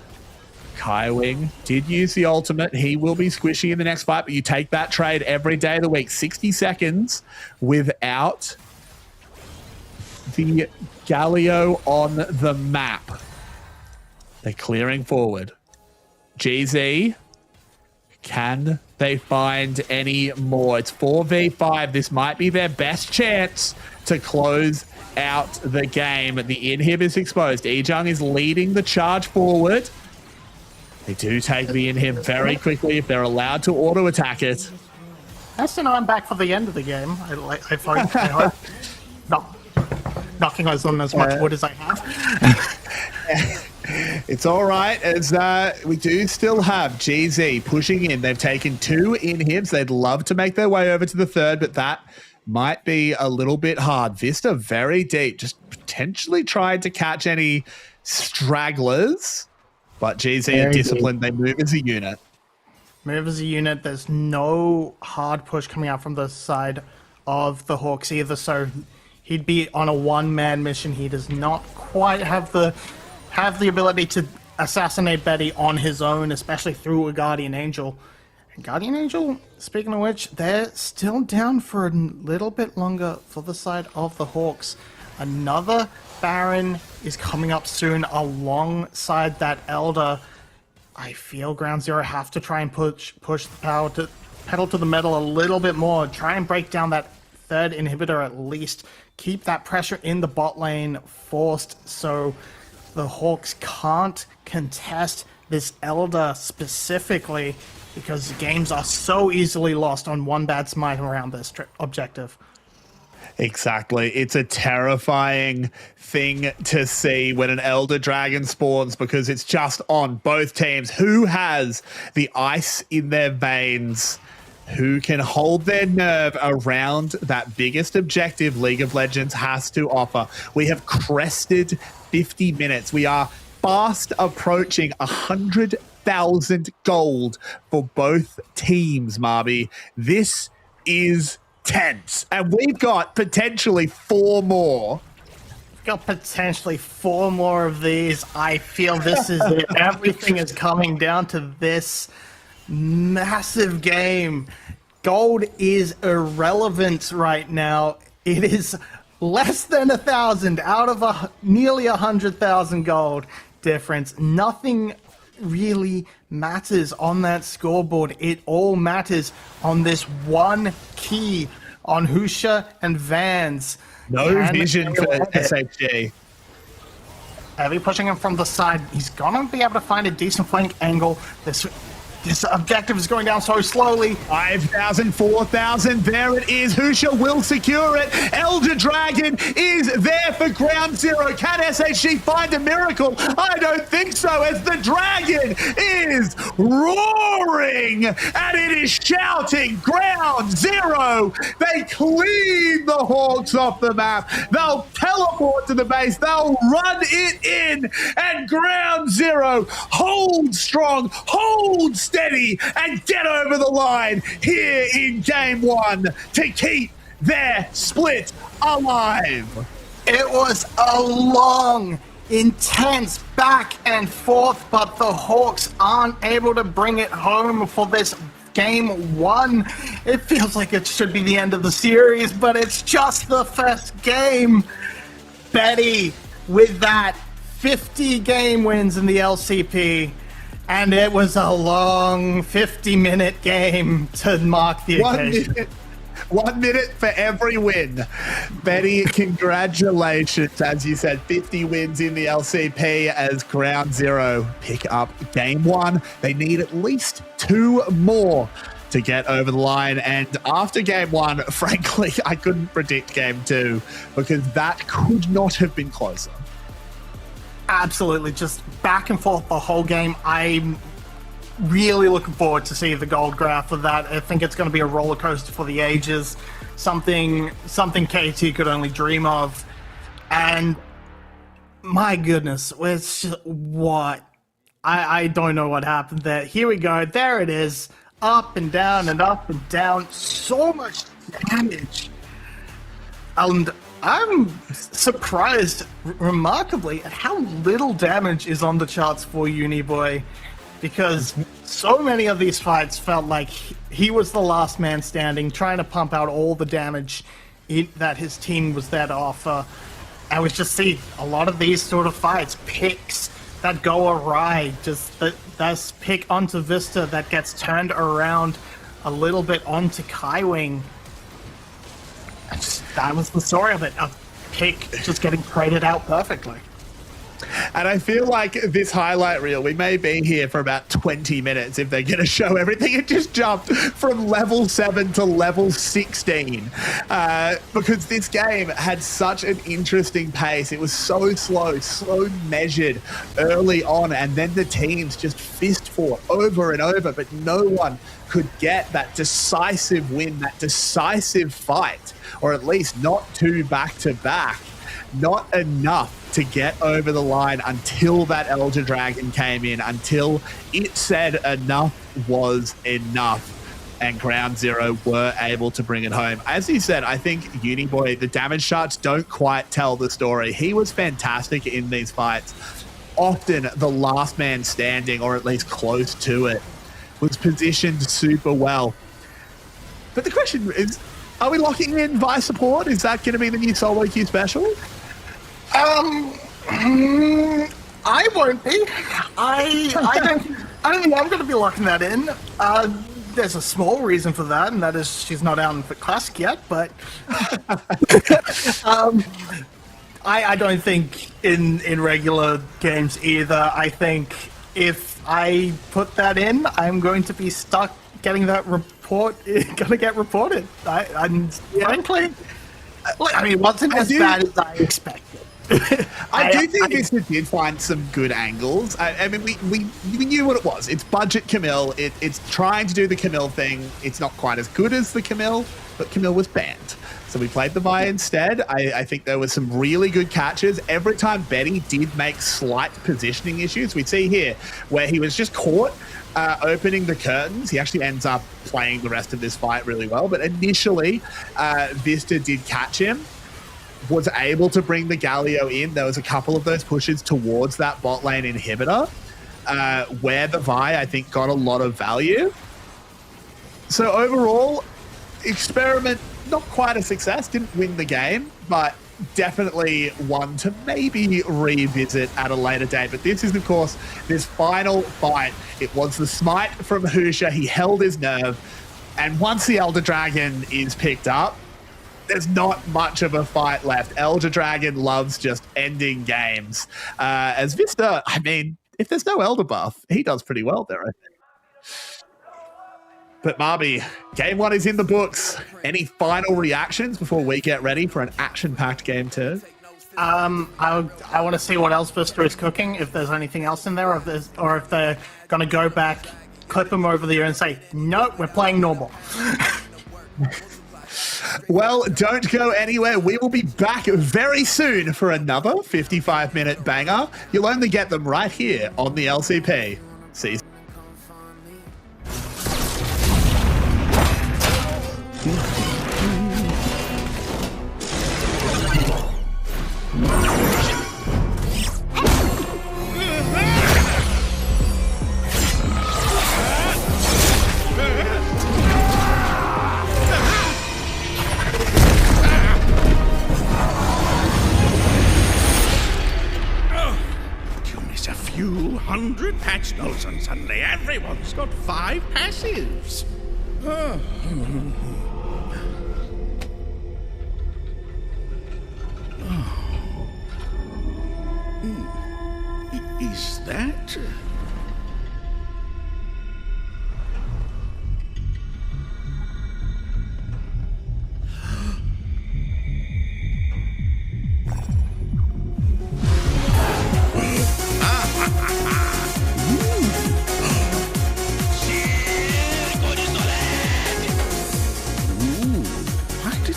[SPEAKER 2] Kaiwing did use the ultimate. He will be squishy in the next fight, but you take that trade every day of the week. 60 seconds without the Galio on the map. They're clearing forward. GZ, can they find any more? It's 4v5. This might be their best chance to close out the game. The inhib is exposed. E-Jung is leading the charge forward. They do take the inhib very quickly if they're allowed to auto attack it.
[SPEAKER 11] Nice to know I'm back for the end of the game. I hope. Not knocking on as much wood as I have.
[SPEAKER 2] It's all right, as we do still have GZ pushing in. They've taken 2 inhibs. They'd love to make their way over to the 3rd, but that might be a little bit hard. Vista very deep, just potentially tried to catch any stragglers. But GZ are disciplined. They move as a unit.
[SPEAKER 11] Move as a unit. There's no hard push coming out from the side of the Hawks either. So he'd be on a one-man mission. He does not quite have the ability to assassinate Betty on his own, especially through a Guardian Angel. And Guardian Angel, speaking of which, they're still down for a little bit longer for the side of the Hawks. Another Baron is coming up soon alongside that Elder. I feel Ground Zero have to try and push the pedal to the metal a little bit more. Try and break down that third inhibitor at least. Keep that pressure in the bot lane forced so the Hawks can't contest this Elder specifically, because games are so easily lost on one bad smite around this objective.
[SPEAKER 2] Exactly. It's a terrifying thing to see when an Elder Dragon spawns, because it's just on both teams. Who has the ice in their veins? Who can hold their nerve around that biggest objective League of Legends has to offer? We have crested 50 minutes. We are fast approaching 100,000 gold for both teams, Marby. This is tense, and we've got potentially 4 more.
[SPEAKER 11] We've got potentially 4 more of these. I feel this is it. Everything is coming down to this massive game. Gold is irrelevant right now. It is less than 1,000 out of nearly 100,000 gold difference. Nothing really matters on that scoreboard. It all matters on this one key on Husha and Vans.
[SPEAKER 2] No vision for SHG.
[SPEAKER 11] Heavy pushing him from the side. He's gonna be able to find a decent flank angle. This objective is going down so slowly.
[SPEAKER 2] 5,000, 4,000. There it is. Husha will secure it. Elder Dragon is there for Ground Zero. Can SHG find a miracle? I don't think so, as the Dragon is roaring and it is shouting Ground Zero. They clean the Hawks off the map. They'll teleport to the base. They'll run it in, and Ground Zero hold strong, hold steady, and get over the line here in game 1 to keep their split alive.
[SPEAKER 11] It was a long, intense back and forth, but the Hawks aren't able to bring it home for this game 1. It feels like it should be the end of the series, but it's just the first game. Betty with that 50 game wins in the LCP. And it was a long 50-minute game to mark the occasion.
[SPEAKER 2] 1 minute for every win. Betty, congratulations. As you said, 50 wins in the LCP as Ground Zero pick up game 1. They need at least 2 more to get over the line. And after game 1, frankly, I couldn't predict game 2 because that could not have been closer.
[SPEAKER 11] Absolutely, just back and forth the whole game. I'm really looking forward to see the gold graph of that. I think it's going to be a roller coaster for the ages, something KT could only dream of. And my goodness, it's just, what? I don't know what happened there. Here we go. There it is. Up and down and up and down. So much damage. And I'm surprised, remarkably, at how little damage is on the charts for Uniboy, because so many of these fights felt like he was the last man standing, trying to pump out all the damage that his team was there to offer. And we just see a lot of these sort of fights, picks that go awry, just that's pick onto Vista that gets turned around a little bit onto Kaiwing. That was the story of it. A pick just getting traded out perfectly.
[SPEAKER 2] And I feel like this highlight reel, we may be here for about 20 minutes if they're going to show everything. It just jumped from level 7 to level 16 because this game had such an interesting pace. It was so slow measured early on, and then the teams just fist fought over and over, but no one could get that decisive win, that decisive fight, or at least not 2 back-to-back. Not enough to get over the line until that Elder Dragon came in, until it said enough was enough, and Ground Zero were able to bring it home. As you said, I think Uniboy, the damage charts don't quite tell the story. He was fantastic in these fights. Often the last man standing, or at least close to it, was positioned super well. But the question is, are we locking in Vi support? Is that going to be the new solo queue special?
[SPEAKER 11] I won't be. I don't. I don't think I'm going to be locking that in. There's a small reason for that, and that is she's not out in the classic yet, but I don't think in regular games either. I think if I put that in, I'm going to be stuck getting that report. It's going to get reported. Frankly, I mean, it wasn't as bad as I expected.
[SPEAKER 2] I do think Vista did find some good angles. I mean, we knew what it was. It's budget Camille. It's trying to do the Camille thing. It's not quite as good as the Camille, but Camille was banned. So we played the Vi instead. I think there were some really good catches. Every time Betty did make slight positioning issues, we see here where he was just caught opening the curtains. He actually ends up playing the rest of this fight really well. But initially, Vista did catch him, was able to bring the Galio in. There was a couple of those pushes towards that bot lane inhibitor where the Vi, I think, got a lot of value. So overall, experiment, not quite a success, didn't win the game, but definitely one to maybe revisit at a later date. But this is, of course, this final fight. It was the smite from Husha. He held his nerve. And once the Elder Dragon is picked up, there's not much of a fight left. Elder Dragon loves just ending games. As Vista, I mean, if there's no Elder buff, he does pretty well there, I think. But Marby, game one is in the books. Any final reactions before we get ready for an action-packed game two?
[SPEAKER 11] I want to see what else Vista is cooking, if there's anything else in there, or if they're going to go back, clip him over the ear and say, no, we're playing normal.
[SPEAKER 2] Well, don't go anywhere. We will be back very soon for another 55-minute banger. You'll only get them right here on the LCP. See you.
[SPEAKER 1] Few hundred patch notes and suddenly everyone's got 5 passives. Is that...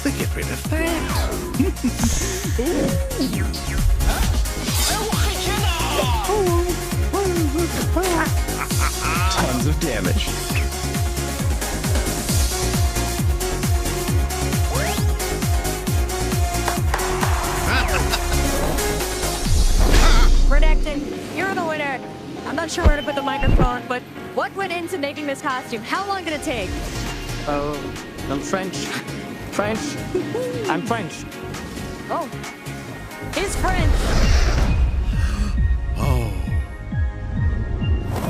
[SPEAKER 1] They get rid of that.
[SPEAKER 8] Tons of damage.
[SPEAKER 3] Redacted, you're the winner. I'm not sure where to put the microphone, but what went into making this costume? How long did it take?
[SPEAKER 4] I'm French. I'm French.
[SPEAKER 3] Oh, he's French.
[SPEAKER 1] Oh.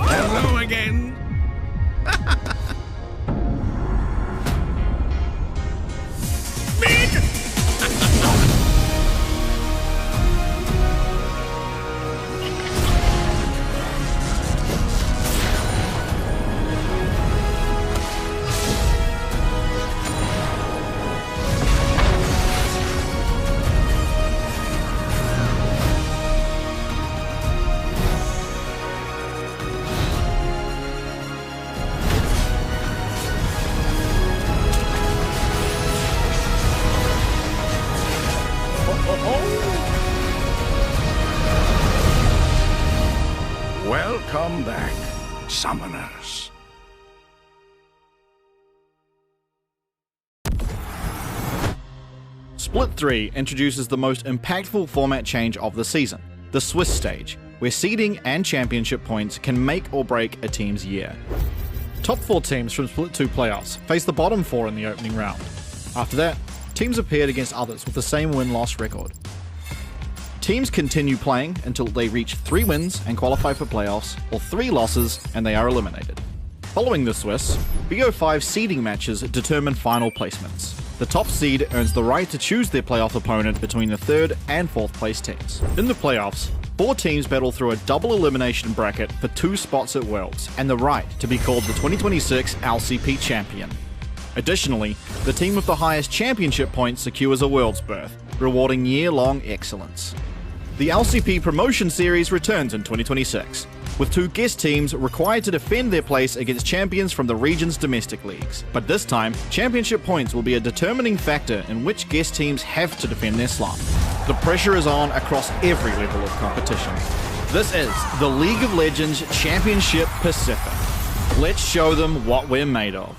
[SPEAKER 1] Hello again. Welcome back, summoners.
[SPEAKER 5] Split 3 introduces the most impactful format change of the season, the Swiss stage, where seeding and championship points can make or break a team's year. Top 4 teams from Split 2 playoffs face the bottom 4 in the opening round. After that, teams appeared against others with the same win-loss record. Teams continue playing until they reach 3 wins and qualify for playoffs, or 3 losses and they are eliminated. Following the Swiss, BO5 seeding matches determine final placements. The top seed earns the right to choose their playoff opponent between the 3rd and 4th place teams. In the playoffs, 4 teams battle through a double elimination bracket for 2 spots at Worlds and the right to be called the 2026 LCP champion. Additionally, the team with the highest championship points secures a Worlds berth, rewarding year-long excellence. The LCP Promotion Series returns in 2026, with 2 guest teams required to defend their place against champions from the region's domestic leagues. But this time, championship points will be a determining factor in which guest teams have to defend their slot. The pressure is on across every level of competition. This is the League of Legends Championship Pacific. Let's show them what we're made of.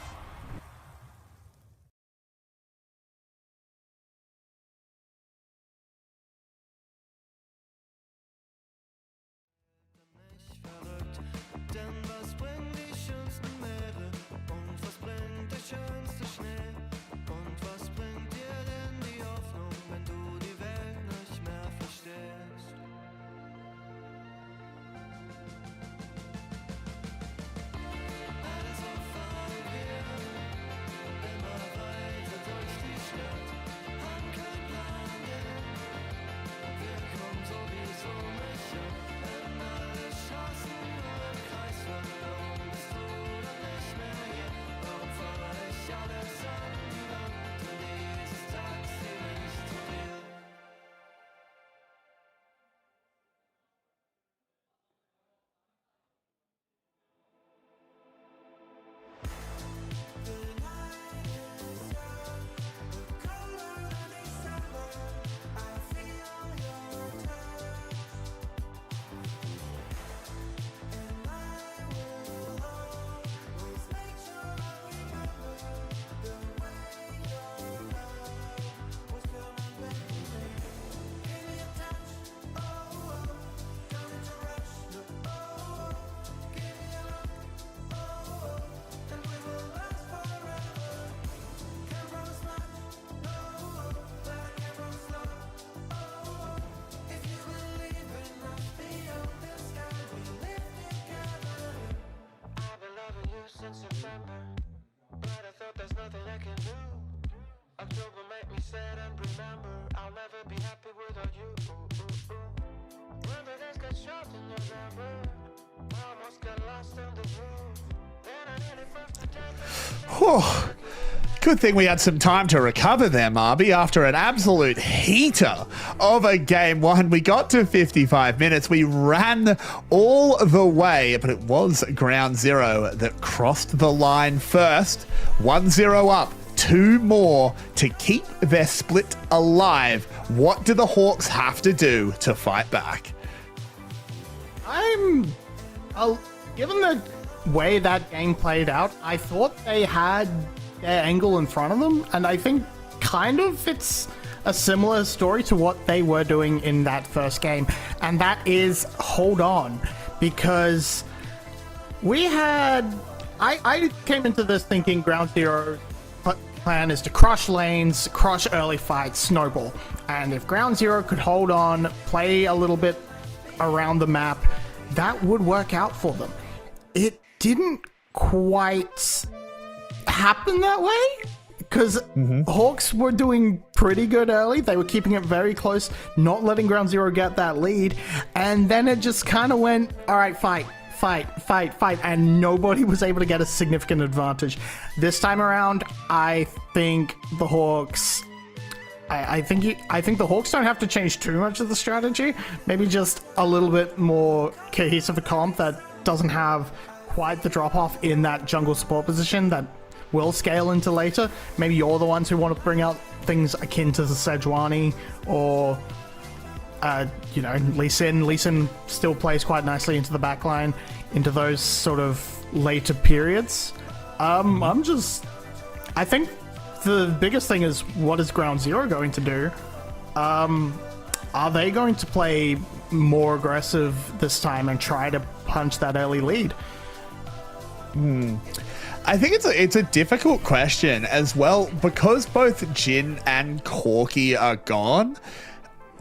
[SPEAKER 2] Whew. Good thing we had some time to recover there, Marby. After an absolute heater of a game one, we got to 55 minutes. We ran all the way, but it was Ground Zero that crossed the line first. 1-0 up, 2 more to keep their split alive. What do the Hawks have to do to fight back?
[SPEAKER 11] Given the way that game played out, I thought they had their angle in front of them, and I think kind of it's a similar story to what they were doing in that first game, and that is hold on, because I came into this thinking Ground Zero plan is to crush lanes, crush early fights, snowball, and if Ground Zero could hold on, play a little bit around the map, that would work out for them. It didn't quite happen that way, because Hawks were doing pretty good early. They were keeping it very close, not letting Ground Zero get that lead, and then it just kind of went, all right, fight, and nobody was able to get a significant advantage. This time around, I think the Hawks... I think the Hawks don't have to change too much of the strategy. Maybe just a little bit more cohesive a comp that doesn't have quite the drop-off in that jungle support position that will scale into later. Maybe you're the ones who want to bring out things akin to the Sejuani or, Lee Sin. Lee Sin still plays quite nicely into the backline, into those sort of later periods. I think the biggest thing is, what is Ground Zero going to do? Are they going to play more aggressive this time and try to punch that early lead?
[SPEAKER 2] I think it's a difficult question as well, because both Jin and Corki are gone.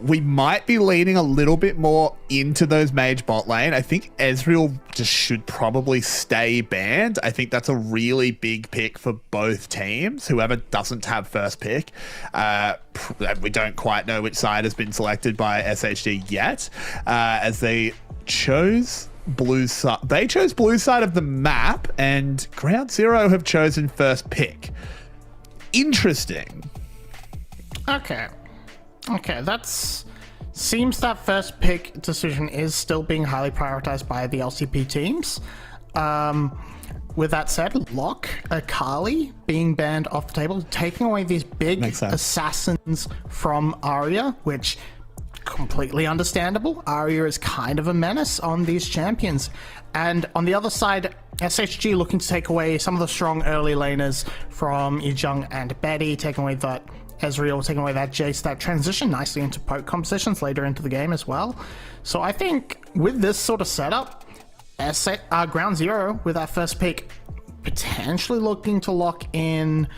[SPEAKER 2] we might be leaning a little bit more into those mage bot lane. I think Ezreal just should probably stay banned. I think that's a really big pick for both teams, whoever doesn't have first pick. We don't quite know which side has been selected by SHG yet, as they chose blue side. They chose blue side of the map, and Ground Zero have chosen first pick. Interesting.
[SPEAKER 11] Okay, seems that first pick decision is still being highly prioritized by the LCP teams. With that said, Locke, Akali being banned off the table, taking away these big assassins from Arya, which completely understandable. Arya is kind of a menace on these champions. And on the other side, SHG looking to take away some of the strong early laners from Yijung and Betty, taking away that Ezreal, taking away that Jace, that transition nicely into poke compositions later into the game as well. So I think with this sort of setup, Ground Zero with that first pick potentially looking to lock in.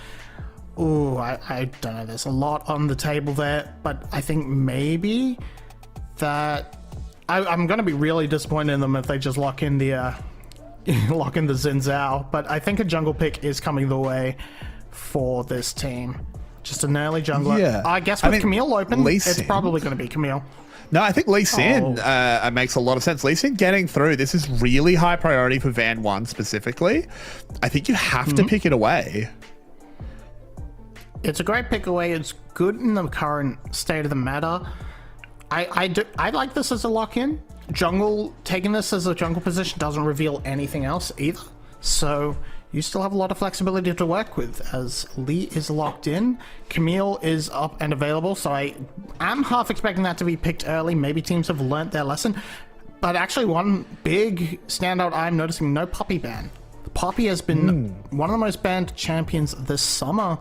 [SPEAKER 11] Ooh, I don't know. There's a lot on the table there, but I think maybe that I'm going to be really disappointed in them if they just lock in the Xin Zhao. But I think a jungle pick is coming the way for this team. Just an early jungler. Yeah. I guess with Camille open, it's probably going to be Camille.
[SPEAKER 2] No, I think Lee Sin makes a lot of sense. Lee Sin getting through, this is really high priority for Van 1 specifically. I think you have to pick it away.
[SPEAKER 11] It's a great pick away. It's good in the current state of the meta. I like this as a lock-in. Jungle, taking this as a jungle position doesn't reveal anything else either. So you still have a lot of flexibility to work with as Lee is locked in. Camille is up and available, so I am half expecting that to be picked early. Maybe teams have learnt their lesson. But actually one big standout I'm noticing, no Poppy ban. Poppy has been one of the most banned champions this summer.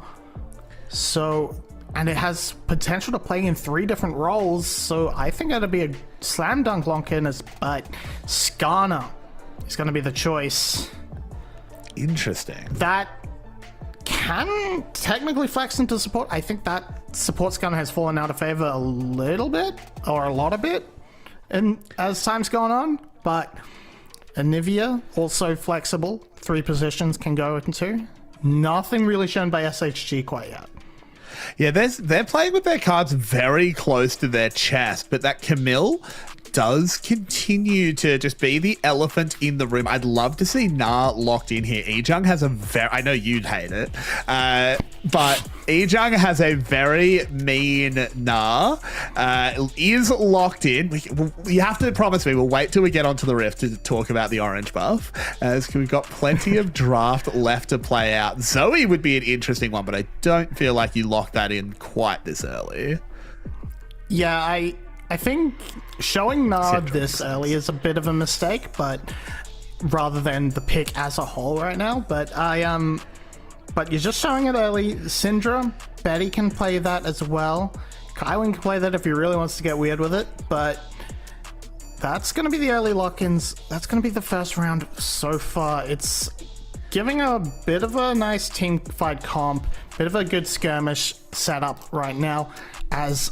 [SPEAKER 11] So, and it has potential to play in 3 different roles, so I think it'll be a slam dunk lock-in, but Skarner is going to be the choice.
[SPEAKER 2] Interesting.
[SPEAKER 11] That can technically flex into support. I think that support Skarner has fallen out of favor a little bit, or a lot of bit, and as time's gone on, but Anivia, also flexible, 3 positions can go into. Nothing really shown by SHG quite yet.
[SPEAKER 2] Yeah, they're playing with their cards very close to their chest, but that Camille does continue to just be the elephant in the room. I'd love to see Na locked in here. Yijung has a very, I know you'd hate it, but Yijung has a very mean Na, is locked in. You have to promise me we'll wait till we get onto the Rift to talk about the orange buff, as we've got plenty of draft left to play out. Zoe would be an interesting one, but I don't feel like you lock that in quite this early.
[SPEAKER 11] Yeah, I think showing Na this early is a bit of a mistake, but rather than the pick as a whole right now, but but you're just showing it early. Syndra, Betty can play that as well. Kywin can play that if he really wants to get weird with it, but that's going to be the early lock-ins. That's going to be the first round so far. It's giving a bit of a nice team fight comp, bit of a good skirmish setup right now, as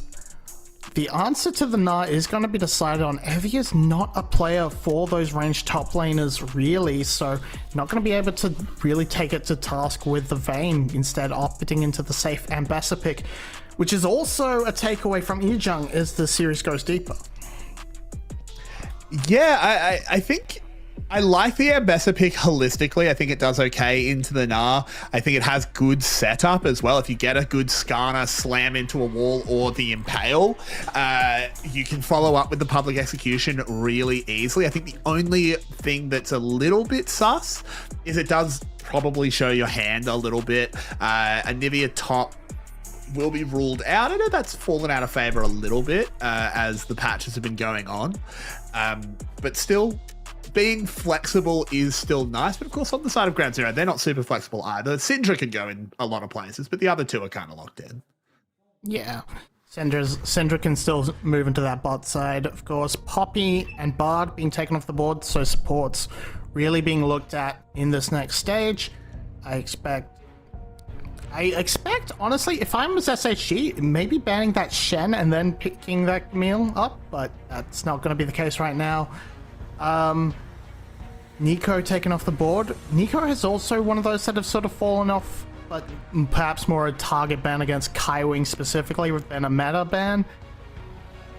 [SPEAKER 11] the answer to the Na is going to be decided on. Evie is not a player for those ranged top laners, really, so not going to be able to really take it to task with the Vayne, instead opting into the safe Ambassador pick, which is also a takeaway from Yijung as the series goes deeper.
[SPEAKER 2] Yeah, I think I like the Ambassador pick holistically. I think it does okay into the Na. I think it has good setup as well. If you get a good Skarner slam into a wall or the Impale, you can follow up with the public execution really easily. I think the only thing that's a little bit sus is it does probably show your hand a little bit. Anivia top will be ruled out. I know that's fallen out of favor a little bit as the patches have been going on, but still, being flexible is still nice. But of course, on the side of Ground Zero, they're not super flexible either. Syndra can go in a lot of places, but the other two are kind of locked in.
[SPEAKER 11] Yeah. Syndra can still move into that bot side, of course. Poppy and Bard being taken off the board, so supports really being looked at in this next stage. I expect I expect, honestly, if I was SHG, maybe banning that Shen and then picking that Camille up, but that's not going to be the case right now. Nico taken off the board. Nico has also one of those that have sort of fallen off, but perhaps more a target ban against Kaiwing specifically than a meta ban.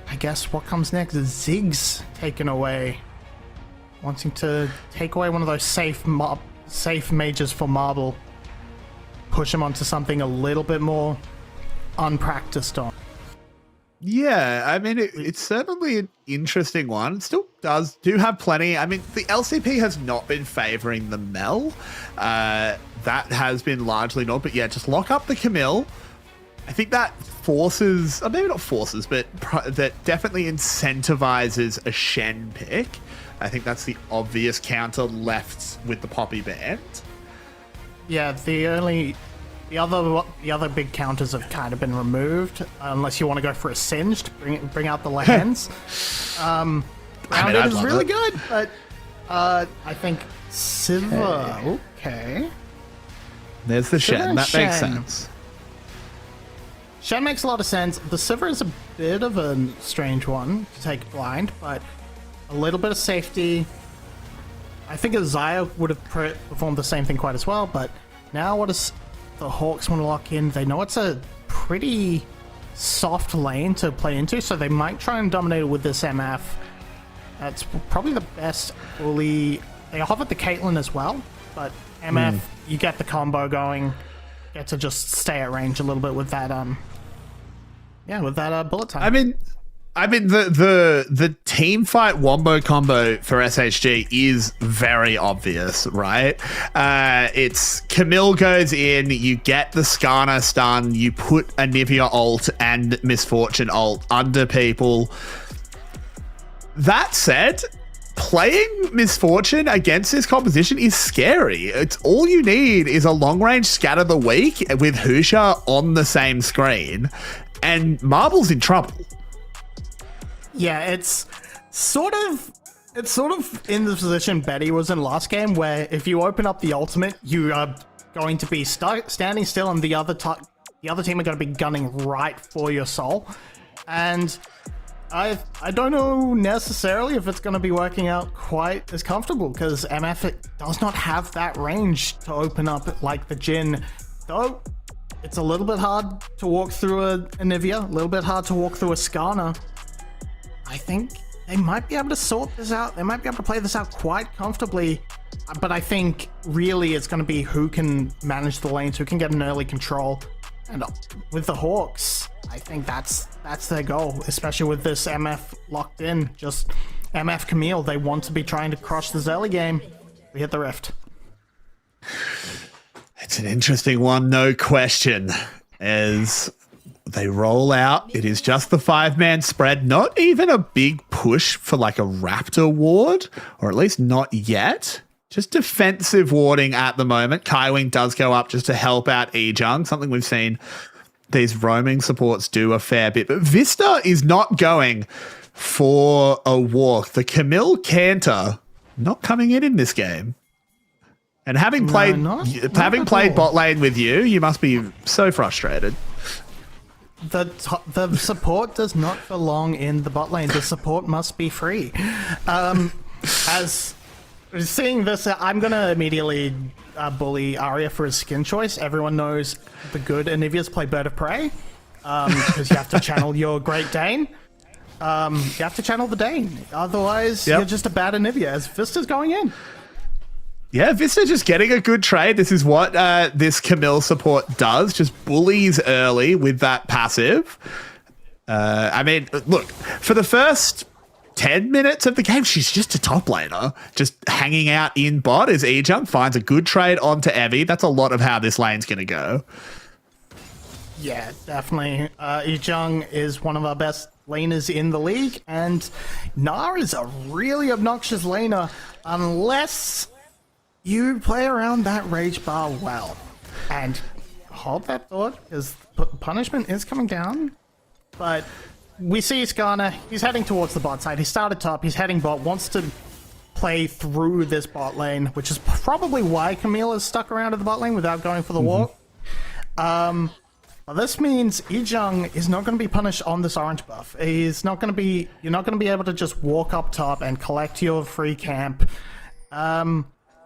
[SPEAKER 11] I guess what comes next is Ziggs taken away. Wanting to take away one of those safe mages for Marble. Push him onto something a little bit more unpracticed on.
[SPEAKER 2] Yeah, I mean, it's certainly an interesting one. It still do have plenty. I mean, the LCP has not been favoring the Mel. That has been largely not, but yeah, just lock up the Camille. I think that forces, or maybe not forces, but that definitely incentivizes a Shen pick. I think that's the obvious counter left with the Poppy band.
[SPEAKER 11] Yeah, the other big counters have kind of been removed, unless you want to go for a Singed, bring out the Legends. Grounded is really good, but I think Sivir. Okay.
[SPEAKER 2] There's the Shen. That makes sense.
[SPEAKER 11] Shen makes a lot of sense. The Sivir is a bit of a strange one to take blind, but a little bit of safety. I think Isaiah would have performed the same thing quite as well, but now what does the Hawks want to lock in? They know it's a pretty soft lane to play into, so they might try and dominate it with this MF. That's probably the best bully. They offered the Caitlyn as well, but MF, you get the combo going, get to just stay at range a little bit with that, with that bullet time.
[SPEAKER 2] I mean, the team fight wombo combo for SHG is very obvious, right? It's Camille goes in, you get the Skarner stun, you put a Nivea ult and Misfortune ult under people. That said, playing Misfortune against this composition is scary. It's all you need is a long-range Scatter the Weak with Husha on the same screen, and Marble's in trouble.
[SPEAKER 11] Yeah, it's sort of in the position Betty was in last game, where if you open up the ultimate, you are going to be standing still, and the other team are going to be gunning right for your soul. And I don't know necessarily if it's going to be working out quite as comfortable, because MF does not have that range to open up like the Jhin. Though it's a little bit hard to walk through a Nivea, a little bit hard to walk through a Skarner. I think they might be able to sort this out. They might be able to play this out quite comfortably. But I think really it's going to be who can manage the lanes, who can get an early control. And with the Hawks, I think that's their goal, especially with this MF locked in. Just MF Camille, they want to be trying to crush this early game. We hit the Rift.
[SPEAKER 2] It's an interesting one, no question. As they roll out, it is just the 5-man spread, not even a big push for like a Raptor ward, or at least not yet. Just defensive warding at the moment. Kaiwing does go up just to help out Ejung, something we've seen these roaming supports do a fair bit. But Vista is not going for a walk. The Camille Cantor not coming in this game. And having played bot lane with you, you must be so frustrated.
[SPEAKER 11] The support does not belong in the bot lane. The support must be free. As seeing this, I'm going to immediately bully Arya for his skin choice. Everyone knows the good Anivias play Bird of Prey, because you have to channel your Great Dane. You have to channel the Dane. Otherwise, you're just a bad Anivia, as Vista's going in.
[SPEAKER 2] Yeah, Vista just getting a good trade. This is what this Camille support does. Just bullies early with that passive. I mean, look, for the first 10 minutes of the game, she's just a top laner, just hanging out in bot as Ejung finds a good trade onto Evie. That's a lot of how this lane's going to go.
[SPEAKER 11] Yeah, definitely. Ejung is one of our best laners in the league, and Nar is a really obnoxious laner unless you play around that rage bar well. And hold that thought, because punishment is coming down. But we see Skarner, he's heading towards the bot side. He started top, he's heading bot, wants to play through this bot lane, which is probably why Camille is stuck around at the bot lane without going for the walk. This means Ijung is not going to be punished on this orange buff. He's not going to be. You're not going to be able to just walk up top and collect your free camp.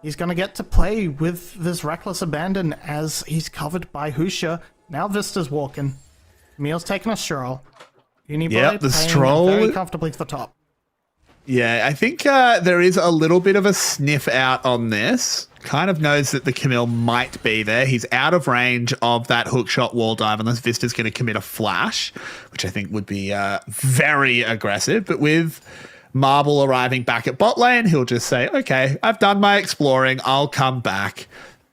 [SPEAKER 11] He's going to get to play with this reckless abandon as he's covered by Husha. Now Vista's walking. Camille's taking a stroll.
[SPEAKER 2] Yep, the stroll
[SPEAKER 11] very comfortably to the top.
[SPEAKER 2] Yeah, I think there is a little bit of a sniff out on this. Kind of knows that the Camille might be there. He's out of range of that hookshot wall dive unless Vista's going to commit a flash, which I think would be very aggressive. But with Marble arriving back at bot lane, he'll just say, okay, I've done my exploring. I'll come back.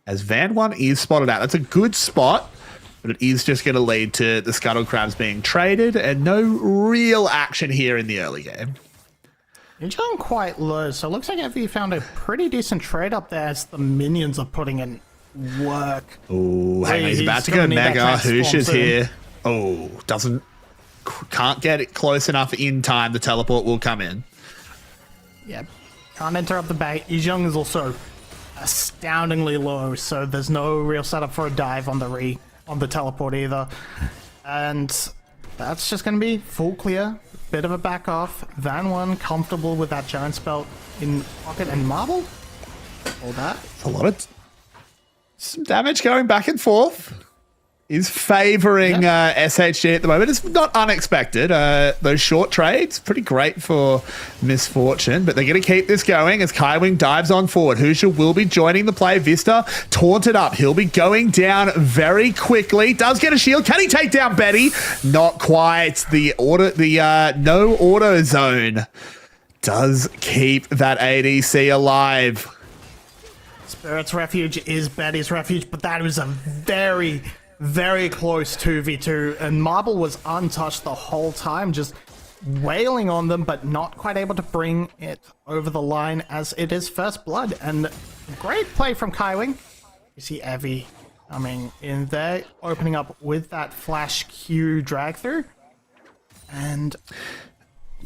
[SPEAKER 2] As Van 1 is spotted out. That's a good spot, but it is just going to lead to the Scuttle Crabs being traded and no real action here in the early game.
[SPEAKER 11] You're going quite low, so it looks like FV found a pretty decent trade up there as the minions are putting in work.
[SPEAKER 2] Oh, hang on, he's about to go Mega. Husha's here. Oh, can't get it close enough in time. The teleport will come in.
[SPEAKER 11] Yeah, can't interrupt the bait. Ijung is also astoundingly low, so there's no real setup for a dive on the teleport either. And that's just going to be full clear. Bit of a back off. Van 1 comfortable with that giant spell in pocket and Marble. All that.
[SPEAKER 2] A lot of some damage going back and forth. Is favoring SHG at the moment. It's not unexpected. Those short trades, pretty great for Misfortune, but they're going to keep this going as Kaiwing dives on forward. Husha will be joining the play. Vista taunted up. He'll be going down very quickly. Does get a shield. Can he take down Betty? Not quite. The no auto zone does keep that ADC alive.
[SPEAKER 11] Spirit's Refuge is Betty's Refuge, but that was a very, very close 2v2, and Marble was untouched the whole time, just wailing on them, but not quite able to bring it over the line as it is first blood. And great play from Kaiwing. You see Evie coming in there, opening up with that flash Q drag through. And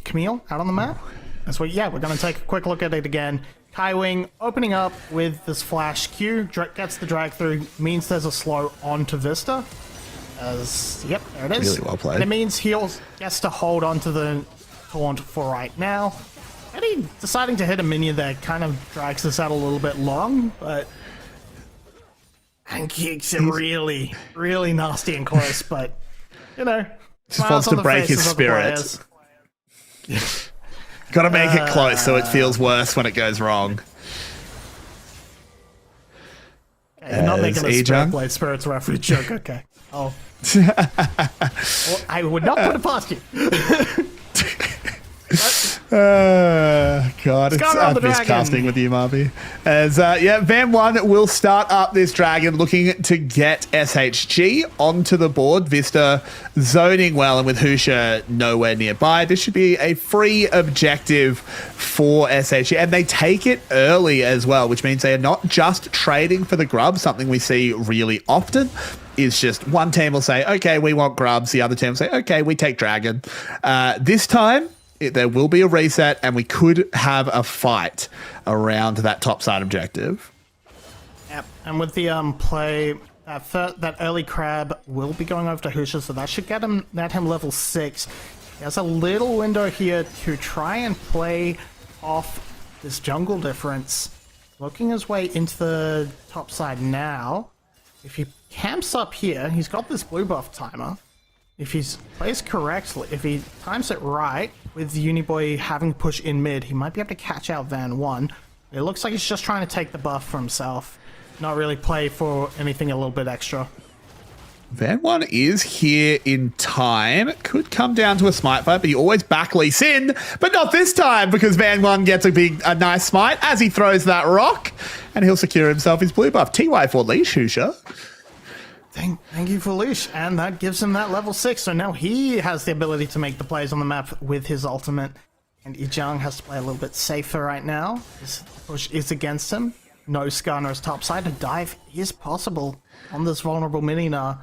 [SPEAKER 11] Camille out on the map. That's what, yeah, we're going to take a quick look at it again. Kaiwing opening up with this flash Q, gets the drag through, means there's a slow onto Vista. Yep, there it is.
[SPEAKER 2] Really well played.
[SPEAKER 11] And it means he gets to hold onto the taunt for right now. Eddie deciding to hit a minion there kind of drags this out a little bit long, but... And kicks it really, really nasty and close, but, you know...
[SPEAKER 2] Just wants to break his spirit. Got to make it close so it feels worse when it goes wrong.
[SPEAKER 11] You're not making a Spirit Blade Spirit's Refuge joke, okay. Oh. Well, I would not put it past you.
[SPEAKER 2] God, it's miscasting with you, Marby. As Van 1 will start up this dragon, looking to get SHG onto the board. Vista zoning well, and with Husha nowhere nearby, this should be a free objective for SHG, and they take it early as well, which means they are not just trading for the grub, something we see really often. Is just one team will say, okay, we want grubs. The other team will say, okay, we take dragon. This time, there will be a reset, and we could have a fight around that top side objective.
[SPEAKER 11] Yep, and with the play, that early crab will be going over to Husha, so that should get him level 6. He has a little window here to try and play off this jungle difference. Looking his way into the top side now. If he camps up here, he's got this blue buff timer. If he plays correctly, if he times it right, with Uniboy having to push in mid, he might be able to catch out Van 1. It looks like he's just trying to take the buff for himself, not really play for anything a little bit extra.
[SPEAKER 2] Van 1 is here in time. Could come down to a smite fight, but he always backleaps in, but not this time, because Van 1 gets a nice smite as he throws that rock, and he'll secure himself his blue buff. TY for Leash, Husha.
[SPEAKER 11] Thank you for Leash, and that gives him that level 6, so now he has the ability to make the plays on the map with his ultimate, and Ijang has to play a little bit safer right now. His push is against him. No scar on his top side. A dive is possible on this vulnerable Minina.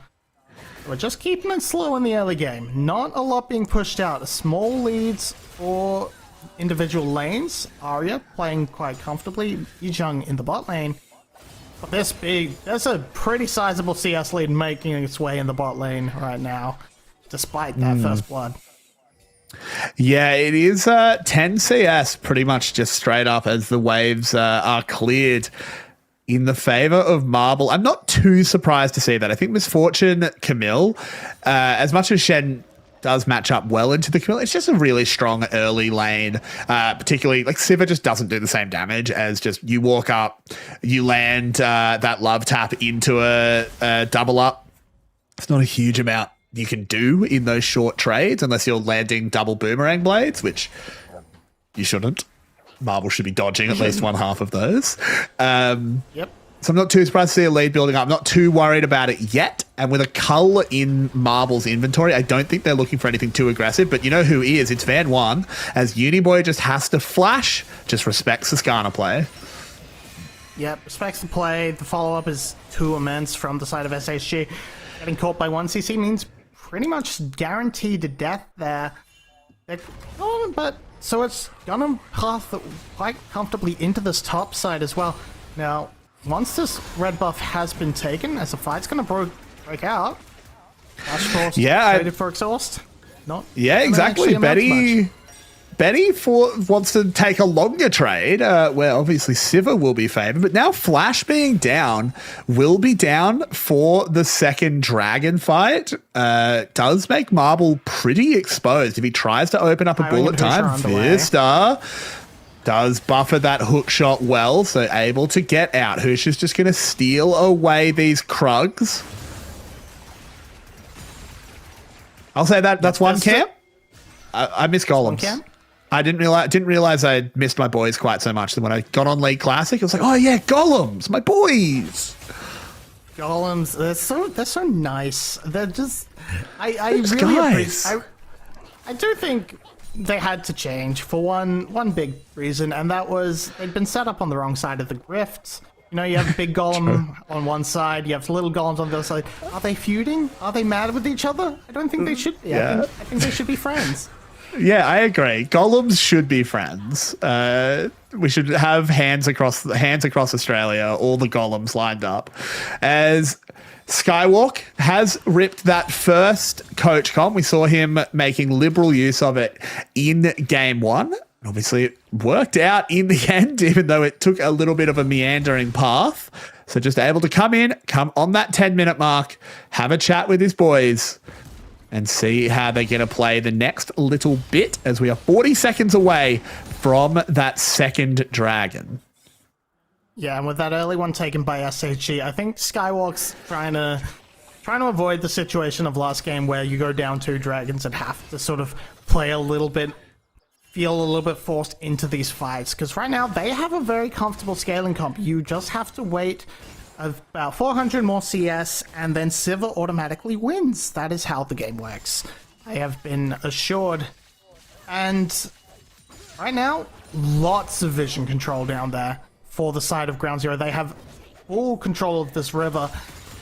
[SPEAKER 11] We're just keeping it slow in the early game. Not a lot being pushed out. Small leads for individual lanes. Arya playing quite comfortably. Ijang in the bot lane. There's a pretty sizable CS lead making its way in the bot lane right now, despite that first blood.
[SPEAKER 2] Yeah, it is 10 CS pretty much just straight up as the waves are cleared in the favor of Marble. I'm not too surprised to see that. I think Misfortune Camille, as much as Shen does match up well into the Camille, it's just a really strong early lane, particularly like Sivir just doesn't do the same damage as just you walk up, you land that love tap into a double up. It's not a huge amount you can do in those short trades unless you're landing double boomerang blades, which you shouldn't. Marble should be dodging at least one half of those.
[SPEAKER 11] Yep.
[SPEAKER 2] So I'm not too surprised to see a lead building up. I'm not too worried about it yet. And with a cull in Marble's inventory, I don't think they're looking for anything too aggressive. But you know who is? It's Van 1, as Uniboy just has to flash, just respects the Skarner play.
[SPEAKER 11] Yep, respects the play. The follow-up is too immense from the side of SHG. Getting caught by 1cc means pretty much guaranteed death there. So it's gonna path quite comfortably into this top side as well. Now, once this red buff has been taken, as the fight's gonna break out, Flash Force traded for exhaust.
[SPEAKER 2] Exactly. Betty wants to take a longer trade, where obviously Sivir will be favored, but now Flash being down will be down for the second dragon fight. Does make Marble pretty exposed. If he tries to open up a bullet time, Vista does buffer that hook shot well, so able to get out. Hush is just going to steal away these Krugs. I'll say that's one camp. I miss golems. I didn't realize I missed my boys quite so much that when I got on League Classic, it was like, oh yeah, golems, my boys.
[SPEAKER 11] Golems, they're so nice. They're just I really appreciate. I do think they had to change for one big reason, and that was they'd been set up on the wrong side of the rifts. You know, you have a big golem on one side, you have little golems on the other side. Are they feuding? Are they mad with each other? I don't think they should be. I think they should be friends.
[SPEAKER 2] Yeah, I agree. Golems should be friends. We should have hands across Australia, all the golems lined up. As Skywalk has ripped that first coach comp, we saw him making liberal use of it in game one. Obviously, it worked out in the end, even though it took a little bit of a meandering path. So just able to come on that 10-minute mark, have a chat with his boys, and see how they're going to play the next little bit, as we are 40 seconds away from that second dragon.
[SPEAKER 11] Yeah, and with that early one taken by SHG, I think Skywalk's trying to avoid the situation of last game where you go down 2 dragons and have to sort of feel a little bit forced into these fights. Because right now, they have a very comfortable scaling comp. You just have to wait about 400 more CS, and then Sivir automatically wins. That is how the game works. I have been assured. And right now, lots of vision control down there for the side of Ground Zero. They have full control of this river,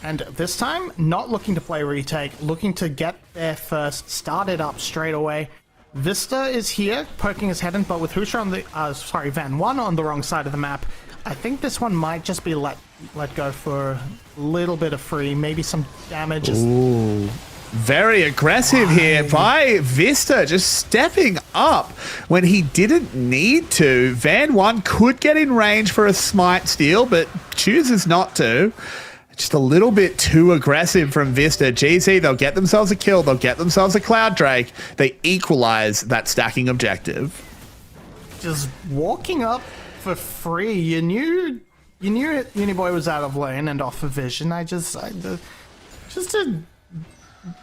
[SPEAKER 11] and this time, not looking to play retake, looking to get there first, start it up straight away. Vista is here, poking his head in, but with Husha on the, Van 1 on the wrong side of the map, I think this one might just be let go for a little bit of free, maybe some damage.
[SPEAKER 2] Ooh, very aggressive here by Vista, just stepping up when he didn't need to. Van 1 could get in range for a smite steal, but chooses not to. Just a little bit too aggressive from Vista. GZ, they'll get themselves a kill. They'll get themselves a Cloud Drake. They equalize that stacking objective.
[SPEAKER 11] Just walking up for free. You knew Uniboy was out of lane and off of vision. Just a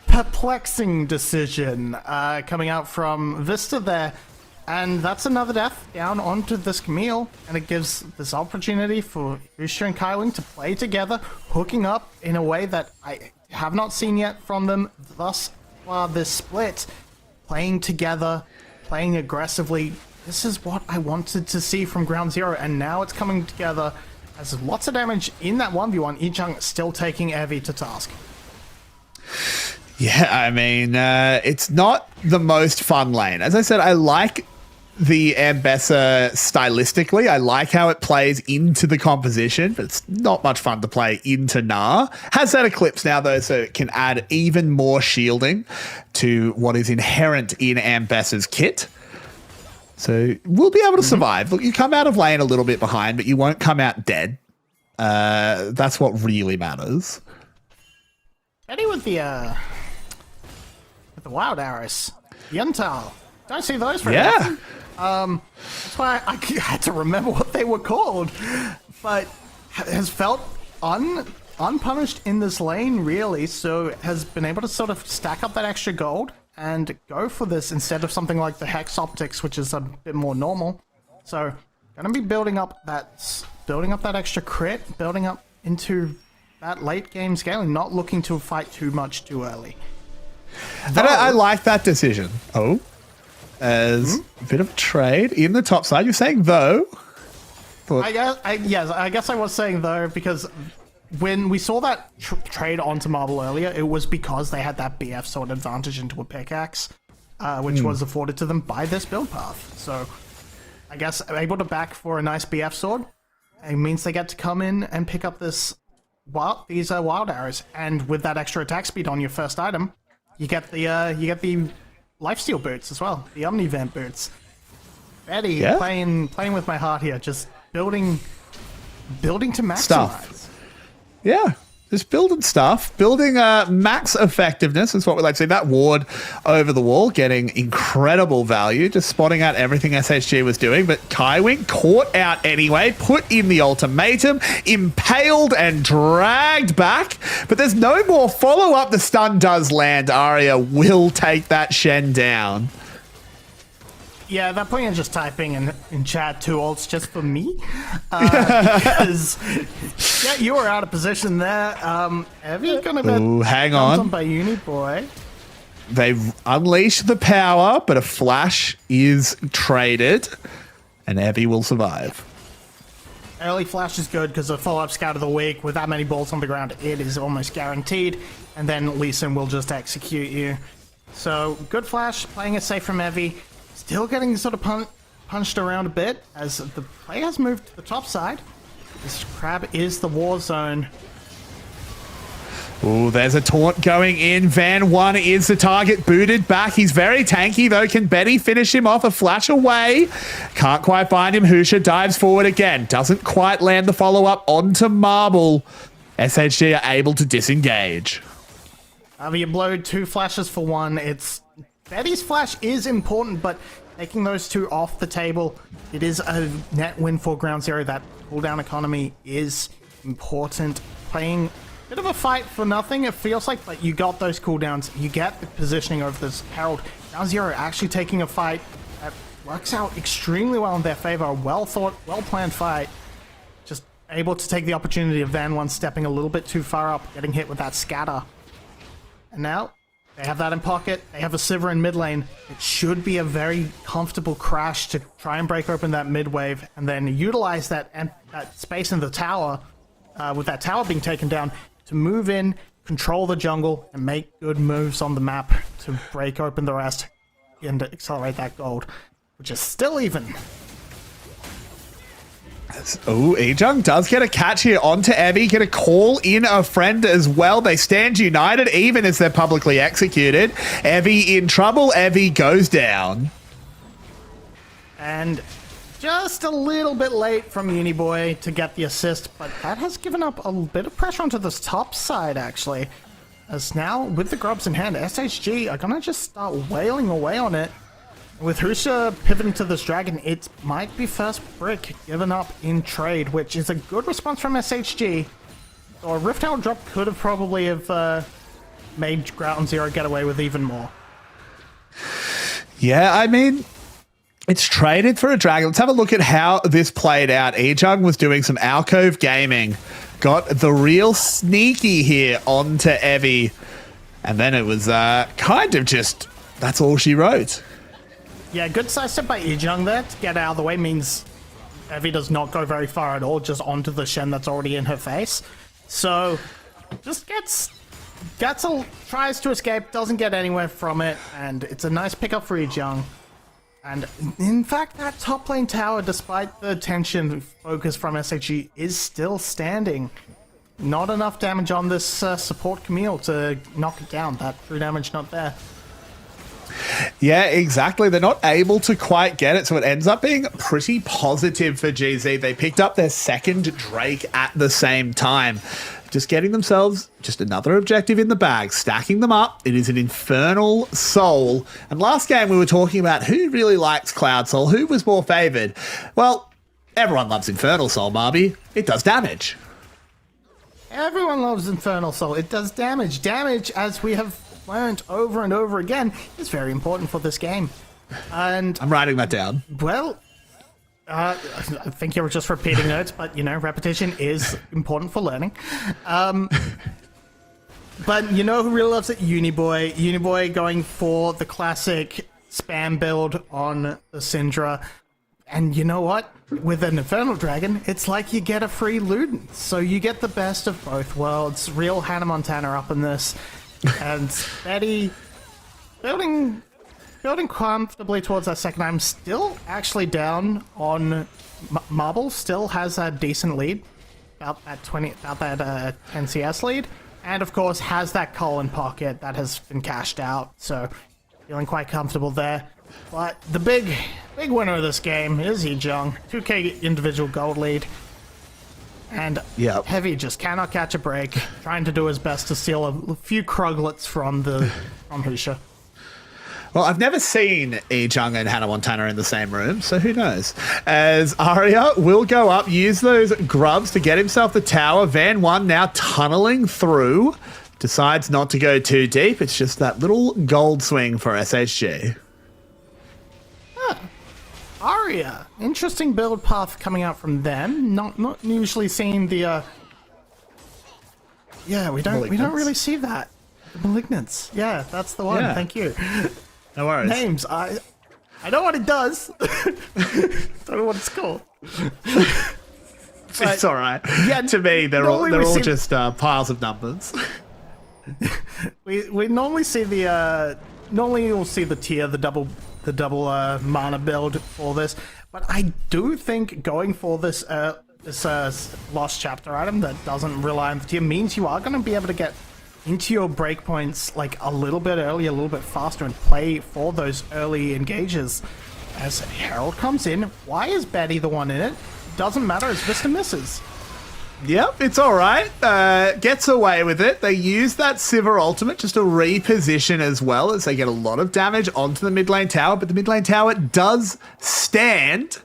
[SPEAKER 11] perplexing decision coming out from Vista there. And that's another death down onto this Camille, and it gives this opportunity for Usher and Kailing to play together, hooking up in a way that I have not seen yet from them thus far this split. Playing together, playing aggressively. This is what I wanted to see from Ground Zero, and now it's coming together as lots of damage in that 1v1. Ichang still taking Evie to task.
[SPEAKER 2] Yeah, I mean, it's not the most fun lane. As I said, I like the Ambessa stylistically. I like how it plays into the composition, but it's not much fun to play into Gnar. Has that Eclipse now, though, so it can add even more shielding to what is inherent in Ambessa's kit. So we'll be able to survive. Look, you come out of lane a little bit behind, but you won't come out dead. That's what really matters.
[SPEAKER 11] Eddie with the wild arrows. The Untal. Don't see those very often. That's why I had to remember what they were called. But has felt unpunished in this lane, really, so has been able to sort of stack up that extra gold and go for this instead of something like the Hex Optics, which is a bit more normal. So, gonna be building up that extra crit, building up into that late game scaling, not looking to fight too much too early.
[SPEAKER 2] And I like that decision. As a bit of a trade in the top side. You're saying though?
[SPEAKER 11] I guess I was saying though, because when we saw that trade onto Marble earlier, it was because they had that BF sword advantage into a pickaxe, which was afforded to them by this build path. So I guess able to back for a nice BF sword, it means they get to come in and pick up these wild arrows, and with that extra attack speed on your first item, you get the lifesteal boots as well, the Omnivamp boots. Betty playing with my heart here, just building to maximize.
[SPEAKER 2] Stuff. Yeah, just building stuff. Building max effectiveness is what we like to see. That ward over the wall getting incredible value, just spotting out everything SHG was doing. But Kaiwing caught out anyway, put in the ultimatum, impaled and dragged back. But there's no more follow-up. The stun does land. Arya will take that Shen down.
[SPEAKER 11] Yeah, at that point you're just typing in chat 2 ults just for me. Because, you were out of position there. Evie gonna get
[SPEAKER 2] hang on
[SPEAKER 11] by Uniboy.
[SPEAKER 2] They unleash the power, but a flash is traded, and Evie will survive.
[SPEAKER 11] Early flash is good because the follow-up scout of the week, with that many bolts on the ground, it is almost guaranteed. And then Lee Sin will just execute you. So, good flash, playing it safe from Evie. Still getting sort of punched around a bit as the play has moved to the top side. This crab is the war zone.
[SPEAKER 2] Ooh, there's a taunt going in. Van 1 is the target, booted back. He's very tanky though. Can Betty finish him off? A flash away. Can't quite find him. Husha dives forward again. Doesn't quite land the follow-up onto Marble. SHG are able to disengage.
[SPEAKER 11] You blowed 2 flashes for 1. Betty's flash is important, but taking those 2 off the table, it is a net win for Ground Zero. That cooldown economy is important. Playing a bit of a fight for nothing, it feels like, but you got those cooldowns. You get the positioning of this Herald. Ground Zero actually taking a fight that works out extremely well in their favor. A well-thought, well-planned fight. Just able to take the opportunity of Van 1 stepping a little bit too far up, getting hit with that scatter. And now they have that in pocket. They have a Sivir in mid lane. It should be a very comfortable crash to try and break open that mid wave and then utilize that space in the tower, with that tower being taken down, to move in, control the jungle, and make good moves on the map to break open the rest and accelerate that gold, which is still even.
[SPEAKER 2] Oh, Ejung does get a catch here onto Evie, get a call in a friend as well. They stand united even as they're publicly executed. Evie in trouble. Evie goes down.
[SPEAKER 11] And just a little bit late from Uniboy to get the assist, but that has given up a bit of pressure onto this top side, actually. As now, with the grubs in hand, SHG are going to just start wailing away on it. With Husha pivoting to this dragon, it might be first brick given up in trade, which is a good response from SHG. So a Rift Herald drop could have probably made Ground Zero get away with even more.
[SPEAKER 2] Yeah, I mean, it's traded for a dragon. Let's have a look at how this played out. Ejung was doing some alcove gaming, got the real sneaky here onto Evie, and then it was kind of just, that's all she wrote.
[SPEAKER 11] Yeah, good sidestep by Ejung there to get out of the way. Means Evie does not go very far at all, just onto the Shen that's already in her face. So, just tries to escape, doesn't get anywhere from it, and it's a nice pickup for Ejung. And in fact, that top lane tower, despite the attention focus from SHG, is still standing. Not enough damage on this support Camille to knock it down. That true damage not there.
[SPEAKER 2] Yeah, exactly. They're not able to quite get it, so it ends up being pretty positive for GZ. They picked up their second Drake at the same time. Just getting themselves just another objective in the bag, stacking them up. It is an Infernal Soul. And last game we were talking about who really likes Cloud Soul, who was more favored. Well, everyone loves Infernal Soul, Marby. It does damage.
[SPEAKER 11] Everyone loves Infernal Soul. It does damage. Damage, as we have learned over and over again, is very important for this game. And
[SPEAKER 2] I'm writing that down.
[SPEAKER 11] Well, I think you were just repeating notes, but, you know, repetition is important for learning. But you know who really loves it? Uniboy. Uniboy going for the classic spam build on the Syndra. And you know what? With an Infernal Dragon, it's like you get a free Luden. So you get the best of both worlds. Real Hannah Montana up in this. And Betty building comfortably towards that second. I'm still actually down on Marble. Still has a decent lead, about that 10 CS lead, and of course has that Colin pocket that has been cashed out. So feeling quite comfortable there. But the big winner of this game is Ejung. 2k individual gold lead. And Heavy just cannot catch a break, trying to do his best to steal a few Kruglets from Husha.
[SPEAKER 2] Well, I've never seen Ejung and Hannah Montana in the same room, so who knows? As Arya will go up, use those grubs to get himself the tower. Van 1 now tunneling through, decides not to go too deep. It's just that little gold swing for SHG.
[SPEAKER 11] Arya, interesting build path coming out from them. Not usually seeing the. Yeah, we don't really see that. The Malignants. Yeah, that's the one.
[SPEAKER 2] Yeah.
[SPEAKER 11] Thank you.
[SPEAKER 2] No worries.
[SPEAKER 11] Names. I know what it does. Don't know what it's called.
[SPEAKER 2] It's all right. Yeah, to me, they're all just piles of numbers.
[SPEAKER 11] we normally see the normally you'll see the tier, the double mana build for this, but I do think going for this lost chapter item that doesn't rely on the tier means you are going to be able to get into your breakpoints like a little bit earlier, a little bit faster, and play for those early engages. As Herald comes in, why is Betty the one in it? Doesn't matter as Vista misses.
[SPEAKER 2] Yep, it's all right. Gets away with it. They use that Sivir ultimate just to reposition as well, as they get a lot of damage onto the mid lane tower, but the mid lane tower does stand,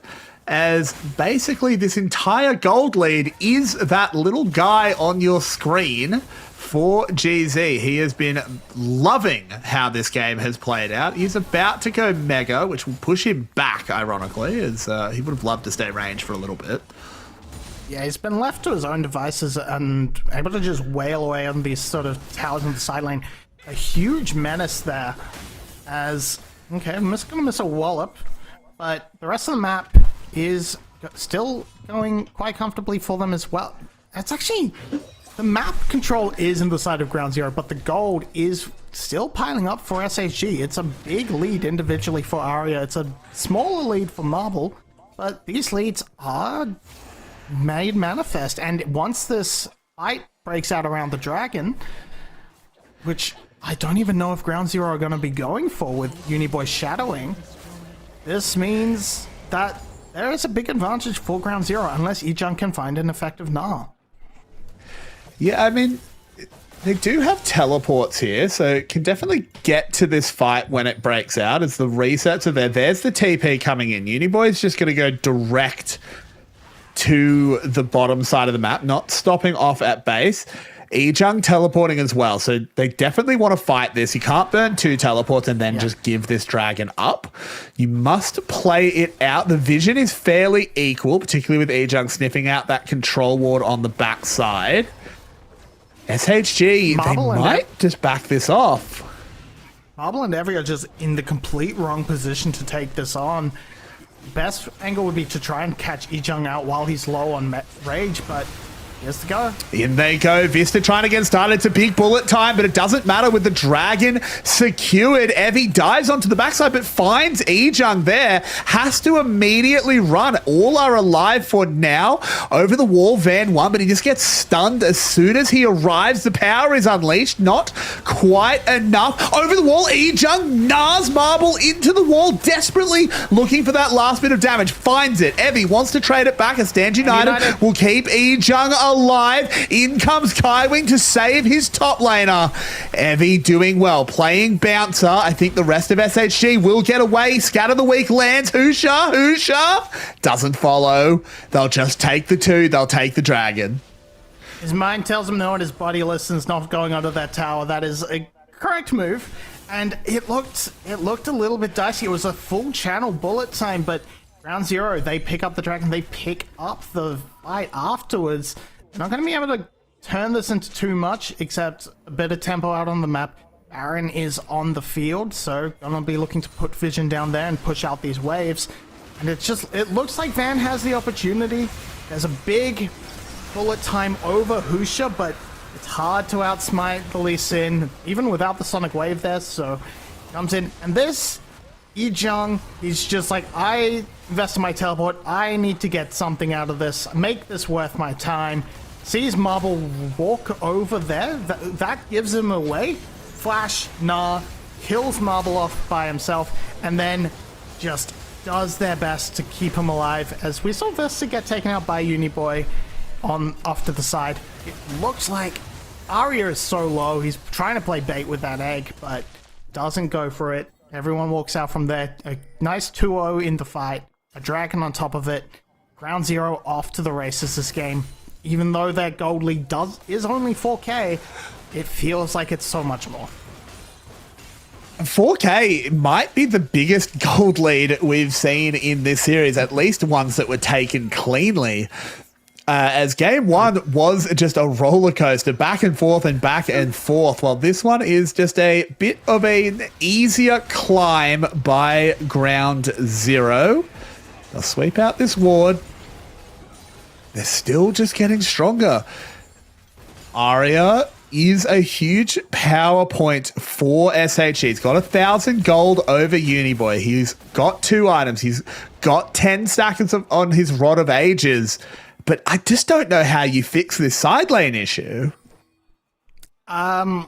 [SPEAKER 2] as basically this entire gold lead is that little guy on your screen for GZ. He has been loving how this game has played out. He's about to go mega, which will push him back, ironically, as he would have loved to stay range for a little bit.
[SPEAKER 11] Yeah, he's been left to his own devices and able to just wail away on these sort of towers on the side lane. A huge menace there, as, okay, I'm just going to miss a wallop, but the rest of the map is still going quite comfortably for them as well. It's actually, the map control is in the side of Ground Zero, but the gold is still piling up for SHG. It's a big lead individually for Arya. It's a smaller lead for Marble, but these leads are made manifest. And once this fight breaks out around the dragon, which I don't even know if Ground Zero are going to be going for with Uniboy shadowing, this means that there is a big advantage for Ground Zero unless Ejung can find an effective Gnar.
[SPEAKER 2] Yeah, I mean, they do have teleports here, so can definitely get to this fight when it breaks out, as the resets are there. There's the TP coming in. Uniboy's just going to go direct to the bottom side of the map, not stopping off at base. Ejung teleporting as well, so they definitely want to fight this. You can't burn 2 teleports and then just give this dragon up. You must play it out. The vision is fairly equal, particularly with Ejung sniffing out that control ward on the back side. SHG, they might just back this off.
[SPEAKER 11] Marble and Evie are just in the complete wrong position to take this on. Best angle would be to try and catch Ejung out while he's low on rage, but Here's the go.
[SPEAKER 2] In they go. Vista trying to get started. It's a big bullet time, but it doesn't matter with the Dragon secured. Evie dives onto the backside, but finds Ejung there. Has to immediately run. All are alive for now. Over the wall, Van 1, but he just gets stunned as soon as he arrives. The power is unleashed. Not quite enough. Over the wall, Ejung Nas Marble into the wall, desperately looking for that last bit of damage. Finds it. Evie wants to trade it back. A Stand United will keep Ejung alive. In comes Kaiwing to save his top laner. Evie doing well, playing bouncer. I think the rest of SHG will get away. Scatter the weak lands. Husha doesn't follow. They'll just take the 2. They'll take the Dragon.
[SPEAKER 11] His mind tells him no, and his body listens, not going under that tower. That is a correct move. And it looked a little bit dicey. It was a full channel bullet time, but Ground Zero, they pick up the Dragon. They pick up the fight afterwards. They're not going to be able to turn this into too much, except a bit of tempo out on the map. Baron is on the field, so going to be looking to put vision down there and push out these waves. And it looks like Van has the opportunity. There's a big bullet time over Husha, but it's hard to outsmite the Lee Sin, even without the Sonic Wave there, so comes in. And this, Ejung, he's just like, I invested my teleport, I need to get something out of this, make this worth my time. Sees Marble walk over there, that gives him away. Flash, nah, kills Marble off by himself, and then just does their best to keep him alive, as we saw Vista get taken out by Uniboy off to the side. It looks like Arya is so low, he's trying to play bait with that egg, but doesn't go for it. Everyone walks out from there. A nice 2-0 in the fight, a Dragon on top of it. Ground Zero off to the races this game. Even though their gold lead is only 4K, it feels like it's so much more.
[SPEAKER 2] 4K might be the biggest gold lead we've seen in this series, at least ones that were taken cleanly. As game 1 was just a roller coaster, back and forth and back and forth, while this one is just a bit of an easier climb by Ground Zero. They'll sweep out this ward. They're still just getting stronger. Arya is a huge power point for SHG. He's got 1,000 gold over Uniboy. He's got 2 items. He's got 10 stacks on his Rod of Ages. But I just don't know how you fix this side lane issue.
[SPEAKER 11] Yeah,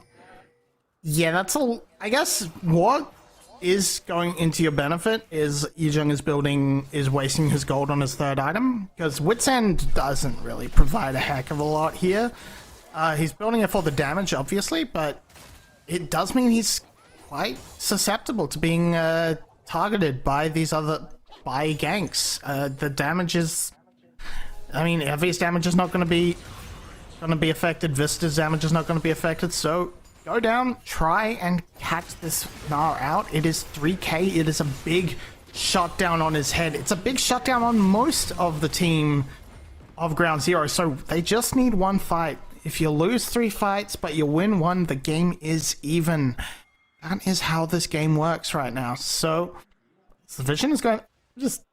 [SPEAKER 11] that's I guess what is going into your benefit is Ejung is wasting his gold on his 3rd item, because Wit's End doesn't really provide a heck of a lot here. He's building it for the damage, obviously, but it does mean he's quite susceptible to being targeted by these by ganks. The damage is, I mean, Evie's damage is not going to be affected. Vista's damage is not going to be affected. So go down, try and catch this Gnar out. It is 3K. It is a big shutdown on his head. It's a big shutdown on most of the team of Ground Zero. So they just need 1 fight. If you lose 3 fights, but you win 1, the game is even. That is how this game works right now. So the vision is going. Just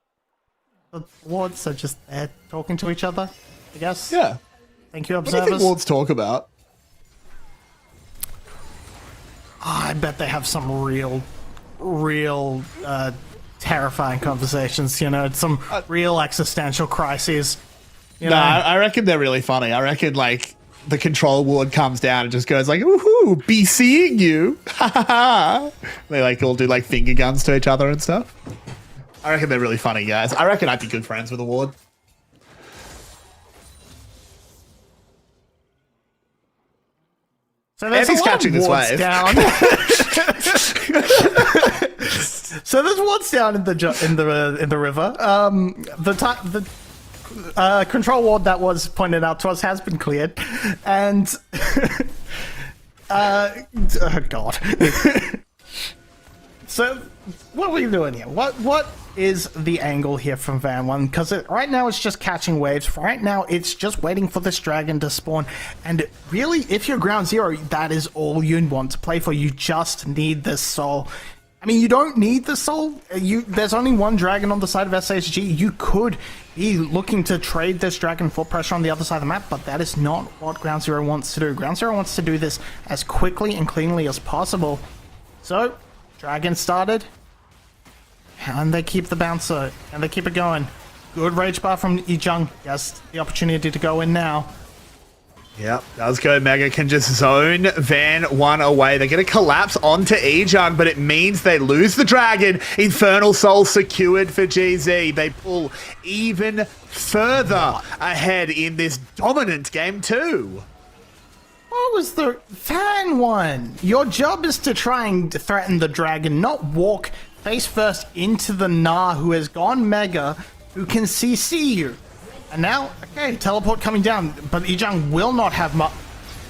[SPEAKER 11] the wards are just there talking to each other, I guess.
[SPEAKER 2] Yeah.
[SPEAKER 11] Thank you, observers.
[SPEAKER 2] What do you think wards talk about?
[SPEAKER 11] I bet they have some real terrifying conversations. You know, some real existential crises. You know?
[SPEAKER 2] I reckon they're really funny. I reckon like the control ward comes down and just goes like, "Woohoo! Be seeing you!" They like all do like finger guns to each other and stuff. I reckon they're really funny guys. I reckon I'd be good friends with a ward.
[SPEAKER 11] So there's
[SPEAKER 2] Eddie's catching this wave.
[SPEAKER 11] Down. So there's wards down in the river. The control ward that was pointed out to us has been cleared, and oh god. So what are we doing here? What is the angle here from Van 1? Because right now it's just catching waves. Right now it's just waiting for this dragon to spawn. And really, if you're Ground Zero, that is all you want to play for. You just need this soul. I mean, you don't need the soul. There's only one dragon on the side of SHG. You could be looking to trade this dragon for pressure on the other side of the map, but that is not what Ground Zero wants to do. Ground Zero wants to do this as quickly and cleanly as possible. So, dragon started, and they keep the bouncer, and they keep it going. Good rage bar from Ijung. Yes, the opportunity to go in now.
[SPEAKER 2] Yep, does go. Mega can just zone Van 1 away. They're going to collapse onto Ejung, but it means they lose the dragon. Infernal Soul secured for GZ. They pull even further ahead in this dominant game 2.
[SPEAKER 11] What was the Van 1? Your job is to try and threaten the dragon, not walk face first into the Gnar who has gone Mega, who can CC you. And now, okay, teleport coming down, but Ejung will not have much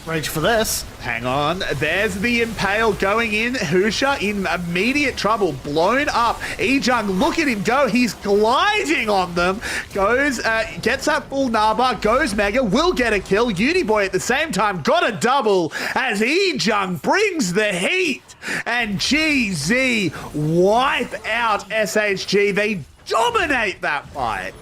[SPEAKER 11] rage for this.
[SPEAKER 2] Hang on, there's the Impale going in. Husha in immediate trouble, blown up. Ejung, look at him go, he's gliding on them. Goes, gets that full Naba, goes Mega, will get a kill. Uniboy at the same time got a double as Ejung brings the heat. And GZ wipe out SHG. They dominate that fight.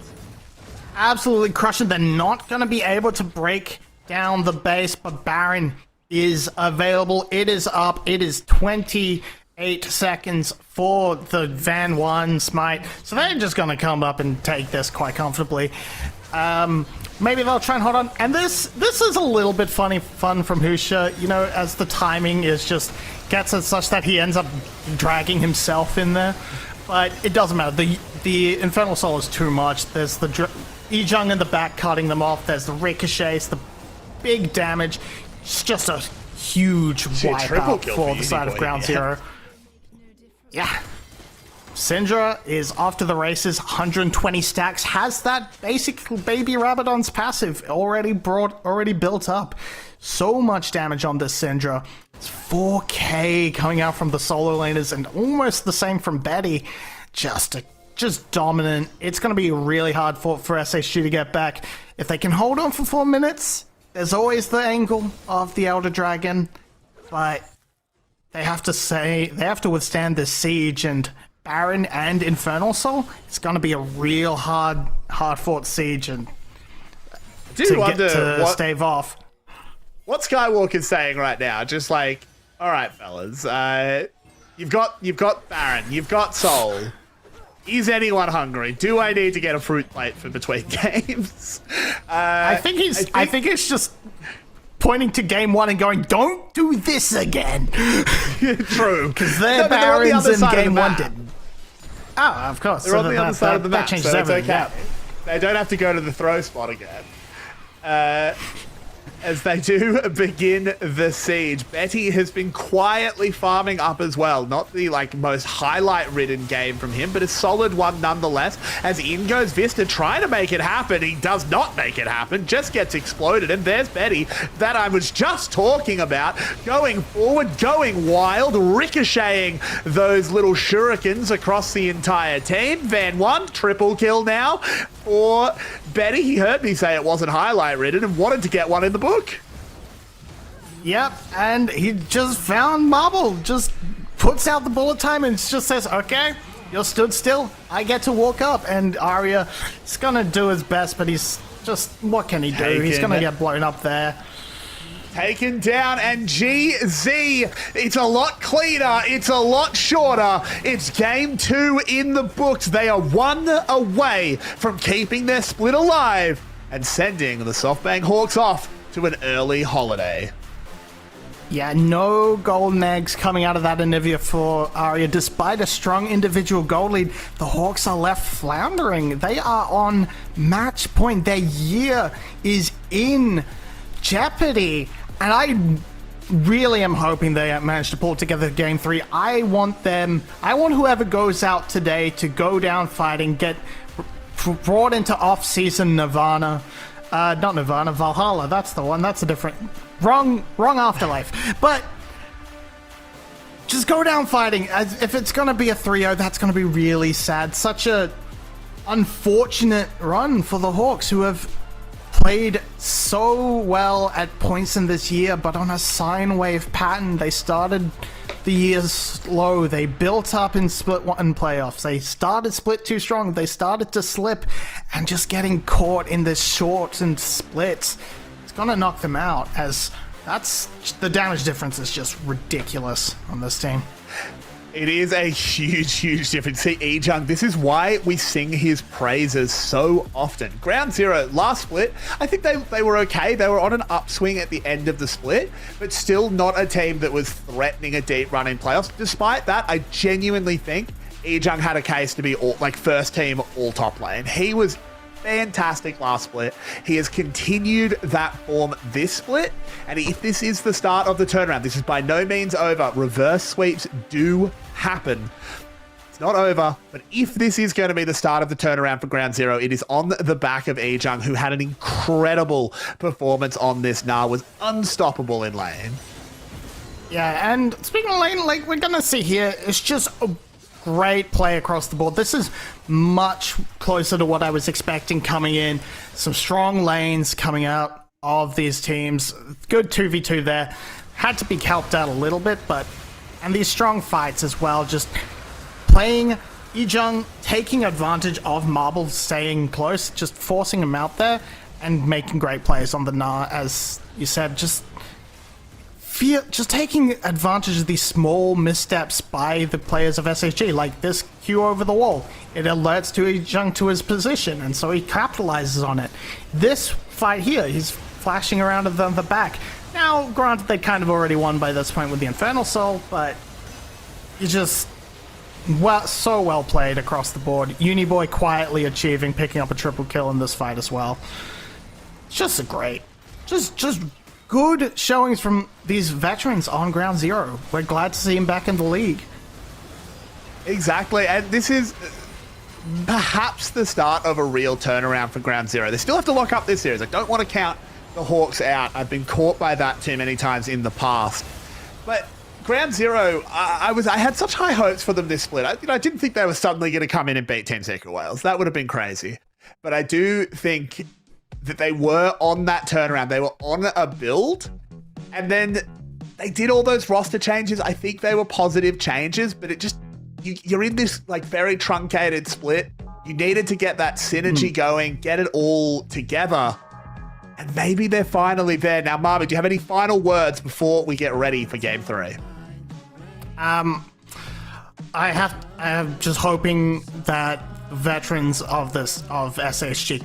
[SPEAKER 11] Absolutely crushing. They're not going to be able to break down the base, but Baron is available. It is up. It is 28 seconds for the Van 1 smite. So they're just going to come up and take this quite comfortably. Maybe they'll try and hold on. And this is a little bit fun from Husha, you know, as the timing is just gets it such that he ends up dragging himself in there. But it doesn't matter. The Infernal Soul is too much. There's the Ejung in the back cutting them off. There's the ricochets, the big damage. It's just a huge wipeout for the side of Ground Zero. Yeah. Syndra is off to the races. 120 stacks. Has that basic Baby Rabadon's passive already built up. So much damage on this Syndra. It's 4k coming out from the solo laners and almost the same from Betty. Just dominant. It's going to be really hard for SHG to get back. If they can hold on for 4 minutes, there's always the angle of the Elder Dragon, but they have to withstand this siege, and Baron and Infernal Soul, it's going to be a real hard fought siege, and to stave off.
[SPEAKER 2] What Skywalker's saying right now, just like, all right, fellas, you've got Baron, you've got Soul. Is anyone hungry? Do I need to get a fruit plate for between games?
[SPEAKER 11] I think it's just pointing to game 1 and going, "Don't do this again."
[SPEAKER 2] True,
[SPEAKER 11] because their Barons in game 1 didn't. Oh, of course.
[SPEAKER 2] They're on the other side of the map, so it's okay.
[SPEAKER 11] Yeah.
[SPEAKER 2] They don't have to go to the throw spot again. As they do begin the siege, Betty has been quietly farming up as well. Not the most highlight-ridden game from him, but a solid one nonetheless. As in goes Vista, trying to make it happen. He does not make it happen, just gets exploded. And there's Betty that I was just talking about, going forward, going wild, ricocheting those little shurikens across the entire team. Van 1, triple kill now for Betty. He heard me say it wasn't highlight-ridden and wanted to get one in the book.
[SPEAKER 11] Yep, and he just found Marble, just puts out the bullet time and just says, okay, you're stood still, I get to walk up. And Arya is gonna do his best, but he's just, what can he do? He's gonna get blown up there.
[SPEAKER 2] Taken down, and GZ, it's a lot cleaner, it's a lot shorter. It's game 2 in the books. They are 1 away from keeping their split alive and sending the SoftBank Hawks off to an early holiday.
[SPEAKER 11] Yeah, no golden eggs coming out of that Anivia for Arya. Despite a strong individual gold lead, the Hawks are left floundering. They are on match point. Their year is in jeopardy. And I really am hoping they manage to pull together game 3. I want whoever goes out today to go down fighting, get brought into off-season Nirvana. Not Nirvana, Valhalla, that's the one. That's a different... Wrong afterlife. But just go down fighting. If it's going to be a 3-0, that's going to be really sad. Such a unfortunate run for the Hawks, who have played so well at points in this year, but on a sine wave pattern. They started the year slow. They built up in Split 1 playoffs. They started Split 2 strong. They started to slip, and just getting caught in this shorts and splits, it's going to knock them out, as the damage difference is just ridiculous on this team.
[SPEAKER 2] It is a huge difference. See, Ejung, this is why we sing his praises so often. Ground Zero, last split, I think they were okay. They were on an upswing at the end of the split, but still not a team that was threatening a deep run in playoffs. Despite that, I genuinely think Ejung had a case to be first team all top lane. He was fantastic last split. He has continued that form this split, and if this is the start of the turnaround, this is by no means over. Reverse sweeps do happen. It's not over, but if this is going to be the start of the turnaround for Ground Zero, it is on the back of Ejung, who had an incredible performance on this. Was unstoppable in lane.
[SPEAKER 11] Yeah, and speaking of lane, like we're gonna see here, it's just a great play across the board. This is much closer to what I was expecting coming in. Some strong lanes coming out of these teams. Good 2v2 there. Had to be helped out a little bit, and these strong fights as well. Just playing Ejung, taking advantage of Marble staying close, just forcing him out there and making great plays on the Gnar, as you said. Just taking advantage of these small missteps by the players of SHG, like this Q over the wall. It alerts to Ejung to his position, and so he capitalizes on it. This fight here, he's flashing around at the back. Now, granted, they kind of already won by this point with the Infernal Soul, but you just so well played across the board. Uniboy quietly picking up a triple kill in this fight as well. Just a great, just good showings from these veterans on Ground Zero. We're glad to see him back in the league.
[SPEAKER 2] Exactly, and this is perhaps the start of a real turnaround for Ground Zero. They still have to lock up this series. I don't want to count the Hawks out. I've been caught by that too many times in the past. But Ground Zero, I had such high hopes for them this split. I didn't think they were suddenly going to come in and beat Team Secret Wales. That would have been crazy. But I do think that they were on that turnaround. They were on a build, and then they did all those roster changes. I think they were positive changes, but it just, you're in this very truncated split. You needed to get that synergy going, get it all together, and maybe they're finally there. Now, Marvin, do you have any final words before we get ready for Game 3?
[SPEAKER 11] I am just hoping that veterans of SHG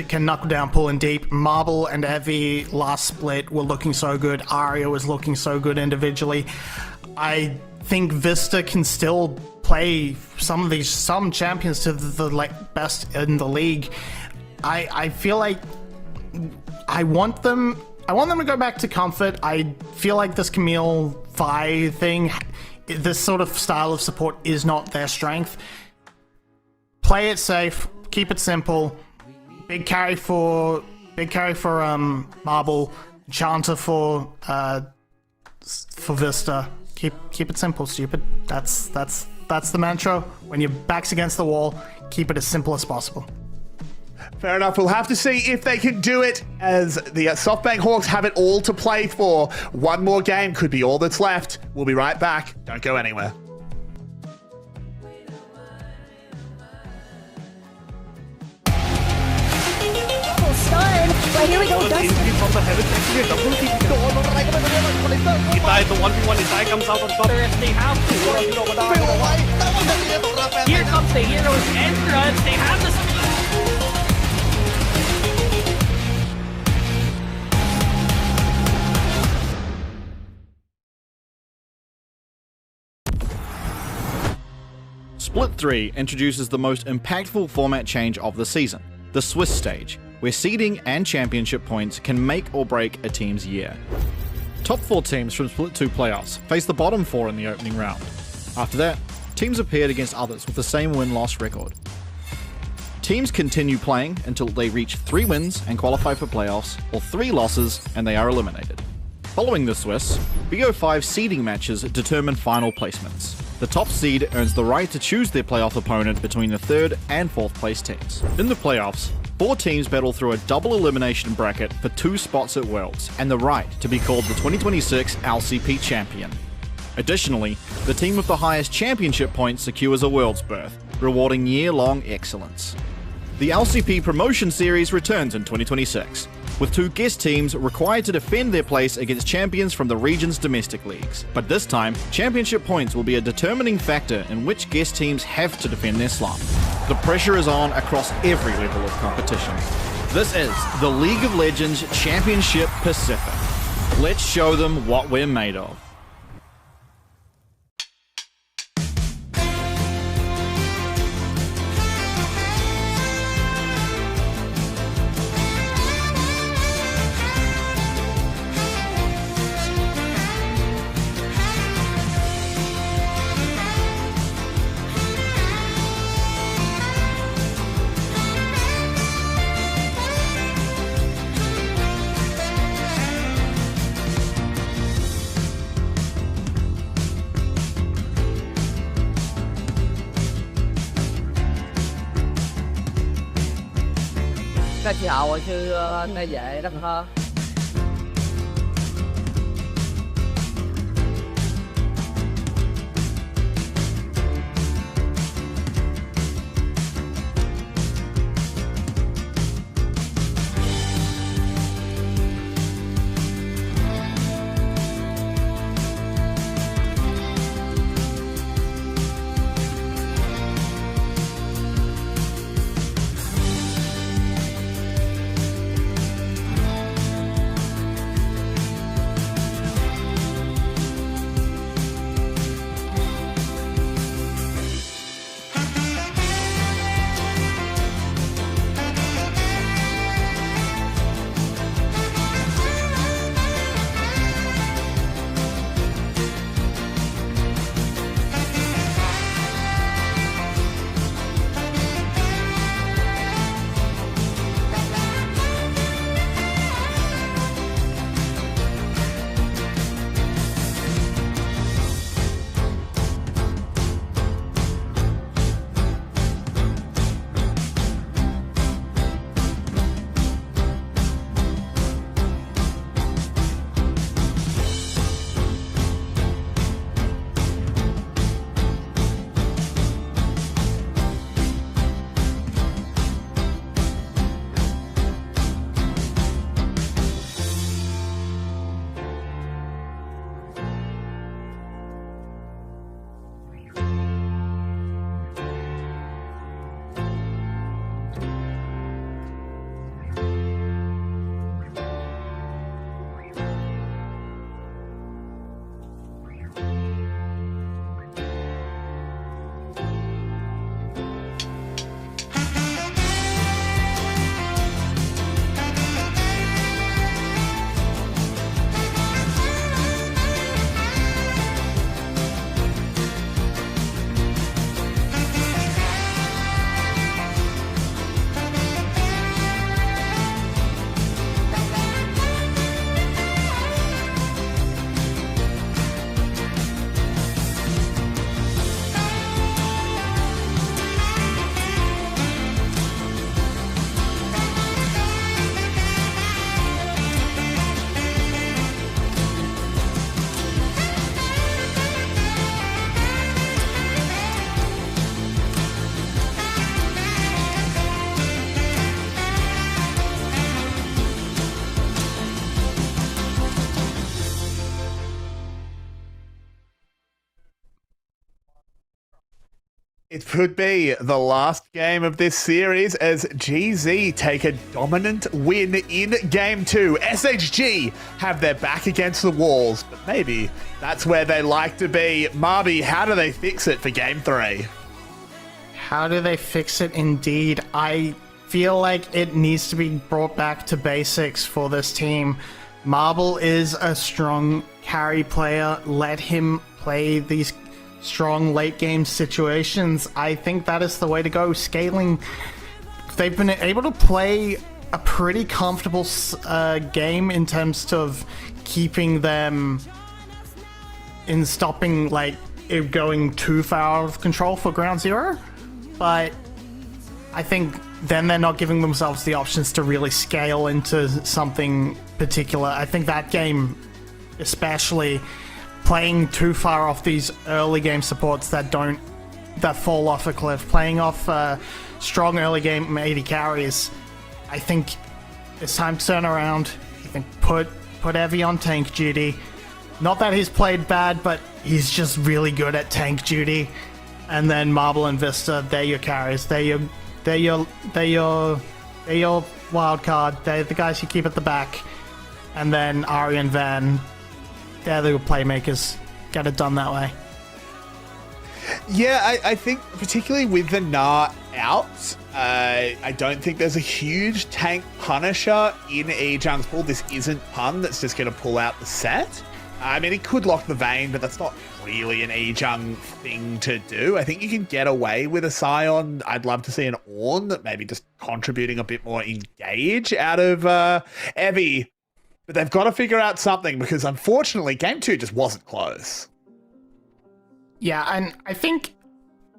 [SPEAKER 11] can knuckle down, pull in deep. Marble and Evie last split were looking so good. Aria was looking so good individually. I think Vista can still play some champions to the best in the league. I feel like I want them to go back to comfort. I feel like this Camille Vi thing, this sort of style of support is not their strength. Play it safe, keep it simple. Big carry for Marble, Chanter for Vista. Keep it simple, stupid. That's the mantra. When your back's against the wall, keep it as simple as possible.
[SPEAKER 2] Fair enough. We'll have to see if they can do it, as the SoftBank Hawks have it all to play for. One more game could be all that's left. We'll be right back. Don't go anywhere.
[SPEAKER 3] Right, here we go, Dustin.
[SPEAKER 6] From the heavens, actually a double TP. He died, the 1v1, his eye comes out on top. They have to. Here comes the hero's entrance. They have the speed.
[SPEAKER 5] Split 3 introduces the most impactful format change of the season, the Swiss stage, where seeding and championship points can make or break a team's year. Top 4 teams from Split 2 playoffs face the bottom 4 in the opening round. After that, teams appeared against others with the same win-loss record. Teams continue playing until they reach 3 wins and qualify for playoffs, or 3 losses and they are eliminated. Following the Swiss, BO5 seeding matches determine final placements. The top seed earns the right to choose their playoff opponent between the 3rd and 4th place teams. In the playoffs, 4 teams battle through a double elimination bracket for 2 spots at Worlds and the right to be called the 2026 LCP champion. Additionally, the team with the highest championship points secures a world's berth, rewarding year-long excellence. The LCP Promotion Series returns in 2026, with 2 guest teams required to defend their place against champions from the region's domestic leagues. But this time, championship points will be a determining factor in which guest teams have to defend their slot. The pressure is on across every level of competition. This is the League of Legends Championship Pacific. Let's show them what we're made of.
[SPEAKER 7] Các chị hậu hồi xưa anh về đất hơn.
[SPEAKER 2] It could be the last game of this series as GZ take a dominant win in Game 2. SHG have their back against the walls, but maybe that's where they like to be. Marby, how do they fix it for Game 3?
[SPEAKER 11] How do they fix it indeed? I feel like it needs to be brought back to basics for this team. Marble is a strong carry player. Let him play these strong late game situations. I think that is the way to go. Scaling, they've been able to play a pretty comfortable game in terms of keeping them in stopping like it going too far out of control for ground zero, but I think then they're not giving themselves the options to really scale into something particular. I think that game especially playing too far off these early game supports that fall off a cliff. Playing off strong early game AD carries. I think it's time to turn around. I think put Evie on tank duty. Not that he's played bad, but he's just really good at tank duty. And then Marble and Vista, they're your carries. They're your wild card. They're the guys you keep at the back. And then Ari and Van, they're the playmakers. Get it done that way.
[SPEAKER 2] Yeah, I think particularly with the Gnar out, I don't think there's a huge tank punisher in E-Jung's pool. This isn't Pun that's just going to pull out the set. I mean, he could lock the Vayne, but that's not really an E-Jung thing to do. I think you can get away with a Scion. I'd love to see an Ornn that maybe just contributing a bit more engage out of Evie. But they've got to figure out something because, unfortunately, Game 2 just wasn't close.
[SPEAKER 11] Yeah, and I think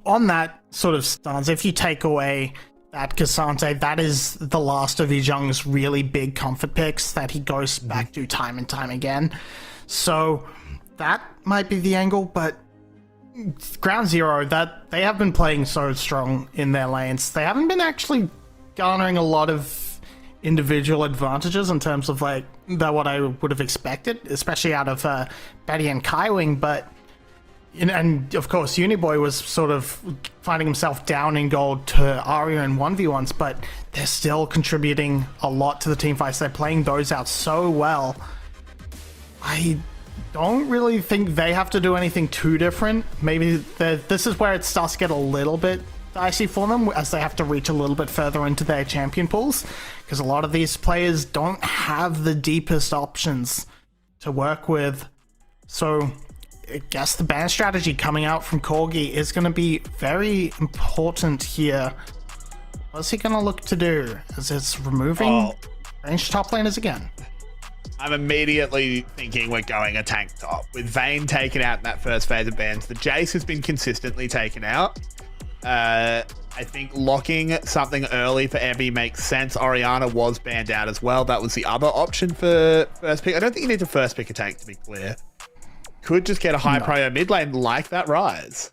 [SPEAKER 11] on that sort of stance, if you take away that Cassante, that is the last of E-Jung's really big comfort picks that he goes back to time and time again. So that might be the angle, but Ground Zero, that they have been playing so strong in their lanes. They haven't been actually garnering a lot of individual advantages in terms of like what I would have expected, especially out of Betty and Kaiwing, but and of course Uniboy was sort of finding himself down in gold to Aria in 1v1s, but they're still contributing a lot to the team fights. They're playing those out so well. I don't really think they have to do anything too different. Maybe this is where it starts to get a little bit dicey for them as they have to reach a little bit further into their champion pools, because a lot of these players don't have the deepest options to work with. So I guess the ban strategy coming out from Corgi is going to be very important here. What's he going to look to do? As it's removing ranged top laners again.
[SPEAKER 2] I'm immediately thinking we're going a tank top. With Vayne taken out in that first phase of bans, the Jace has been consistently taken out. I think locking something early for Evie makes sense. Orianna was banned out as well. That was the other option for first pick. I don't think you need to first pick a tank, to be clear. Could just get a high prio mid lane like that Ryze.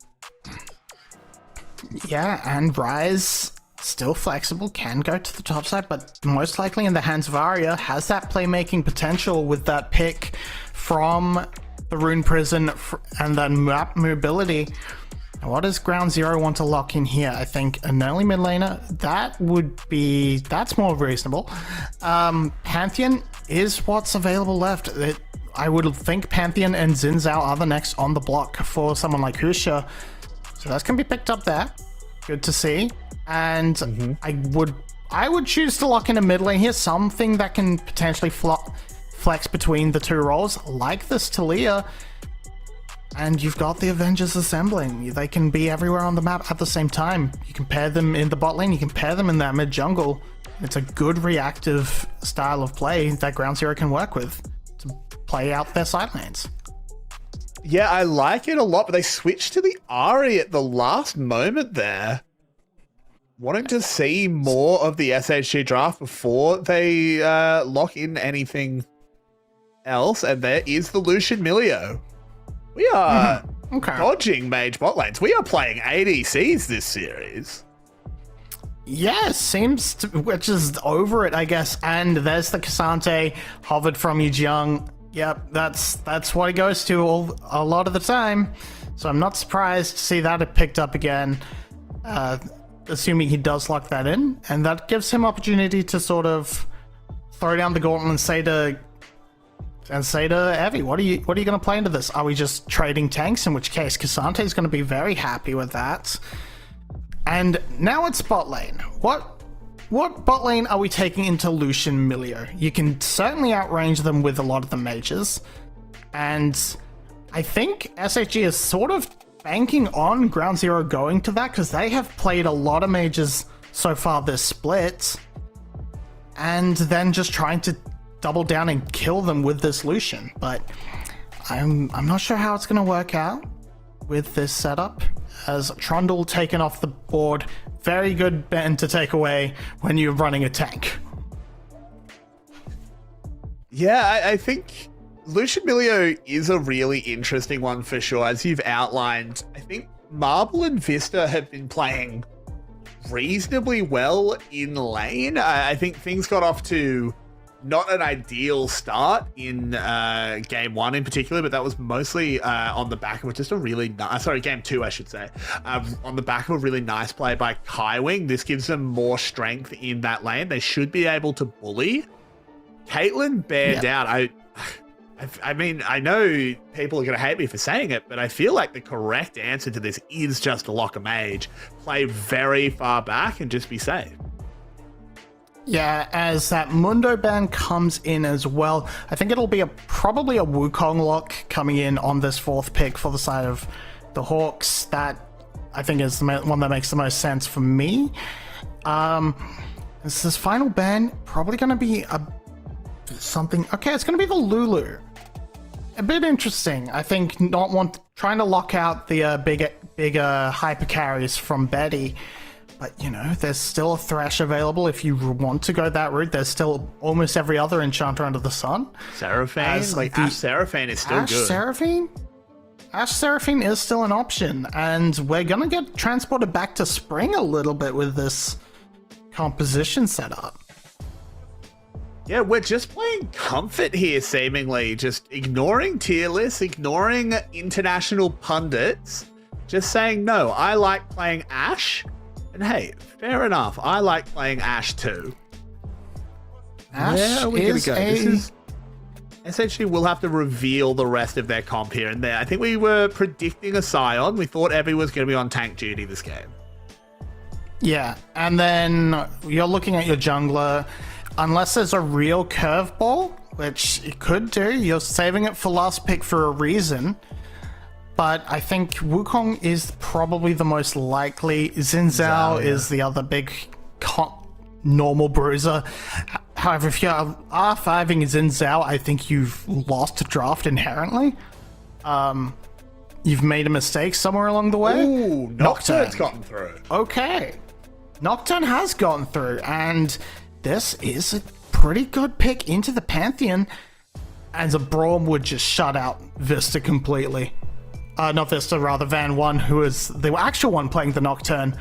[SPEAKER 11] Yeah, and Ryze, still flexible, can go to the top side, but most likely in the hands of Arya, has that playmaking potential with that pick from the Rune Prison and that map mobility. Now, what does Ground Zero want to lock in here? I think an early mid laner, that's more reasonable. Pantheon is what's available left. I would think Pantheon and Xin Zhao are the next on the block for someone like Husha. So that's going to be picked up there. Good to see. And I would choose to lock in a mid lane here, something that can potentially flex between the two roles, like this Talia. And you've got the Avengers assembling. They can be everywhere on the map at the same time. You can pair them in the bot lane, you can pair them in that mid jungle. It's a good reactive style of play that Ground Zero can work with to play out their side lanes.
[SPEAKER 2] Yeah, I like it a lot, but they switched to the Ahri at the last moment there. Wanting to see more of the SHG draft before they lock in anything else, and there is the Lucian Milio. We are dodging mage bot lanes. We are playing ADCs this series.
[SPEAKER 11] Yeah, seems to, which is over it, I guess. And there's the Cassante hovered from Yijang. Yep, that's what he goes to a lot of the time. So I'm not surprised to see that it picked up again. Assuming he does lock that in, and that gives him opportunity to sort of throw down the gauntlet and say to Evie, what are you going to play into this? Are we just trading tanks? In which case, Cassante is going to be very happy with that. And now it's bot lane. What bot lane are we taking into Lucian Milio? You can certainly outrange them with a lot of the mages, and I think SHG is sort of banking on Ground Zero going to that, because they have played a lot of mages so far this split, and then just trying to double down and kill them with this Lucian. But I'm not sure how it's going to work out with this setup, as Trundle taken off the board. Very good ban to take away when you're running a tank.
[SPEAKER 2] Yeah, I think Lucian Milio is a really interesting one for sure. As you've outlined, I think Marble and Vista have been playing reasonably well in lane. I think things got off to not an ideal start in game 1 in particular, but that was mostly on the back of just a really game 2, I should say. On the back of a really nice play by Kaiwing. This gives them more strength in that lane. They should be able to bully. Caitlyn bared out. I mean, I know people are going to hate me for saying it, but I feel like the correct answer to this is just to lock a mage, play very far back, and just be safe.
[SPEAKER 11] Yeah, as that Mundo ban comes in as well, I think it'll be probably a Wukong lock coming in on this 4th pick for the side of the Hawks. That, I think, is the one that makes the most sense for me. This final ban probably going to be something... Okay, it's going to be the Lulu. A bit interesting. I think trying to lock out the bigger hyper carries from Betty. But, you know, there's still a Thresh available if you want to go that route. There's still almost every other enchanter under the sun.
[SPEAKER 2] Seraphine? Ash Seraphine is still good.
[SPEAKER 11] Ash Seraphine is still an option. And we're going to get transported back to spring a little bit with this composition setup.
[SPEAKER 2] Yeah, we're just playing comfort here, seemingly. Just ignoring tier lists, ignoring international pundits. Just saying, no, I like playing Ashe. And hey, fair enough. I like playing Ashe too.
[SPEAKER 11] Ashe is
[SPEAKER 2] This is SHG will have to reveal the rest of their comp here and there. I think we were predicting a Scion. We thought Evie was going to be on tank duty this game.
[SPEAKER 11] Yeah, and then you're looking at your jungler. Unless there's a real curveball, which it could do, you're saving it for last pick for a reason. But I think Wukong is probably the most likely. Xin Zhao is the other big normal bruiser. However, if you're R5ing Xin Zhao, I think you've lost a draft inherently. You've made a mistake somewhere along the way.
[SPEAKER 2] Ooh, Nocturne's gotten through.
[SPEAKER 11] Okay. Nocturne has gotten through, and this is a pretty good pick into the Pantheon, and a Braum would just shut out Vista completely. Not Vista, rather Van One, who is the actual one playing the Nocturne.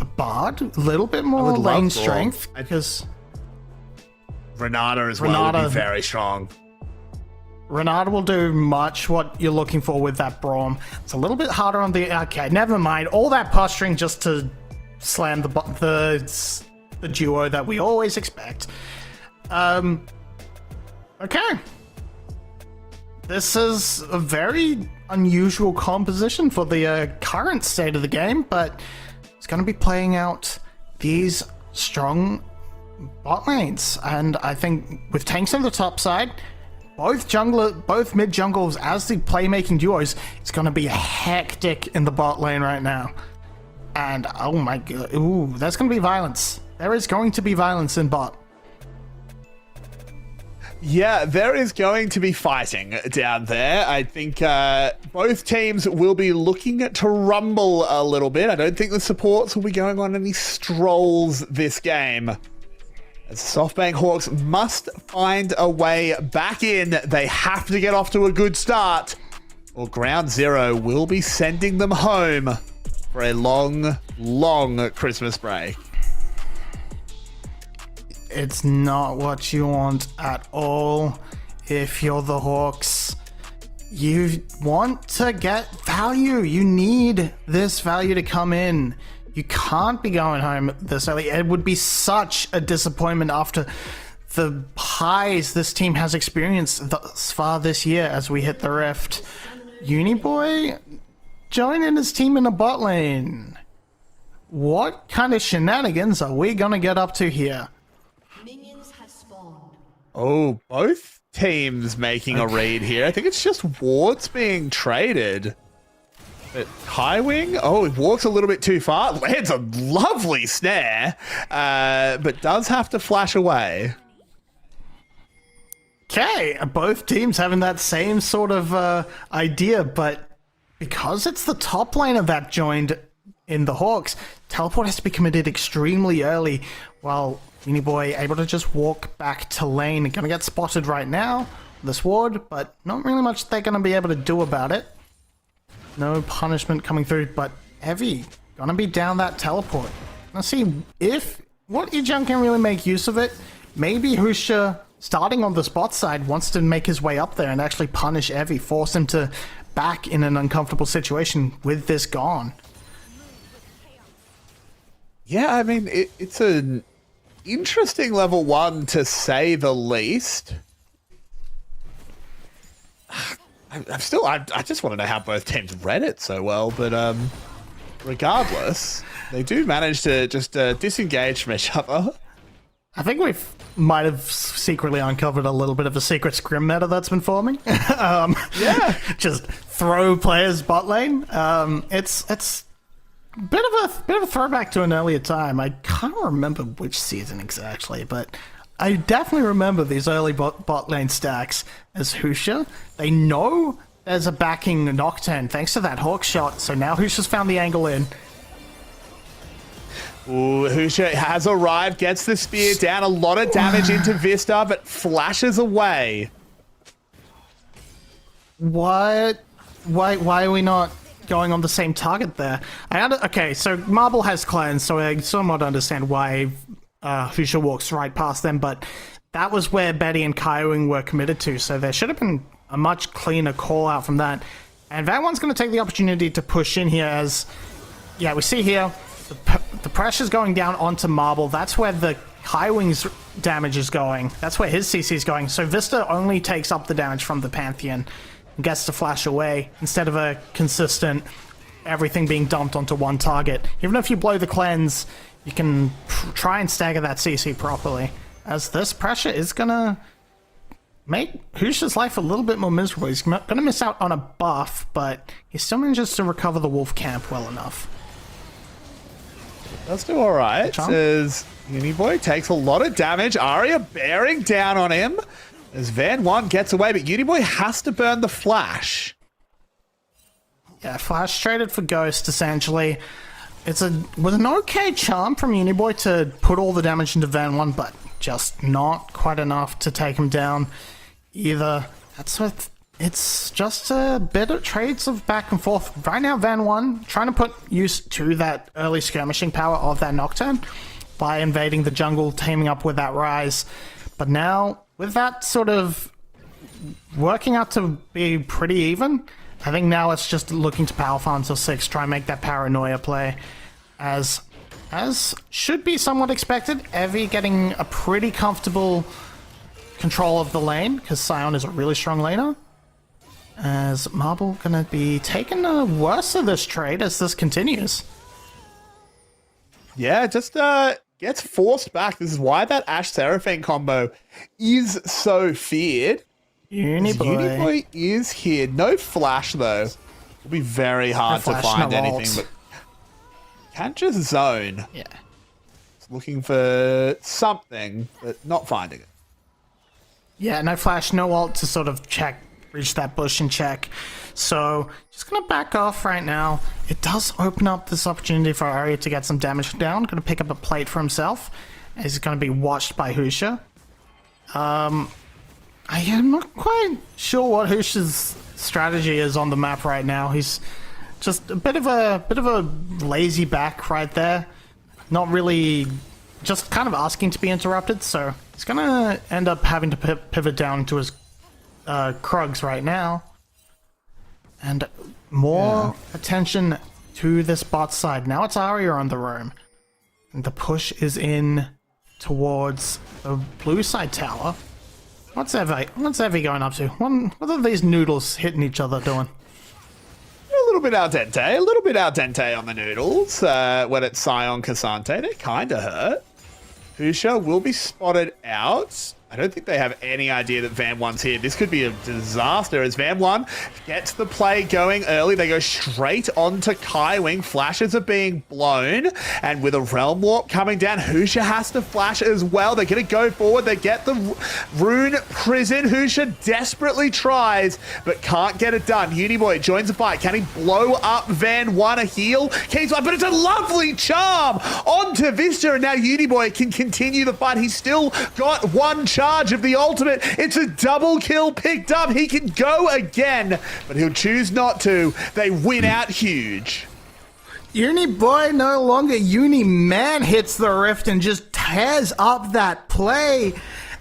[SPEAKER 11] The Bard, a little bit more lane strength, because
[SPEAKER 2] Renata as well would be very strong.
[SPEAKER 11] Renata will do much what you're looking for with that Braum. It's a little bit harder on the... Okay, never mind. All that posturing just to slam the duo that we always expect. Okay. This is a very unusual composition for the current state of the game, but it's going to be playing out these strong bot lanes. And I think with tanks on the top side, both mid jungles as the playmaking duos, it's going to be hectic in the bot lane right now. And oh my god, ooh, there's going to be violence. There is going to be violence in bot.
[SPEAKER 2] Yeah, there is going to be fighting down there. I think both teams will be looking to rumble a little bit. I don't think the supports will be going on any strolls this game. As SoftBank Hawks must find a way back in. They have to get off to a good start, or Ground Zero will be sending them home for a long, long Christmas break.
[SPEAKER 11] It's not what you want at all. If you're the Hawks, you want to get value. You need this value to come in. You can't be going home this early. It would be such a disappointment after the highs this team has experienced thus far this year as we hit the rift. Uniboy joining his team in the bot lane. What kind of shenanigans are we going to get up to here?
[SPEAKER 2] Oh, both teams making a read here. I think it's just wards being traded. But High Wing, oh, it walks a little bit too far. Lands a lovely snare, but does have to flash away.
[SPEAKER 11] Okay, both teams having that same sort of idea, but because it's the top laner that joined in the Hawks, teleport has to be committed extremely early, while Uniboy able to just walk back to lane. Gonna get spotted right now. this ward, but not really much they're going to be able to do about it. No punishment coming through, but Heavy going to be down that teleport. Let's see if what Ijun can really make use of it. Maybe Husha, starting on the spot side, wants to make his way up there and actually punish Evie, force him to back in an uncomfortable situation with this gone.
[SPEAKER 2] Yeah, I mean, it's an interesting level 1 to say the least. I just want to know how both teams read it so well, but regardless, they do manage to just disengage from each other.
[SPEAKER 11] I think we might have secretly uncovered a little bit of a secret scrim meta that's been forming.
[SPEAKER 2] Yeah,
[SPEAKER 11] just throw players bot lane. It's a bit of a throwback to an earlier time. I can't remember which season exactly, but I definitely remember these early bot lane stacks as Husha. They know there's a backing Nocturne thanks to that Hawk shot, so now Husha's found the angle in.
[SPEAKER 2] Ooh, Husha has arrived, gets the spear down, a lot of damage into Vista, but flashes away.
[SPEAKER 11] What? Why are we not going on the same target there? Okay, so Marble has cleanse, so I somewhat understand why Husha walks right past them, but that was where Betty and Kaiwing were committed to, so there should have been a much cleaner call out from that. And Van One's going to take the opportunity to push in here as, yeah, we see here, the pressure's going down onto Marble. That's where the Kaiwing's damage is going. That's where his CC is going. So Vista only takes up the damage from the Pantheon and gets to flash away instead of a consistent everything being dumped onto one target. Even if you blow the cleanse, you can try and stagger that CC properly, as this pressure is gonna make Husha's life a little bit more miserable. He's gonna miss out on a buff, but he still manages to recover the wolf camp well enough.
[SPEAKER 2] Let's do alright, as Uniboy takes a lot of damage. Arya bearing down on him as Van One gets away, but Uniboy has to burn the flash.
[SPEAKER 11] Yeah, flash traded for Ghost, essentially. With an okay charm from Uniboy to put all the damage into Van One, but just not quite enough to take him down either. It's just a bit of trades of back and forth. Right now, Van One trying to put use to that early skirmishing power of that Nocturne by invading the jungle, teaming up with that Rise. But now, with that sort of working out to be pretty even, I think now it's just looking to power farm until 6, try and make that paranoia play. As should be somewhat expected, Evie getting a pretty comfortable control of the lane, because Sion is a really strong laner. As Marble gonna be taking the worst of this trade as this continues.
[SPEAKER 2] Yeah, just gets forced back. This is why that Ashe Seraphine combo is so feared. Uniboy is here. No flash though. It'll be very hard to find anything, but can't just zone.
[SPEAKER 11] Yeah.
[SPEAKER 2] It's looking for something, but not finding it.
[SPEAKER 11] Yeah, no flash, no ult to sort of reach that bush and check. So just gonna back off right now. It does open up this opportunity for Arya to get some damage down. Gonna pick up a plate for himself. He's gonna be watched by Husha. I am not quite sure what Husha's strategy is on the map right now. He's just a bit of a lazy back right there. Not really, just kind of asking to be interrupted. So he's gonna end up having to pivot down to his Krugs right now. And more attention to this bot side. Now it's Arya on the roam. And the push is in towards the blue side tower. What's Evie going up to? What are these noodles hitting each other doing?
[SPEAKER 2] A little bit al dente on the noodles. When it's Sion Cassante, they kind of hurt. Husha will be spotted out. I don't think they have any idea that Van One's here. This could be a disaster as Van One gets the play going early. They go straight onto Kaiwing. Flashes are being blown. And with a Realm Warp coming down, Husha has to flash as well. They're going to go forward. They get the Rune Prison. Husha desperately tries, but can't get it done. Uniboy joins the fight. Can he blow up Van One? A heal? But it's a lovely charm onto Vista. And now Uniboy can continue the fight. He's still got one charm charge of the ultimate. It's a double kill picked up. He can go again, but he'll choose not to. They win out huge.
[SPEAKER 11] Uni Boy no longer Uni Man hits the rift and just tears up that play.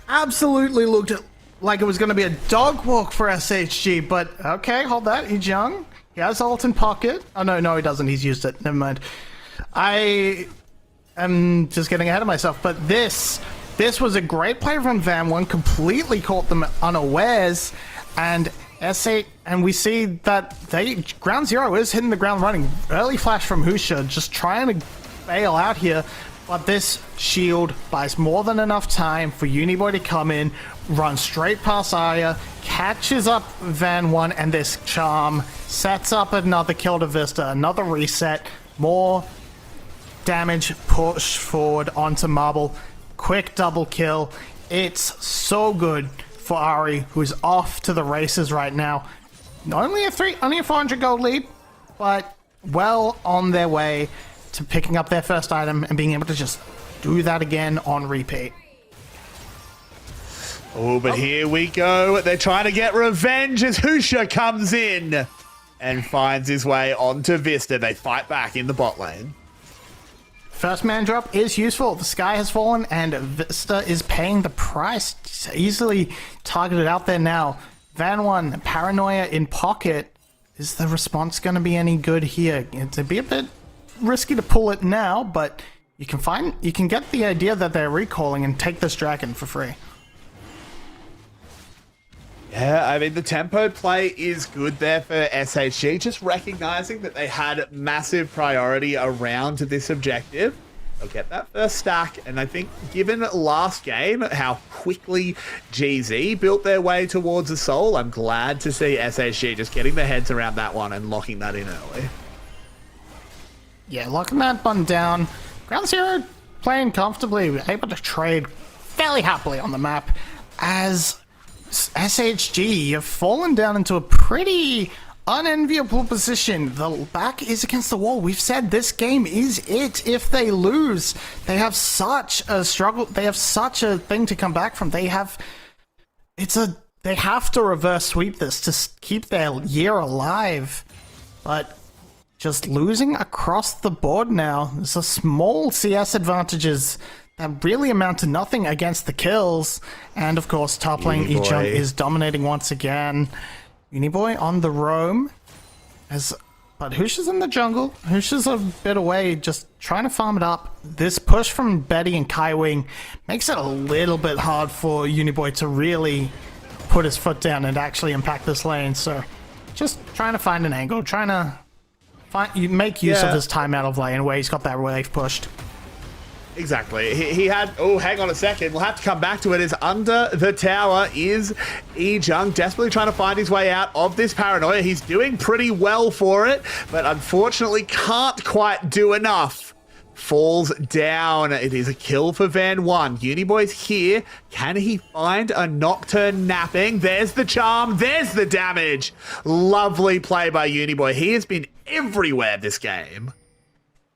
[SPEAKER 11] Absolutely looked like it was going to be a dog walk for SHG, but okay, hold that. He's young. He has ult in pocket. Oh, no, he doesn't. He's used it. Never mind. I am just getting ahead of myself, but this was a great play from Van1, completely caught them unawares, and S8, and we see that Ground Zero is hitting the ground running. Early flash from Husha, just trying to bail out here, but this shield buys more than enough time for Uniboy to come in, run straight past Arya, catches up Van1, and this charm sets up another kill to Vista, another reset, more damage push forward onto Marble, quick double kill. It's so good for Ari, who's off to the races right now. Only a 400 gold lead, but well on their way to picking up their first item and being able to just do that again on repeat.
[SPEAKER 2] Oh, but here we go. They're trying to get revenge as Husha comes in and finds his way onto Vista. They fight back in the bot lane.
[SPEAKER 11] First man drop is useful. The sky has fallen and Vista is paying the price. It's easily targeted out there now. Van1, Paranoia in pocket. Is the response going to be any good here? It'd be a bit risky to pull it now, but you can get the idea that they're recalling and take this dragon for free.
[SPEAKER 2] Yeah, I mean, the tempo play is good there for SHG, just recognizing that they had massive priority around this objective. They'll get that first stack, and I think given last game, how quickly GZ built their way towards a soul, I'm glad to see SHG just getting their heads around that one and locking that in early.
[SPEAKER 11] Yeah, locking that one down. Ground Zero playing comfortably, able to trade fairly happily on the map as SHG have fallen down into a pretty unenviable position. The back is against the wall. We've said this game is it. If they lose, they have such a struggle. They have such a thing to come back from. They have to reverse sweep this to keep their year alive. But just losing across the board now. There's a small CS advantages that really amount to nothing against the kills. And of course, top lane Ichung is dominating once again. Uniboy on the roam. But Husha's in the jungle. Husha's a bit away, just trying to farm it up. This push from Betty and Kaiwing makes it a little bit hard for Uniboy to really put his foot down and actually impact this lane. So just trying to find an angle, trying to make use of his time out of lane where he's got that wave pushed.
[SPEAKER 2] Exactly. He had... Oh, hang on a second. We'll have to come back to it. As under the tower is Ejung, desperately trying to find his way out of this paranoia. He's doing pretty well for it, but unfortunately can't quite do enough. Falls down. It is a kill for Van1. Uniboy's here. Can he find a Nocturne napping? There's the charm. There's the damage. Lovely play by Uniboy. He has been everywhere this game.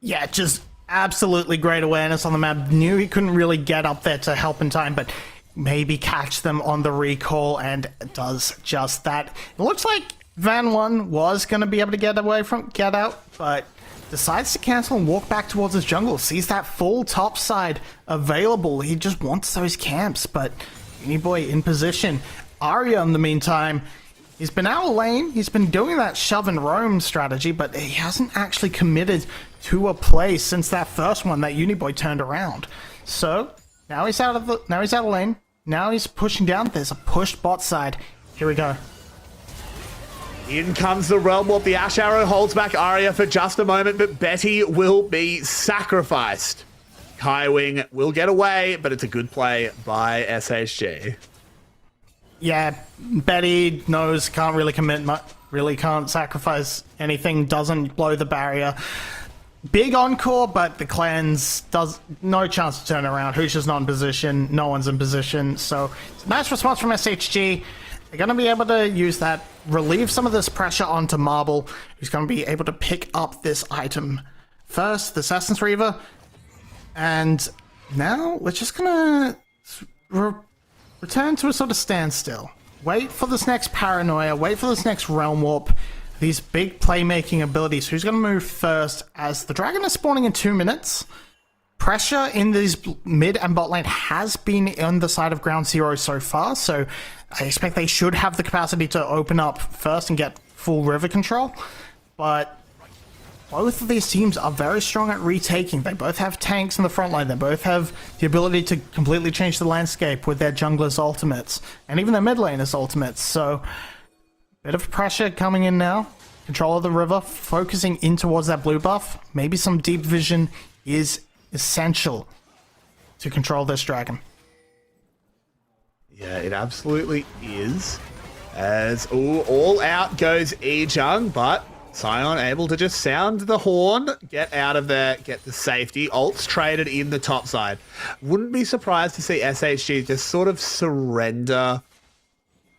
[SPEAKER 11] Yeah, just absolutely great awareness on the map. Knew he couldn't really get up there to help in time, but maybe catch them on the recall, and does just that. It looks like Van1 was going to be able to get out, but decides to cancel and walk back towards his jungle. Sees that full top side available. He just wants those camps, but Uniboy in position. Arya, in the meantime, he's been out of lane. He's been doing that shove and roam strategy, but he hasn't actually committed to a play since that first one that Uniboy turned around. So now he's out of lane. Now he's pushing down. There's a pushed bot side. Here we go.
[SPEAKER 2] In comes the Realm Warp. The Ash Arrow holds back Arya for just a moment, but Betty will be sacrificed. Kaiwing will get away, but it's a good play by SHG.
[SPEAKER 11] Yeah, Betty knows, can't really commit much, really can't sacrifice anything, doesn't blow the barrier. Big encore, but the cleanse does no chance to turn around. Husha's not in position, no one's in position, so it's a nice response from SHG. They're going to be able to use that, relieve some of this pressure onto Marble, who's going to be able to pick up this item first, the Assassin's Reaver. And now we're just going to return to a sort of standstill. Wait for this next paranoia, wait for this next realm warp, these big playmaking abilities. Who's going to move first? As the dragon is spawning in 2 minutes, pressure in these mid and bot lane has been on the side of ground zero so far, so I expect they should have the capacity to open up first and get full river control, but both of these teams are very strong at retaking. They both have tanks in the front line. They both have the ability to completely change the landscape with their junglers' ultimates, and even their mid laners' ultimates. So, bit of pressure coming in now. Control of the river, focusing in towards that blue buff. Maybe some deep vision is essential to control this dragon.
[SPEAKER 2] Yeah, it absolutely is. As all out goes E-Jung, but Sion able to just sound the horn, get out of there, get the safety. Ult's traded in the top side. Wouldn't be surprised to see SHG just sort of surrender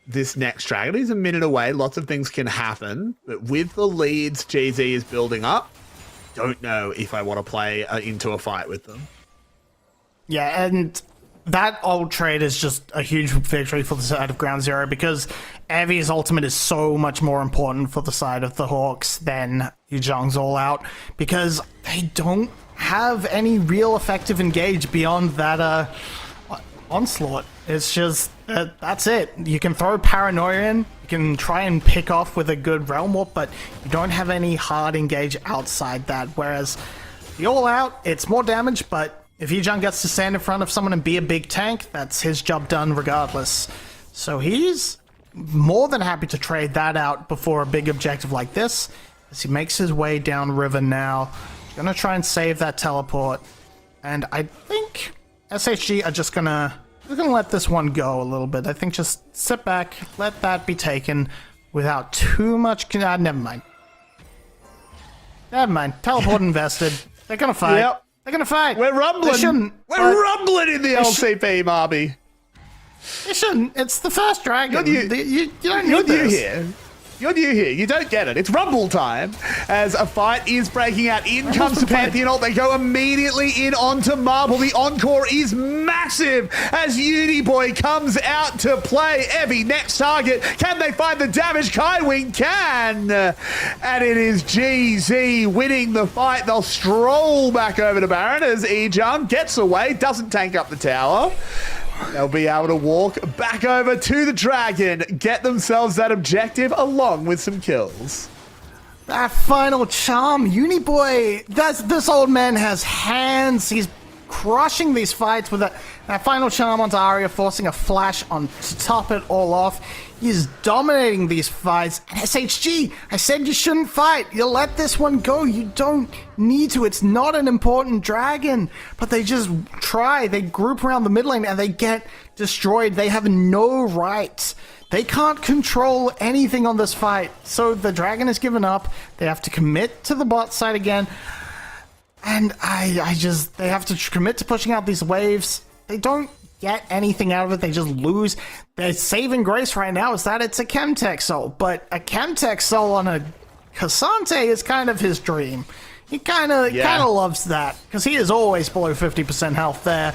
[SPEAKER 2] this next dragon. He's a minute away. Lots of things can happen. But with the leads GZ is building up, don't know if I want to play into a fight with them.
[SPEAKER 11] Yeah, and that ult trade is just a huge victory for the side of Ground Zero because Evi's ultimate is so much more important for the side of the Hawks than Yujong's all out because they don't have any real effective engage beyond that onslaught. It's just, that's it. You can throw Paranoia in, you can try and pick off with a good Realm Warp, but you don't have any hard engage outside that, whereas the all out, it's more damage, but if Yujong gets to stand in front of someone and be a big tank, that's his job done regardless. So he's more than happy to trade that out before a big objective like this, as he makes his way down river now. Gonna try and save that teleport. And I think SHG are just gonna let this one go a little bit. I think just sit back, let that be taken without too much... never mind. Never mind. Teleport invested. They're gonna fight.
[SPEAKER 2] Yep.
[SPEAKER 11] They're gonna fight.
[SPEAKER 2] We're rumbling. We're rumbling in the LCP, Marby.
[SPEAKER 11] You shouldn't. It's the first dragon. You don't need
[SPEAKER 2] You're
[SPEAKER 11] this.
[SPEAKER 2] new here. You're new here. You don't get it. It's rumble time. As a fight is breaking out. In comes the Pantheon ult. They go immediately in onto Marble. The encore is massive as Uniboy comes out to play. Evie, next target. Can they find the damage? Kaiwing can. And it is GZ winning the fight. They'll stroll back over to Baron as E-Jung gets away. Doesn't tank up the tower. They'll be able to walk back over to the dragon, get themselves that objective along with some kills.
[SPEAKER 11] That final charm, Uniboy, this old man has hands. He's crushing these fights with that final charm onto Arya, forcing a flash on to top it all off. He's dominating these fights. And SHG, I said you shouldn't fight. You let this one go. You don't need to. It's not an important dragon. But they just try. They group around the mid lane and they get destroyed. They have no right. They can't control anything on this fight. So the dragon has given up. They have to commit to the bot side again. And they have to commit to pushing out these waves. They don't get anything out of it. They just lose. Their saving grace right now is that it's a Chemtech soul, but a Chemtech soul on a Cassante is kind of his dream. He kind of loves that because he is always below 50% health there.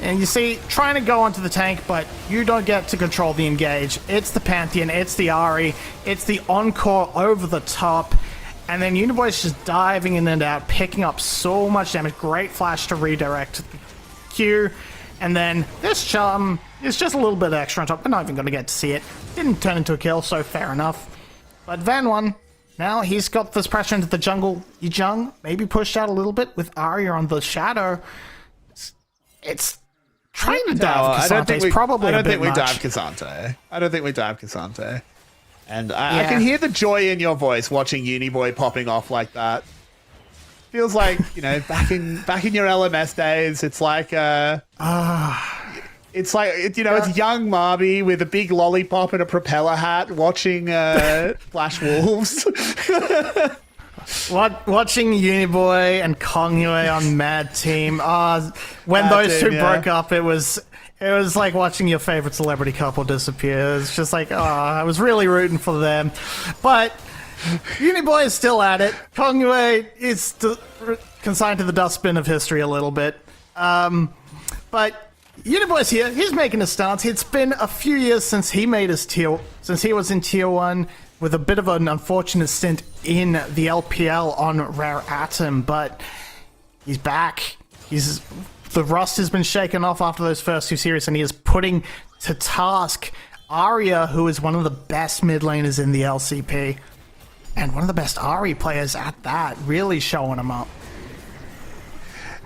[SPEAKER 11] And you see, trying to go onto the tank, but you don't get to control the engage. It's the Pantheon, it's the Ahri, it's the Encore over the top. And then Uniboy's just diving in and out, picking up so much damage. Great flash to redirect the Q. And then this charm is just a little bit extra on top. We're not even going to get to see it. Didn't turn into a kill, so fair enough. But Van One, now he's got this pressure into the jungle. Yujong maybe pushed out a little bit with Arya on the shadow. It's trying to dive Cassante is probably a bit much.
[SPEAKER 2] I don't think we dive Cassante. And I can hear the joy in your voice watching Uniboy popping off like that. Feels like, back in your LMS days, it's like it's young Marby with a big lollipop and a propeller hat watching Flash Wolves.
[SPEAKER 11] Watching Uniboy and Kongyue on Mad Team. When those two broke up, it was like watching your favorite celebrity couple disappear. It's just like, I was really rooting for them. But Uniboy is still at it. Kongyue is consigned to the dustbin of history a little bit. But Uniboy's here. He's making a stance. It's been a few years since he made his since he was in Tier 1 with a bit of an unfortunate stint in the LPL on Rare Atom, but he's back. The rust has been shaken off after those first 2 series, and he is putting to task Arya, who is one of the best mid laners in the LCP, and one of the best Ahri players at that, really showing him up.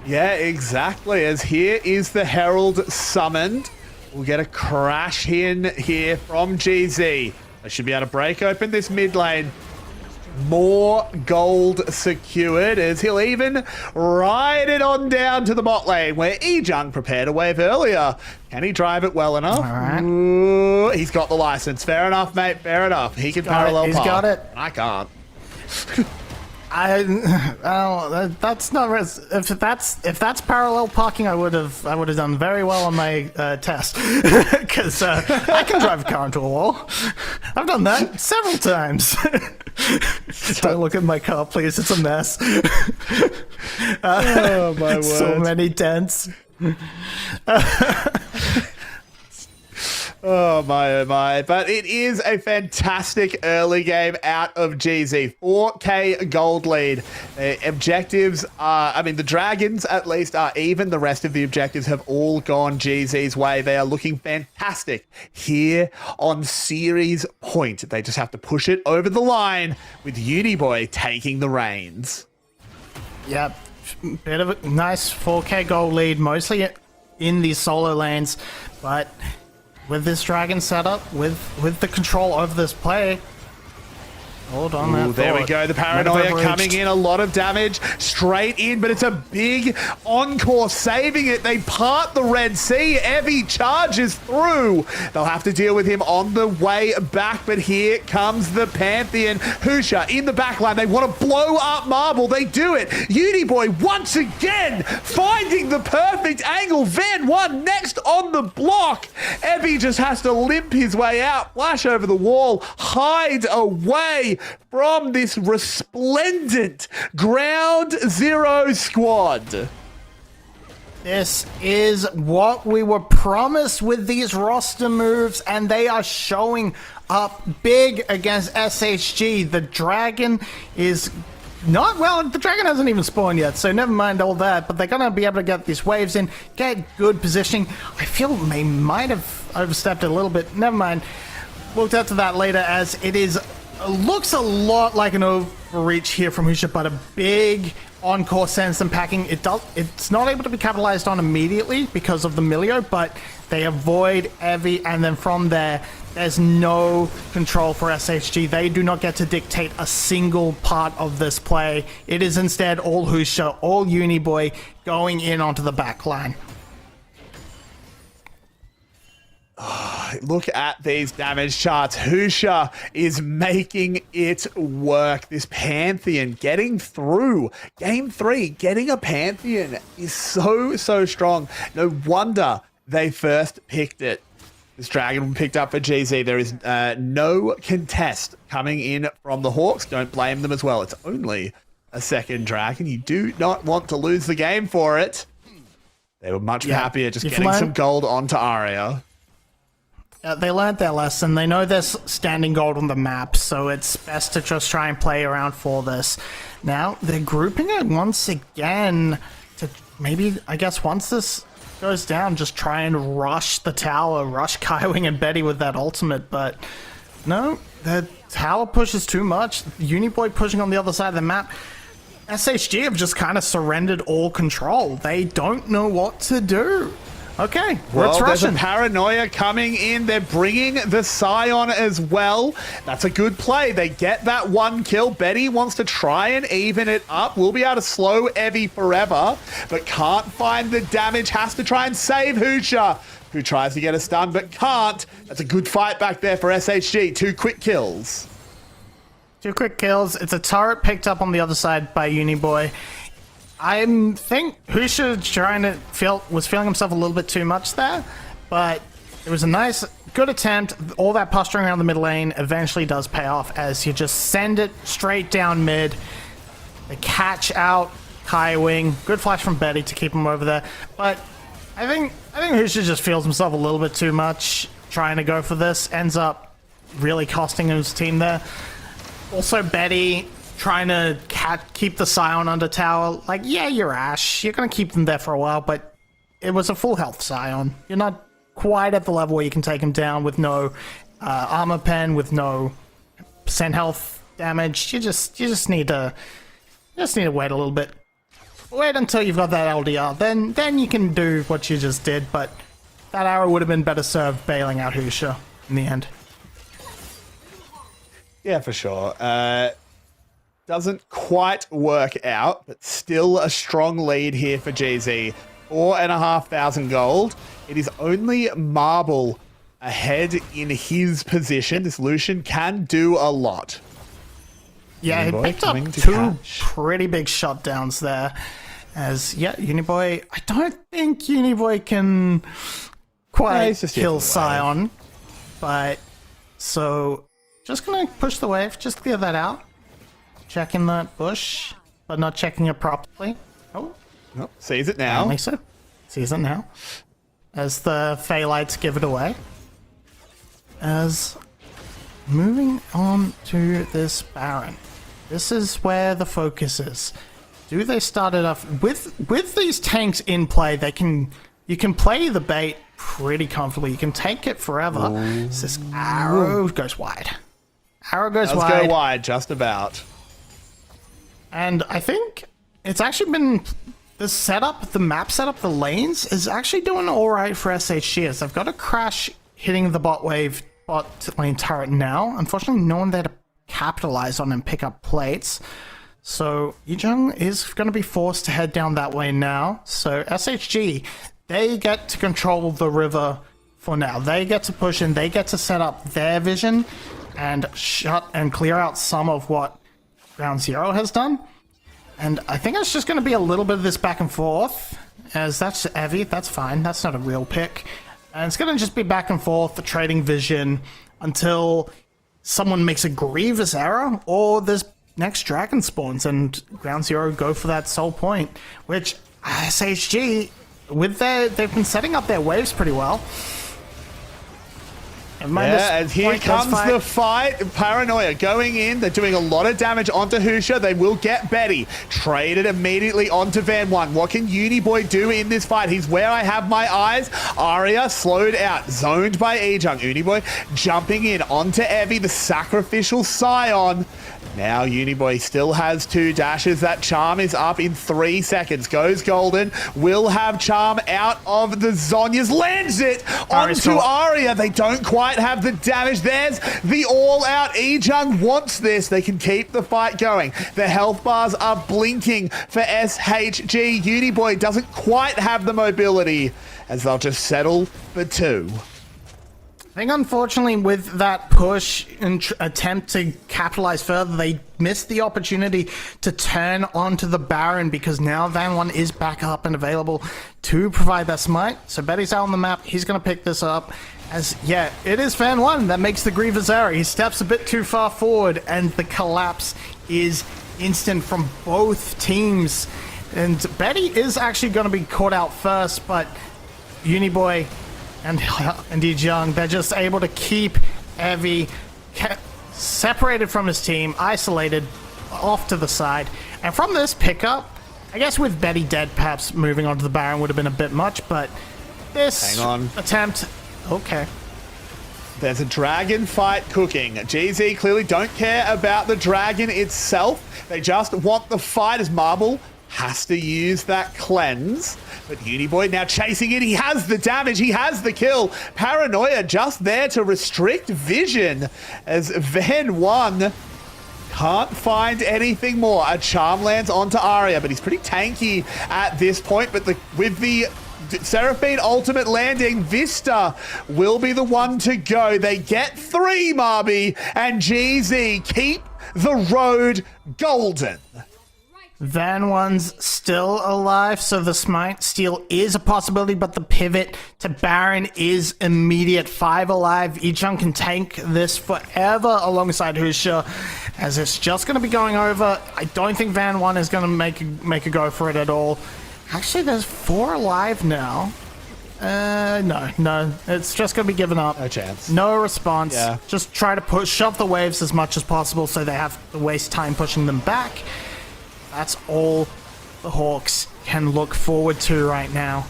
[SPEAKER 2] Yeah, exactly. As here is the Herald summoned. We'll get a crash in here from GZ. They should be able to break open this mid lane. More gold secured as he'll even ride it on down to the bot lane where Ejung prepared a wave earlier. Can he drive it well enough?
[SPEAKER 11] All right.
[SPEAKER 2] Ooh, he's got the license. Fair enough, mate. Fair enough. He can parallel
[SPEAKER 11] He's
[SPEAKER 2] park.
[SPEAKER 11] got it.
[SPEAKER 2] I can't.
[SPEAKER 11] That's not if that's parallel parking, I would have done very well on my test because I can drive a car into a wall. I've done that several times. Don't look at my car, please. It's a mess.
[SPEAKER 2] Oh my word!
[SPEAKER 11] So many dents.
[SPEAKER 2] Oh my. But it is a fantastic early game out of GZ. 4K gold lead. Objectives are, the Dragons at least are even. The rest of the objectives have all gone GZ's way. They are looking fantastic here on series point. They just have to push it over the line with Uniboy taking the reins.
[SPEAKER 11] Yep. Bit of a nice 4K gold lead, mostly in these solo lanes, but with this dragon setup, with the control over this play. Hold on,
[SPEAKER 2] ooh, there we go. The paranoia coming in, a lot of damage straight in, but it's a big encore saving it. They part the Red Sea. Evie charges through. They'll have to deal with him on the way back, but here comes the Pantheon. Husha in the backline. They want to blow up Marble. They do it. Uniboy once again finding the perfect angle. Van 1 next on the block. Evie just has to limp his way out, flash over the wall, hide away from this resplendent Ground Zero squad.
[SPEAKER 11] This is what we were promised with these roster moves, and they are showing up big against SHG. The Dragon is not, well, the Dragon hasn't even spawned yet, so never mind all that, but they're going to be able to get these waves in, get good positioning. I feel they might have overstepped it a little bit. Never mind. We'll get to that later, as it looks a lot like an overreach here from Husha, but a big encore sends them packing. It's not able to be capitalized on immediately because of the Milio, but they avoid Evie, and then from there's no control for SHG. They do not get to dictate a single part of this play. It is instead all Husha, all Uniboy going in onto the back line.
[SPEAKER 2] Look at these damage charts. Husha is making it work. This Pantheon getting through. Game 3, getting a Pantheon is so strong. No wonder they first picked it. This Dragon picked up for GZ. There is no contest coming in from the Hawks. Don't blame them as well. It's only a second Dragon. You do not want to lose the game for it. They were much happier just getting some gold onto Arya.
[SPEAKER 11] They learned their lesson. They know there's standing gold on the map, so it's best to just try and play around for this. Now, they're grouping it once again to maybe, I guess, once this goes down, just try and rush the tower, rush Kaiwing and Betty with that ultimate, but no, the tower pushes too much. Uniboy pushing on the other side of the map. SHG have just kind of surrendered all control. They don't know what to do. Okay,
[SPEAKER 2] well,
[SPEAKER 11] there's
[SPEAKER 2] a paranoia coming in. They're bringing the Scion as well. That's a good play. They get that 1 kill. Betty wants to try and even it up. We'll be able to slow Evie forever, but can't find the damage. Has to try and save Husha, who tries to get a stun, but can't. That's a good fight back there for SHG. 2 quick kills.
[SPEAKER 11] 2 quick kills. It's a turret picked up on the other side by Uniboy. I think Husha was feeling himself a little bit too much there, but it was a nice, good attempt. All that posturing around the mid lane eventually does pay off as you just send it straight down mid. They catch out Kaiwing. Good flash from Betty to keep him over there, but I think Husha just feels himself a little bit too much trying to go for this. Ends up really costing his team there. Also, Betty trying to keep the Scion under tower. Like, yeah, you're Ash. You're going to keep them there for a while, but it was a full health Scion. You're not quite at the level where you can take him down with no armor pen, with no % health damage. You just need to wait a little bit. Wait until you've got that LDR. Then you can do what you just did, but that arrow would have been better served bailing out Husha in the end.
[SPEAKER 2] Yeah, for sure. Doesn't quite work out, but still a strong lead here for GZ. 4,500 gold. It is only Marble ahead in his position. This Lucian can do a lot.
[SPEAKER 11] Yeah,
[SPEAKER 2] Uniboy
[SPEAKER 11] he picked up two pretty big shutdowns there. As, yeah, Uniboy, I don't think Uniboy can quite kill Scion. But, so, just gonna push the wave, just clear that out. Checking that bush, but not checking it properly. Oh.
[SPEAKER 2] Nope, sees it now.
[SPEAKER 11] Only so. Sees it now. As the Phallites give it away. As moving on to this Baron. This is where the focus is. Do they start it off with these tanks in play? You can play the bait pretty comfortably. You can take it forever. This arrow goes wide. Arrow goes wide.
[SPEAKER 2] Go wide, just about.
[SPEAKER 11] And I think it's actually been the setup, the map setup, the lanes is actually doing all right for SHG. As they've got a crash hitting the bot lane turret now. Unfortunately, no one there to capitalize on and pick up plates. So Yijung is going to be forced to head down that way now. So SHG, they get to control the river for now. They get to push in, they get to set up their vision and shut and clear out some of what Ground Zero has done. And I think it's just going to be a little bit of this back and forth, as that's Evie, that's fine, that's not a real pick. And it's going to just be back and forth, the trading vision, until someone makes a grievous error, or this next dragon spawns and Ground Zero go for that soul point, which SHG, they've been setting up their waves pretty well.
[SPEAKER 2] And here comes the fight. Paranoia going in. They're doing a lot of damage onto Husha. They will get Betty. Traded immediately onto Van One. What can Uniboy do in this fight? He's where I have my eyes. Arya slowed out. Zoned by Ejung. Uniboy jumping in onto Evie, the sacrificial Scion. Now Uniboy still has 2 dashes. That charm is up in 3 seconds. Goes Golden. Will have charm out of the Zonyas. Lands it onto Arya. They don't quite have the damage. There's the all-out. Ejung wants this. They can keep the fight going. The health bars are blinking for SHG. Uniboy doesn't quite have the mobility, as they'll just settle for 2.
[SPEAKER 11] I think, unfortunately, with that push and attempt to capitalize further, they missed the opportunity to turn onto the Baron, because now Van One is back up and available to provide that smite. So Betty's out on the map. He's going to pick this up. As, yeah, it is Van One that makes the grievous error. He steps a bit too far forward, and the collapse is instant from both teams. And Betty is actually going to be caught out first, but Uniboy and Ejung, they're just able to keep Evie separated from his team, isolated, off to the side. And from this pickup, I guess with Betty dead, perhaps moving on to the Baron would have been a bit much, but this attempt, okay.
[SPEAKER 2] There's a dragon fight cooking. GZ clearly don't care about the dragon itself. They just want the fight, as Marble has to use that cleanse. But Uniboy now chasing it. He has the damage. He has the kill. Paranoia just there to restrict vision, as Van One can't find anything more. A charm lands onto Arya, but he's pretty tanky at this point. But with the Seraphine ultimate landing, Vista will be the one to go. They get 3, Marby, and GZ keep the road golden.
[SPEAKER 11] Van One's still alive, so the smite steal is a possibility, but the pivot to Baron is immediate. 5 alive. Ejung can tank this forever alongside Husha, as it's just going to be going over. I don't think Van One is going to make a go for it at all. Actually, there's 4 alive now. No. It's just going to be given up.
[SPEAKER 2] No chance.
[SPEAKER 11] No response.
[SPEAKER 2] Yeah.
[SPEAKER 11] Just try to shove the waves as much as possible so they have to waste time pushing them back. That's all the Hawks can look forward to right now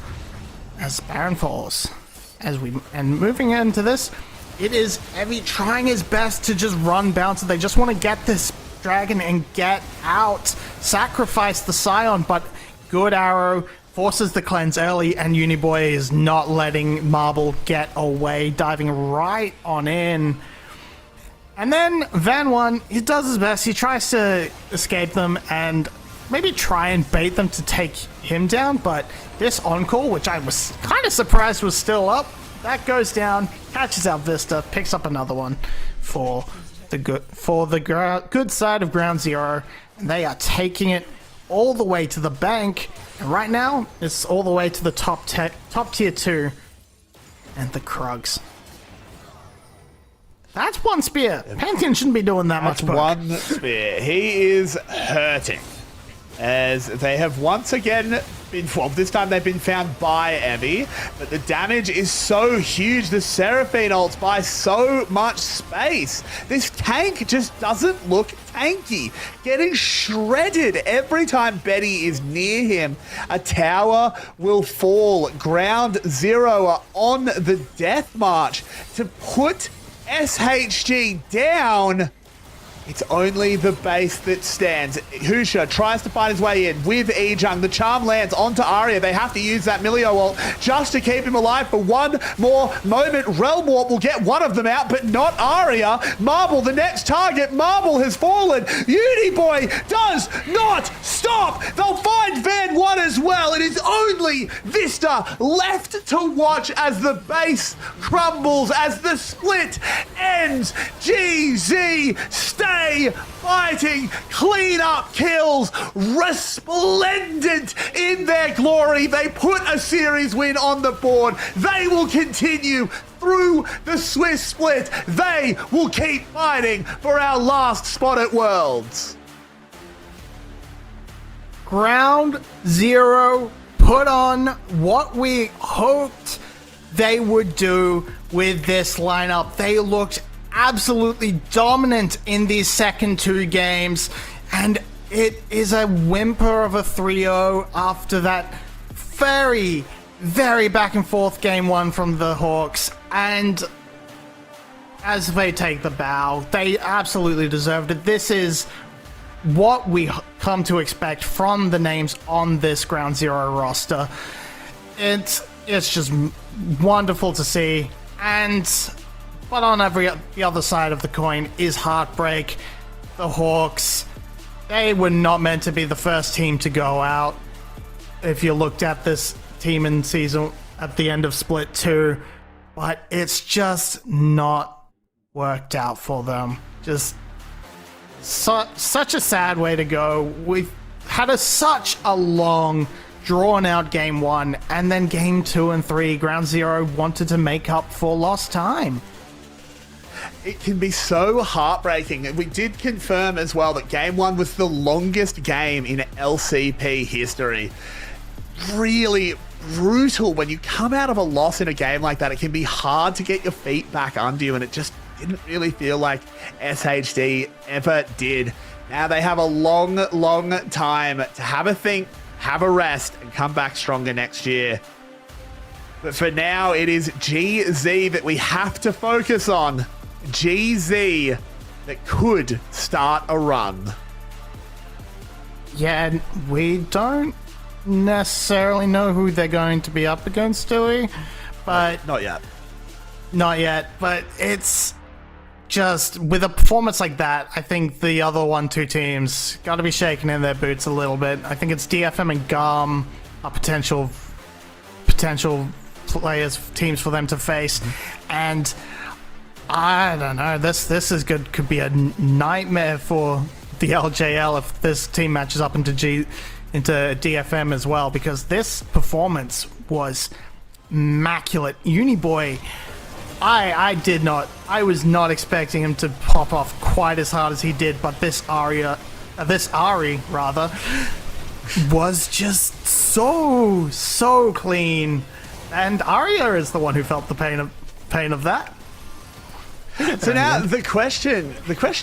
[SPEAKER 11] as Baron falls. And moving into this, it is Evie trying his best to just run Bouncer. They just want to get this dragon and get out. Sacrifice the Scion, but good arrow forces the cleanse early, and Uniboy is not letting Marble get away, diving right on in. And then Van One, he does his best. He tries to escape them and maybe try and bait them to take him down, but this on-call, which I was kind of surprised was still up, that goes down, catches out Vista, picks up another one for the good side of Ground Zero, and they are taking it all the way to the bank, and right now it's all the way to the top tier 2 and the Krugs. That's one spear. Pantheon shouldn't be doing that much work.
[SPEAKER 2] One spear. He is hurting. As they have once again been, well, this time they've been found by Evie, but the damage is so huge. The Seraphine ults by so much space. This tank just doesn't look tanky. Getting shredded every time Betty is near him. A tower will fall. Ground Zero are on the death march to put SHG down. It's only the base that stands. Husha tries to find his way in with Ejung. The charm lands onto Arya. They have to use that Milio ult just to keep him alive for one more moment. Realm Warp will get one of them out, but not Arya. Marble, the next target. Marble has fallen. Uniboy does not stop. They'll find Van One as well. It is only Vista left to watch as the base crumbles, as the split ends. GZ stay fighting, clean up kills, resplendent in their glory. They put a series win on the board. They will continue through the Swiss split. They will keep fighting for our last spot at Worlds.
[SPEAKER 11] Ground Zero put on what we hoped they would do with this lineup. They looked absolutely dominant in these second 2 games, and it is a whimper of a 3-0 after that very, very back and forth game 1 from the Hawks. And as they take the bow, they absolutely deserved it. This is what we come to expect from the names on this Ground Zero roster. It's just wonderful to see. But on the other side of the coin is heartbreak. The Hawks, they were not meant to be the first team to go out. If you looked at this team in season at the end of Split 2, but it's just not worked out for them. Just such a sad way to go. We've had such a long, drawn-out game 1, and then game 2 and 3, Ground Zero wanted to make up for lost time.
[SPEAKER 2] It can be so heartbreaking. We did confirm as well that game 1 was the longest game in LCP history. Really brutal. When you come out of a loss in a game like that, it can be hard to get your feet back under you, and it just didn't really feel like SHG ever did. Now they have a long, long time to have a think, have a rest, and come back stronger next year. But for now, it is GZ that we have to focus on. GZ that could start a run.
[SPEAKER 11] Yeah, we don't necessarily know who they're going to be up against, do we? But
[SPEAKER 2] not yet.
[SPEAKER 11] Not yet, but it's just with a performance like that, I think the other 1-2 teams got to be shaking in their boots a little bit. I think it's DFM and GARM are potential teams for them to face, and I don't know. This is good. Could be a nightmare for the LJL if this team matches up into DFM as well, because this performance was immaculate. Uniboy, I was not expecting him to pop off quite as hard as he did, but this Ari was just so clean. And Arya is the one who felt the pain of that.
[SPEAKER 2] So now the question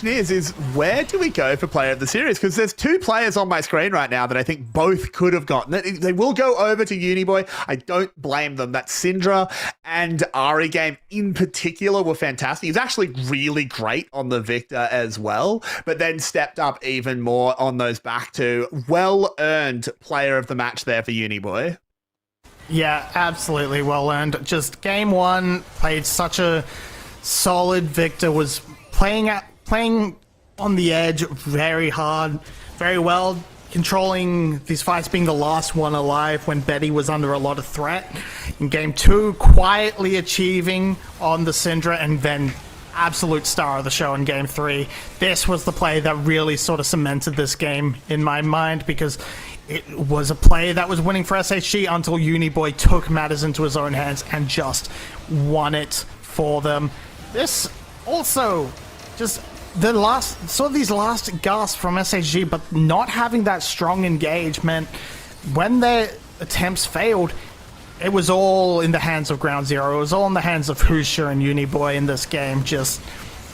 [SPEAKER 2] is where do we go for player of the series? Because there's two players on my screen right now that I think both could have gotten it. They will go over to Uniboy. I don't blame them. That Syndra and Ari game in particular were fantastic. He was actually really great on the Victor as well, but then stepped up even more on those back two. Well-earned player of the match there for Uniboy.
[SPEAKER 11] Yeah, absolutely well-earned. Just game one, played such a solid. Victor was playing on the edge very hard, very well, controlling these fights, being the last one alive when Betty was under a lot of threat. In game two, quietly achieving on the Syndra, and then absolute star of the show in game three. This was the play that really sort of cemented this game in my mind, because it was a play that was winning for SHG until Uniboy took matters into his own hands and just won it for them. This also just these last gasps from SHG, but not having that strong engagement when their attempts failed. It was all in the hands of Ground Zero. It was all in the hands of Hoosier and Uniboy in this game, just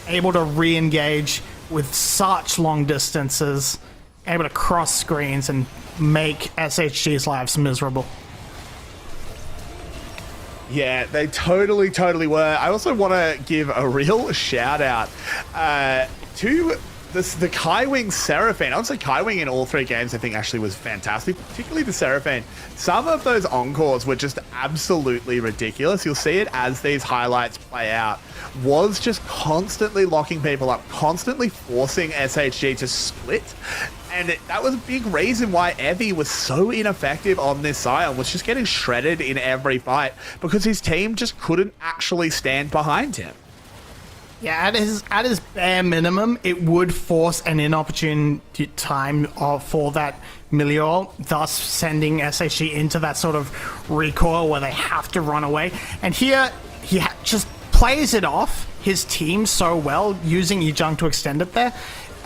[SPEAKER 11] able to re-engage with such long distances, able to cross screens and make SHG's lives miserable.
[SPEAKER 2] Yeah, they totally were. I also want to give a real shout out to the Kaiwing Seraphine. I would say Kaiwing in all three games I think actually was fantastic, particularly the Seraphine. Some of those encores were just absolutely ridiculous. You'll see it as these highlights play out. Was just constantly locking people up, constantly forcing SHG to split. And that was a big reason why Evie was so ineffective on this Scion, was just getting shredded in every fight because his team just couldn't actually stand behind him.
[SPEAKER 11] Yeah, at his bare minimum, it would force an inopportune time for that Milior, thus sending SHG into that sort of recoil where they have to run away. And here, he just plays it off his team so well, using Yijang to extend it there.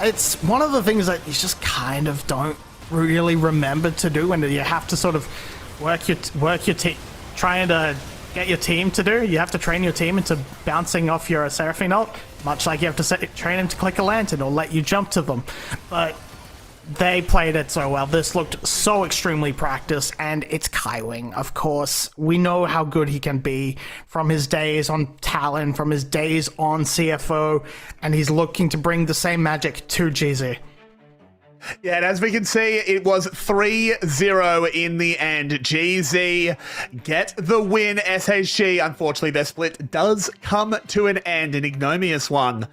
[SPEAKER 11] It's one of the things that you just kind of don't really remember to do when you have to sort of work your team, trying to get your team to do. You have to train your team into bouncing off your Seraphine ult, much like you have to train him to click a lantern or let you jump to them. But they played it so well. This looked so extremely practiced, and it's Kaiwing, of course. We know how good he can be from his days on Talon, from his days on CFO, and he's looking to bring the same magic to GZ.
[SPEAKER 2] Yeah, and as we can see, it was 3-0 in the end. GZ get the win. SHG, unfortunately, their split does come to an end, an ignominious one.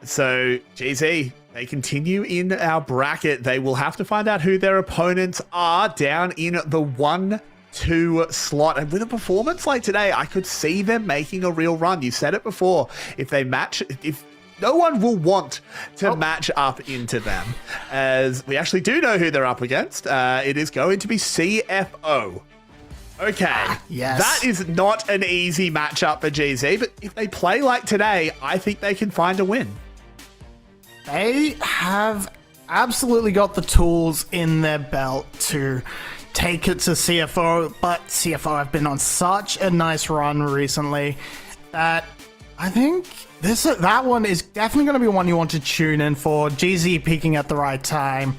[SPEAKER 2] So, GZ, they continue in our bracket. They will have to find out who their opponents are down in the 1-2 slot. And with a performance like today, I could see them making a real run. You said it before. If no one will want to match up into them, as we actually do know who they're up against. It is going to be CFO. Okay,
[SPEAKER 11] yes.
[SPEAKER 2] That is not an easy matchup for GZ, but if they play like today, I think they can find a win.
[SPEAKER 11] They have absolutely got the tools in their belt to take it to CFO, but CFO have been on such a nice run recently that I think that one is definitely going to be one you want to tune in for. GZ peaking at the right time.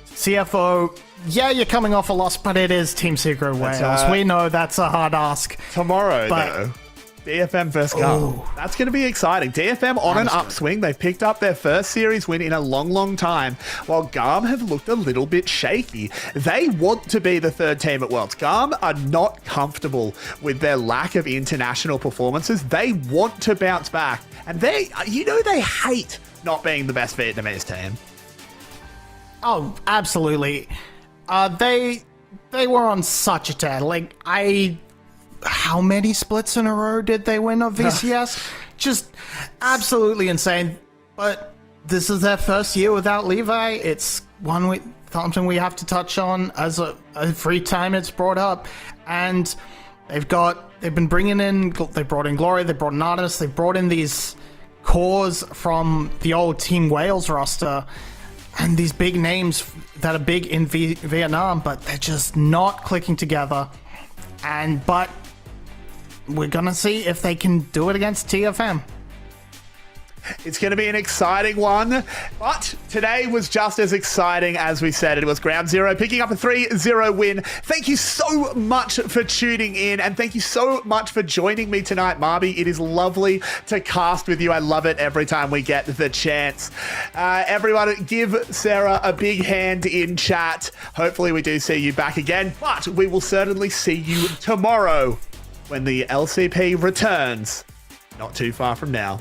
[SPEAKER 11] CFO, yeah, you're coming off a loss, but it is Team Secret Wales. We know that's a hard ask.
[SPEAKER 2] Tomorrow, though. DFM versus GARM. That's going to be exciting. DFM on an upswing. They've picked up their first series win in a long time, while GARM have looked a little bit shaky. They want to be the third team at Worlds. GARM are not comfortable with their lack of international performances. They want to bounce back, and they hate not being the best Vietnamese team.
[SPEAKER 11] Oh, absolutely. They were on such a tear. How many splits in a row did they win of VCS? Just absolutely insane. But this is their first year without Levi. It's something we have to touch on as every time it's brought up. And they've brought in Glory, they brought in Artemis, they brought in these cores from the old Team Wales roster, and these big names that are big in Vietnam, but they're just not clicking together. But we're going to see if they can do it against TFM.
[SPEAKER 2] It's going to be an exciting one, but today was just as exciting as we said. It was Ground Zero picking up a 3-0 win. Thank you so much for tuning in, and thank you so much for joining me tonight, Marby. It is lovely to cast with you. I love it every time we get the chance. Everyone, give Sarah a big hand in chat. Hopefully we do see you back again, but we will certainly see you tomorrow when the LCP returns, not too far from now.